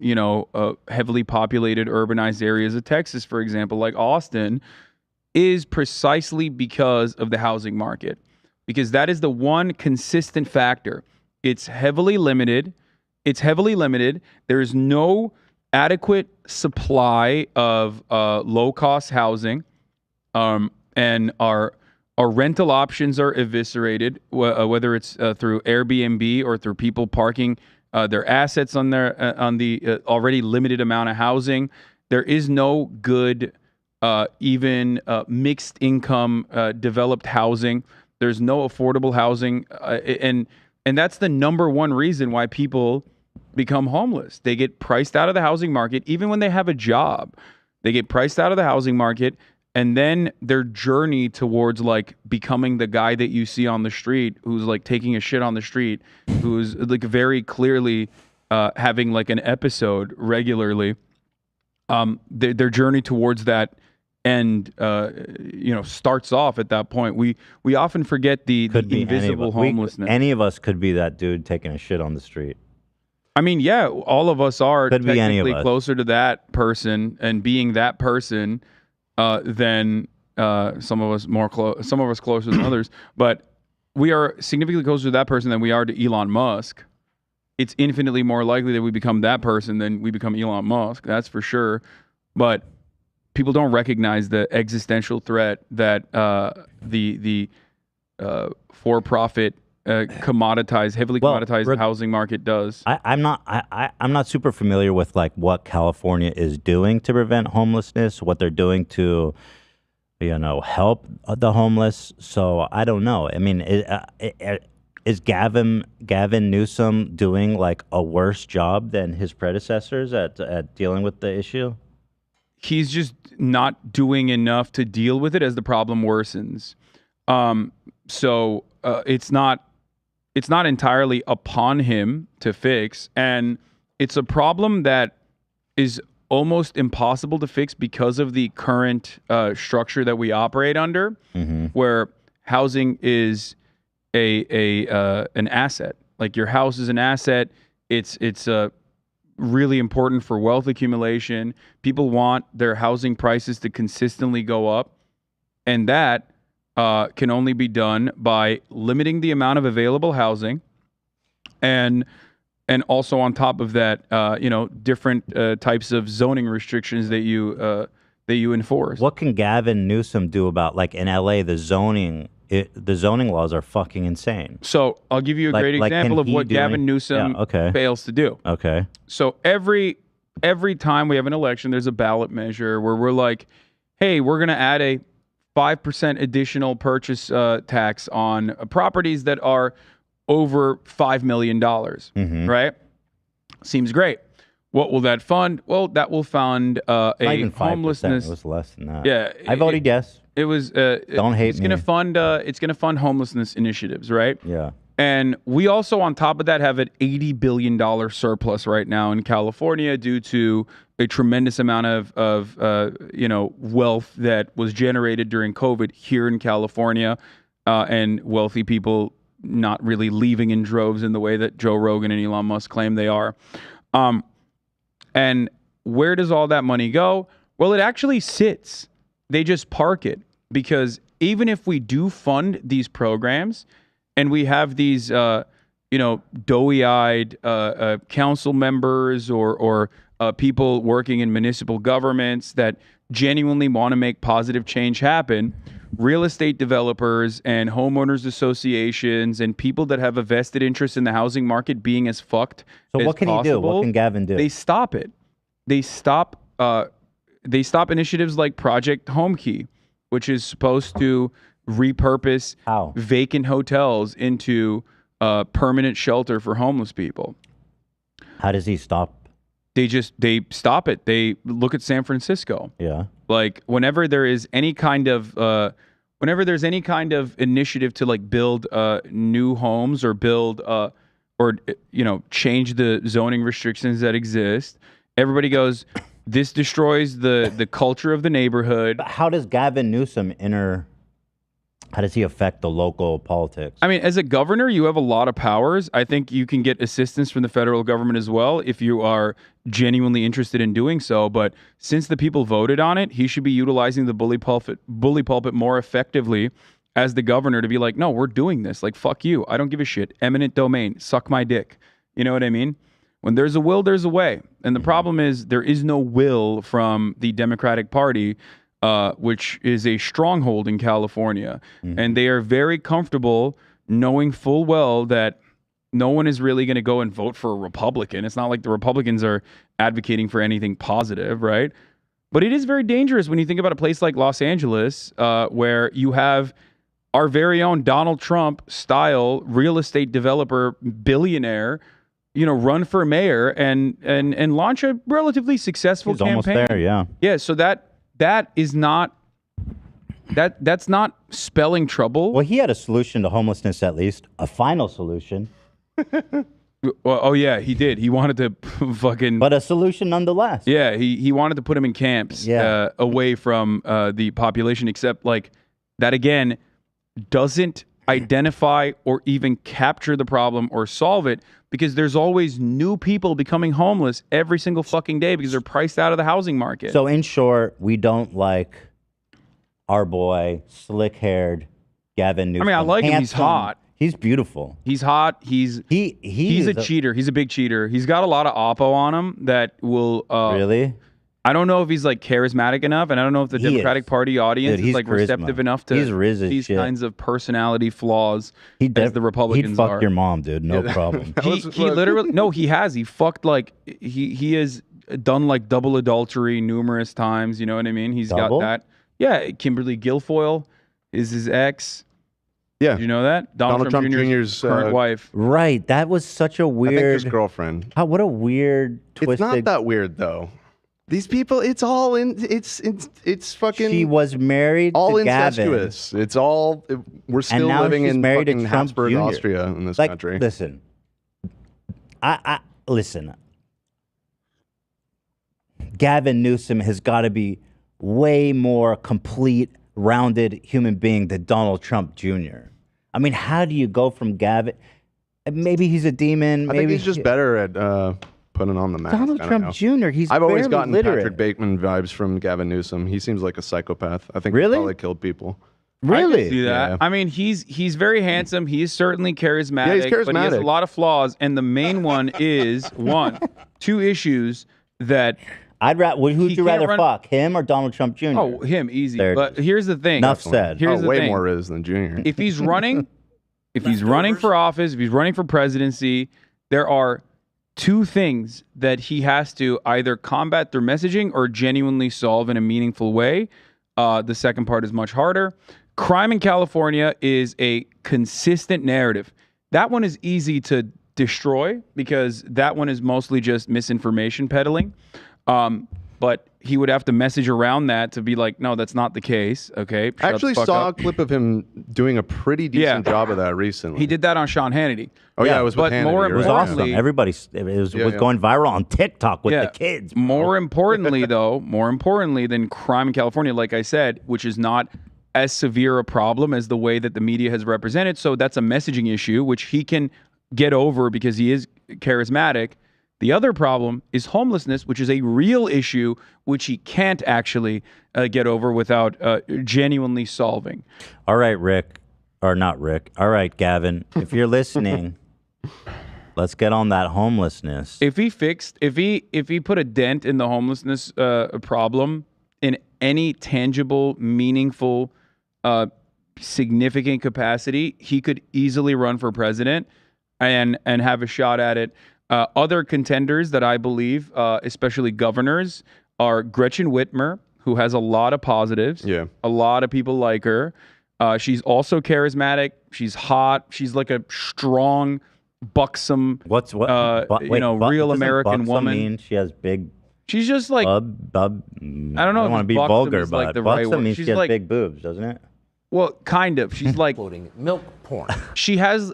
heavily populated urbanized areas of Texas, for example, like Austin, is precisely because of the housing market. Because that is the one consistent factor. It's heavily limited. There is no adequate supply of low-cost housing, and our rental options are eviscerated, whether it's through Airbnb or through people parking their assets on the already limited amount of housing. There is no good, even mixed income developed housing. There's no affordable housing, and that's the number one reason why people become homeless. They get priced out of the housing market, even when they have a job. They get priced out of the housing market, and then their journey towards like becoming the guy that you see on the street, who's like taking a shit on the street, who's like very clearly having like an episode regularly. Their journey towards that end, starts off at that point. We often forget the invisible homelessness. Any of us could be that dude taking a shit on the street. I mean, yeah, all of us are Could be any of technically us. closer to that person and being that person than some of us some of us closer than others. But we are significantly closer to that person than we are to Elon Musk. It's infinitely more likely that we become that person than we become Elon Musk. That's for sure. But people don't recognize the existential threat that the for-profit commoditized, heavily commoditized housing market does. I'm not super familiar with like what California is doing to prevent homelessness, what they're doing to, help the homeless. So I don't know. I mean, is Gavin Newsom doing like a worse job than his predecessors at dealing with the issue? He's just not doing enough to deal with it as the problem worsens. So it's not entirely upon him to fix, and it's a problem that is almost impossible to fix because of the current structure that we operate under, where housing is an asset. Like your house is an asset. It's really important for wealth accumulation. People want their housing prices to consistently go up, and that can only be done by limiting the amount of available housing, and also on top of that, different types of zoning restrictions that you enforce. What can Gavin Newsom do about, like in LA, the zoning laws are fucking insane. So I'll give you a great example of what Gavin Newsom fails to do. Okay. So every time we have an election, there's a ballot measure where we're like, hey, we're going to add a 5% additional purchase tax on properties that are over $5 million, right? Seems great. What will that fund? Well, that will fund a homelessness. It was less than that. Yeah, I voted yes. It was. Don't hate it's me. It's going to fund homelessness initiatives, right? Yeah. And we also, on top of that, have an $80 billion surplus right now in California due to a tremendous amount of wealth that was generated during COVID here in California, and wealthy people not really leaving in droves in the way that Joe Rogan and Elon Musk claim they are. And where does all that money go? Well, it actually sits. They just park it, because even if we do fund these programs and we have these, doughy-eyed council members or people working in municipal governments that genuinely want to make positive change happen, real estate developers and homeowners associations and people that have a vested interest in the housing market being as fucked So as what can he do? What can Gavin do? They stop it. They stop initiatives like Project Home Key, which is supposed to repurpose vacant hotels into permanent shelter for homeless people. How does he stop? They stop it. They look at San Francisco. Yeah. Like whenever there is any kind of initiative to like build new homes or build or change the zoning restrictions that exist, everybody goes, this destroys the culture of the neighborhood. But how does Gavin Newsom how does he affect the local politics? I mean, as a governor, you have a lot of powers. I think you can get assistance from the federal government as well if you are genuinely interested in doing so. But since the people voted on it, he should be utilizing the bully pulpit more effectively as the governor to be like, no, we're doing this. Like, fuck you. I don't give a shit. Eminent domain. Suck my dick. You know what I mean? When there's a will, there's a way. And the problem is there is no will from the Democratic Party, which is a stronghold in California. And they are very comfortable knowing full well that no one is really going to go and vote for a Republican. It's not like the Republicans are advocating for anything positive, right? But it is very dangerous when you think about a place like Los Angeles, where you have our very own Donald Trump style real estate developer billionaire, run for mayor and launch a relatively successful campaign. Almost there, yeah. Yeah, so that is not that's not spelling trouble. Well, he had a solution to homelessness, at least a final solution. Oh yeah, he did. He wanted to fucking. But a solution nonetheless. Yeah, he wanted to put him in camps away from the population. Except like that again doesn't identify or even capture the problem or solve it, because there's always new people becoming homeless every single fucking day because they're priced out of the housing market. So in short, we don't like our boy, slick-haired Gavin Newsom. I mean, I like him. He's hot. He's beautiful. He's hot. He's a cheater. He's a big cheater. He's got a lot of oppo on him that will really. I don't know if he's like charismatic enough, and I don't know if the Democratic Party audience is like receptive enough to these kinds of personality flaws as the Republicans He'd fuck are. your mom, dude. No problem. He literally he has. He fucked like he has done like double adultery numerous times. You know what I mean? He's Double? got that. Yeah, Kimberly Guilfoyle is his ex. Yeah. Did you know that? Donald Trump Jr.'s current wife. Right. That was such a weird. I think his girlfriend. What a weird twisted. It's not that weird though. These people, it's all in. It's fucking. She was married all to incestuous. Gavin. It's all. We're still now living she's in married to fucking Trump Habsburg, Jr. Austria, in this Like, country. Listen, I listen. Gavin Newsom has got to be way more complete, rounded human being than Donald Trump Jr. I mean, how do you go from Gavin? Maybe he's a demon. I Maybe think he's just better at putting on the mask. Donald Trump Jr. I've always barely gotten literate. Patrick Bateman vibes from Gavin Newsom. He seems like a psychopath. I think Really? he probably killed people. I can see that. I mean, he's very handsome. He is certainly charismatic. Yeah, he's But he has a charismatic. lot of flaws, and the main one is two issues that I'd who'd he you can't rather run- fuck, him or Donald Trump Jr.? Oh, him easy. There it But here's the thing. Enough said. Here's the way thing. more Riz than Junior. If he's running, for office, if he's running for presidency, there are two things that he has to either combat through messaging or genuinely solve in a meaningful way. The second part is much harder. Crime in California is a consistent narrative. That one is easy to destroy because that one is mostly just misinformation peddling. But he would have to message around that to be like, no, that's not the case. Okay. I actually shut the fuck saw up. a clip of him doing a pretty decent job of that recently. He did that on Sean Hannity. Oh yeah, it was with but Hannity, more you're It was right. awesome. Everybody, it was going viral on TikTok with the kids. More importantly, than crime in California, like I said, which is not as severe a problem as the way that the media has represented. So that's a messaging issue, which he can get over because he is charismatic. The other problem is homelessness, which is a real issue, which he can't actually get over without genuinely solving. All right, Rick, or not Rick. All right, Gavin, if you're listening, let's get on that homelessness. If he put a dent in the homelessness problem in any tangible, meaningful, significant capacity, he could easily run for president and have a shot at it. Other contenders that I believe, especially governors, are Gretchen Whitmer, who has a lot of positives. Yeah. A lot of people like her. She's also charismatic. She's hot. She's like a strong, buxom, real American buxom woman. Mean she has big. She's just like I I don't know. I don't if want to be buxom vulgar, is, like, but the right buxom word. means She's she has like- big boobs, doesn't it? Well, kind of. She's like milk porn. She has.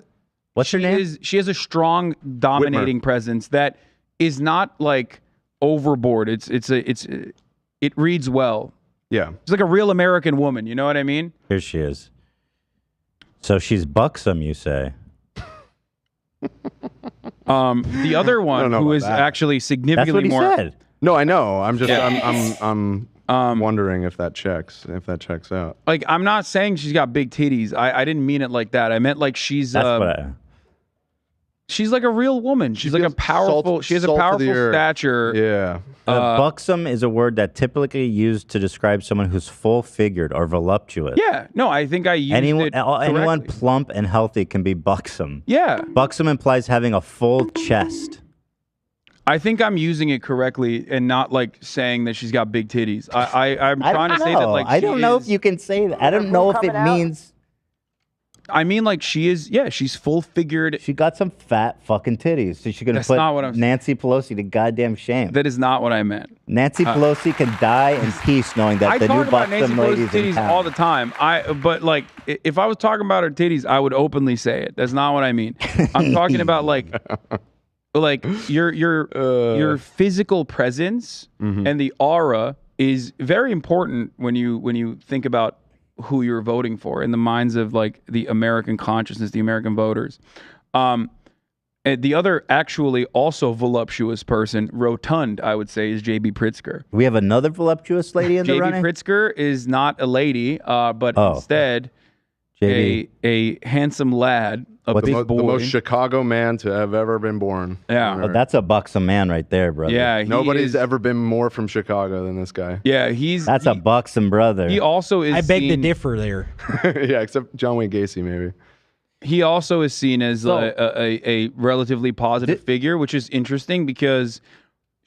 What's her name? She has a strong, dominating presence that is not like overboard. It reads well. Yeah. She's like a real American woman. You know what I mean? Here she is. So she's buxom, you say? The other one know who about is that. actually significantly That's what he more. said. No, I know. I'm just Yeah. I'm wondering if that checks out. Like, I'm not saying she's got big titties. I didn't mean it like that. I meant like she's she's like a real woman. She's like a powerful. She has a salt of powerful the earth. stature. Yeah. Buxom is a word that typically used to describe someone who's full-figured or voluptuous. Yeah. No, I think I used Anyone it. plump and healthy can be buxom. Yeah. Buxom implies having a full chest. I think I'm using it correctly and not like saying that she's got big titties. I'm trying to say that like I don't know if you can say that. I don't know if it means. I mean, like she is. Yeah, she's full figured. She got some fat fucking titties. So she's gonna That's put not what I'm- Nancy Pelosi to goddamn shame. That is not what I meant. Nancy Pelosi can die in peace knowing that I the new talk about Nancy buxom Pelosi's ladies in titties town. all the time. But like, if I was talking about her titties, I would openly say it. That's not what I mean. I'm talking about like your physical presence and the aura is very important when you think about who you're voting for in the minds of like the American consciousness, the American voters. And the other actually also voluptuous person, rotund, I would say, is J.B. Pritzker. We have another voluptuous lady in the J.B. running. Pritzker is not a lady, but Oh. instead JB. a handsome lad. a big boy. The most Chicago man to have ever been born. Yeah. Oh, that's a buxom man right there, brother. Yeah, nobody's ever been more from Chicago than this guy. Yeah, that's a buxom brother. He also is. I beg to differ there. Yeah, except John Wayne Gacy, maybe. He also is seen as a relatively positive figure, which is interesting because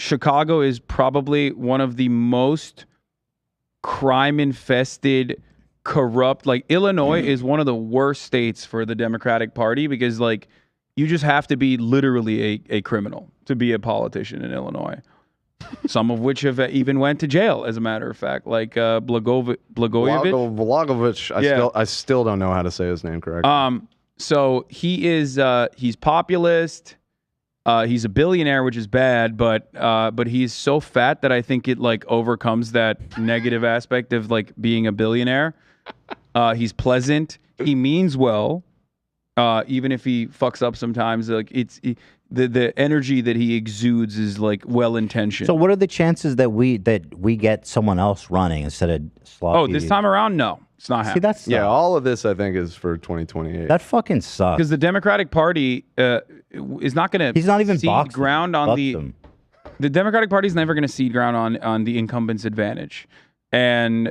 Chicago is probably one of the most crime-infested, corrupt. Like Illinois is one of the worst states for the Democratic Party because, like, you just have to be literally a criminal to be a politician in Illinois. Some of which have even went to jail, as a matter of fact, like Blagojevich. I still don't know how to say his name correctly. So he is he's populist. He's a billionaire, which is bad, but he's so fat that I think it like overcomes that negative aspect of like being a billionaire. He's pleasant. He means well, even if he fucks up sometimes. Like the energy that he exudes is like well intentioned. So what are the chances that we get someone else running instead of sloppy? Oh, this time around, no. It's not happening. That's all of this I think is for 2028. That fucking sucks. Because the Democratic Party is not going to. He's not even cede ground on the Democratic Party is never going to cede ground on the incumbent's advantage, and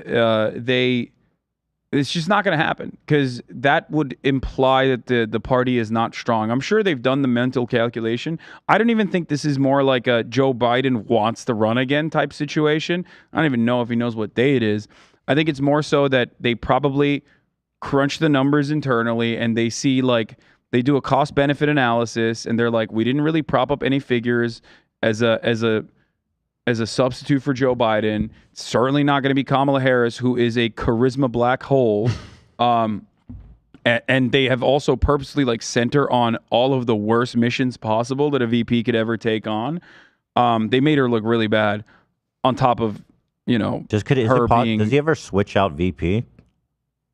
it's just not going to happen because that would imply that the party is not strong. I'm sure they've done the mental calculation. I don't even think this is more like a Joe Biden wants to run again type situation. I don't even know if he knows what day it is. I think it's more so that they probably crunch the numbers internally and they see like they do a cost benefit analysis and they're like, we didn't really prop up any figures as a substitute for Joe Biden. It's certainly not going to be Kamala Harris, who is a charisma black hole. And they have also purposely like sent her on all of the worst missions possible that a VP could ever take on. They made her look really bad on top of, does he ever switch out VP?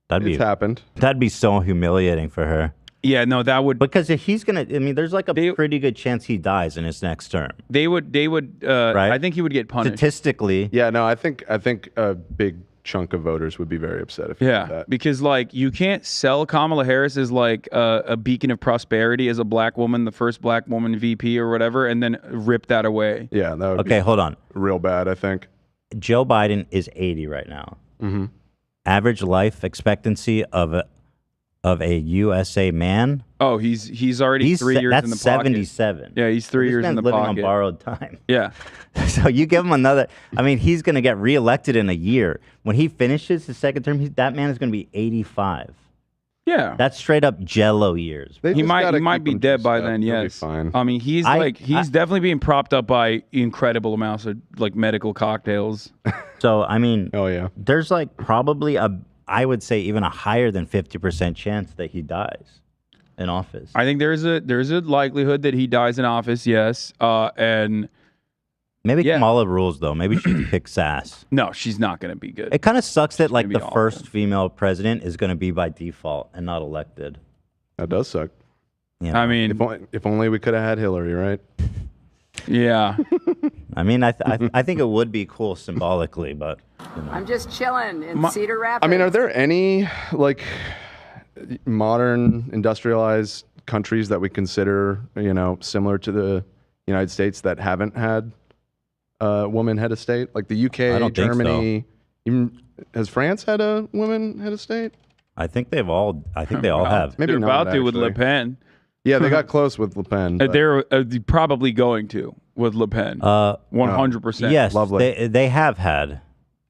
It's happened. That'd be so humiliating for her. Yeah, no, that would because if he's gonna. I mean, there's like a pretty good chance he dies in his next term. They would. Right? I think he would get punished statistically. Yeah, no, I think a big chunk of voters would be very upset if he did that. Because like you can't sell Kamala Harris as like a beacon of prosperity as a black woman, the first black woman VP or whatever, and then rip that away. Yeah, that would be hold on. Real bad, I think. Joe Biden is 80 right now. Mm-hmm. Average life expectancy of a USA man. Oh, he's already 3 years in the pocket. That's 77. Yeah, he's 3 years in the living pocket. on borrowed time. Yeah. So you give him another. I mean, he's going to get reelected in a year. When he finishes his second term, that man is going to be 85. Yeah. That's straight up Jello years. He might be dead by then. Yes. Fine. I mean, he's definitely being propped up by incredible amounts of like medical cocktails. So I mean, oh yeah, there's like probably I would say even a higher than 50% chance that he dies in office. I think there's a likelihood that he dies in office. Yes, and maybe Kamala rules though. Maybe she kicks ass. No, she's not going to be good. It kind of sucks that like the first female president is going to be by default and not elected. That does suck. Yeah. I mean, if only we could have had Hillary, right? Yeah. I mean, I think it would be cool symbolically, but I'm just chilling in Cedar Rapids. I mean, are there any like modern industrialized countries that we consider, similar to the United States that haven't had a woman head of state? Like the UK, I don't Germany. think so. Even, has France had a woman head of state? I think they all have. Maybe they're not, about to with Le actually. Pen. Yeah, they got close with Le Pen. but- They're probably going to with Le Pen. 100%. Yes, Lovely. they have had.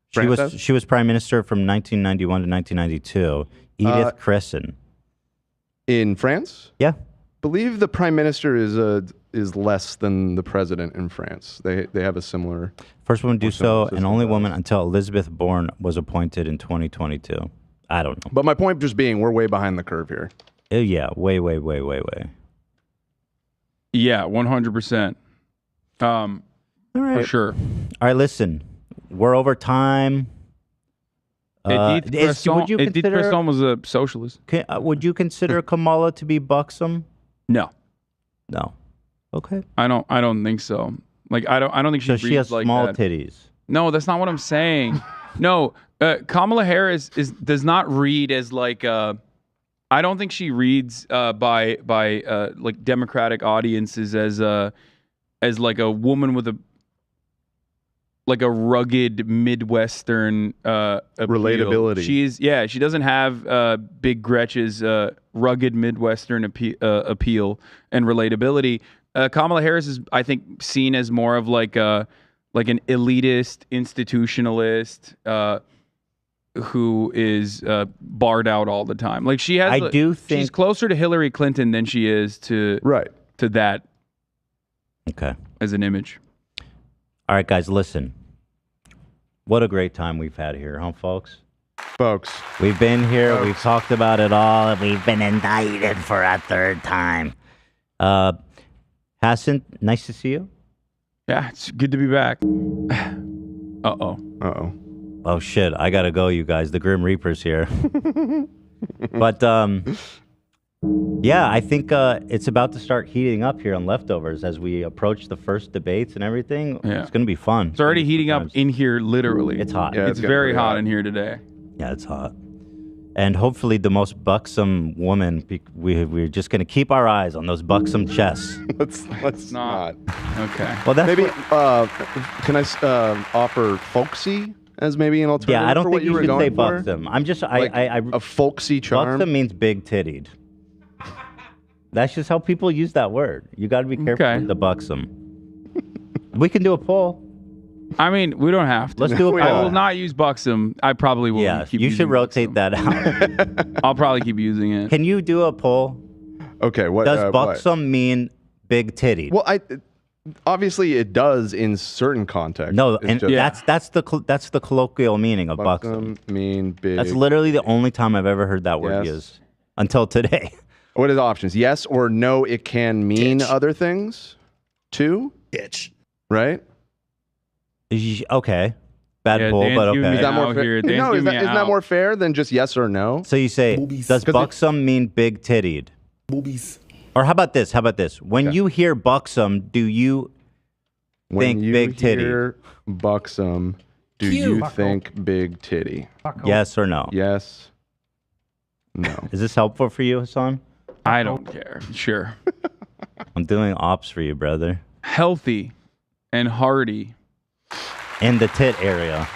She was prime minister from 1991 to 1992. Edith Crescent. In France? Yeah. Believe the prime minister is less than the president in France. They have a similar. First woman to do so, and only woman until Elizabeth Bourne was appointed in 2022. I don't know. But my point just being, we're way behind the curve here. Yeah, way. Yeah, 100%. All right. For sure. All right, listen. We're over time. Edith Cresson was a socialist. Would you consider Kamala to be buxom? No. No. Okay. I don't think so. Like I don't think she has like small that. titties. No, that's not what I'm saying. No, Kamala Harris does not read as like I don't think she reads by like Democratic audiences as like a woman with a rugged Midwestern appeal. Relatability. She doesn't have Big Gretch's rugged Midwestern appeal and relatability. Kamala Harris is, I think, seen as more of like an elitist institutionalist who is barred out all the time. Like she has, she's closer to Hillary Clinton than she is to that. Okay. As an image. All right, guys, listen. What a great time we've had here, huh, folks? We've been here. We've talked about it all, and we've been indicted for a third time. Hassan, nice to see you. Yeah, it's good to be back. Uh-oh. Oh, shit. I got to go, you guys. The Grim Reaper's here. But, yeah, I think it's about to start heating up here on Leftovers as we approach the first debates and everything. Yeah. It's going to be fun. It's already heating up in here, literally. It's hot. Yeah, it's very hot in here today. Yeah, it's hot. And hopefully the most buxom woman, we're just going to keep our eyes on those buxom chests. Let's not. Okay. Well, that's maybe, can I offer folksy as maybe an alternative? Yeah, I don't for think what you were should going say for? buxom. I'm just, Like a folksy charm? Buxom means big-tittied. That's just how people use that word. You got to be careful with the buxom. We can do a poll. I mean, we don't have to. Let's do a I poll. will not use buxom. I probably will. Yeah, keep you using should rotate that out. I'll probably keep using it. Can you do a poll? Okay, what Does buxom mean big-tittied? Well, obviously it does in certain contexts. No, It's and just- that's the colloquial meaning of buxom. Mean big. That's literally the only time I've ever heard that word Yes. used until today. What are the options? Yes or no? It can mean other things too. Bitch. Right? Okay. Bad Yeah, poll, Dan's but giving okay. me Is that more out fair? here. Dan's No, giving me isn't that out. more fair than just yes or no? So you say, does buxom mean big-tittied? Boobies. Or how about this? When you hear buxom, do you think big-titty? Hear buxom, do you think big titty? Yes or no? Yes. No. Is this helpful for you, Hassan? I don't care. Sure. I'm doing ops for you, brother. Healthy and hearty. In the tit area.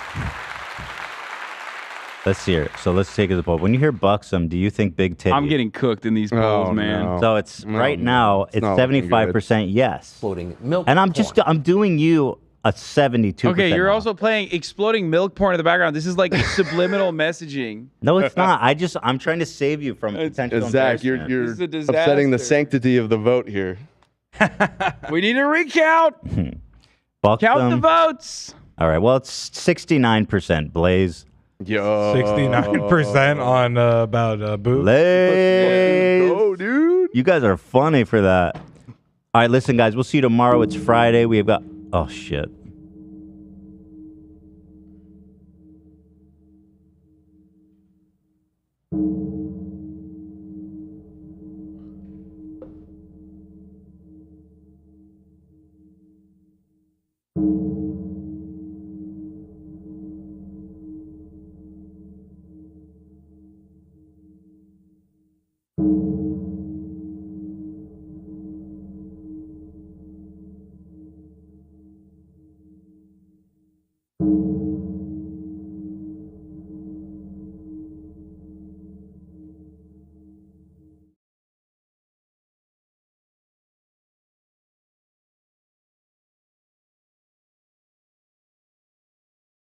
Let's hear it. So let's take it to the poll. When you hear buxom, do you think big titty? I'm getting cooked in these polls, man. So it's right now, it's not looking 75% yes. Floating milk And I'm doing you a 72%. Okay, you're now. also playing exploding milk porn in the background. This is like subliminal messaging. No, it's not. I'm trying to save you from potential Zach, you're embarrassment. This is a upsetting the disaster. sanctity of the vote here. We need a recount. Buxom. Count the votes. All right. Well, it's 69%. Blaze. Yo. 69% on about boobs. Blaze. Oh, dude. You guys are funny for that. All right, listen, guys. We'll see you tomorrow. It's Friday. We've got. Oh shit.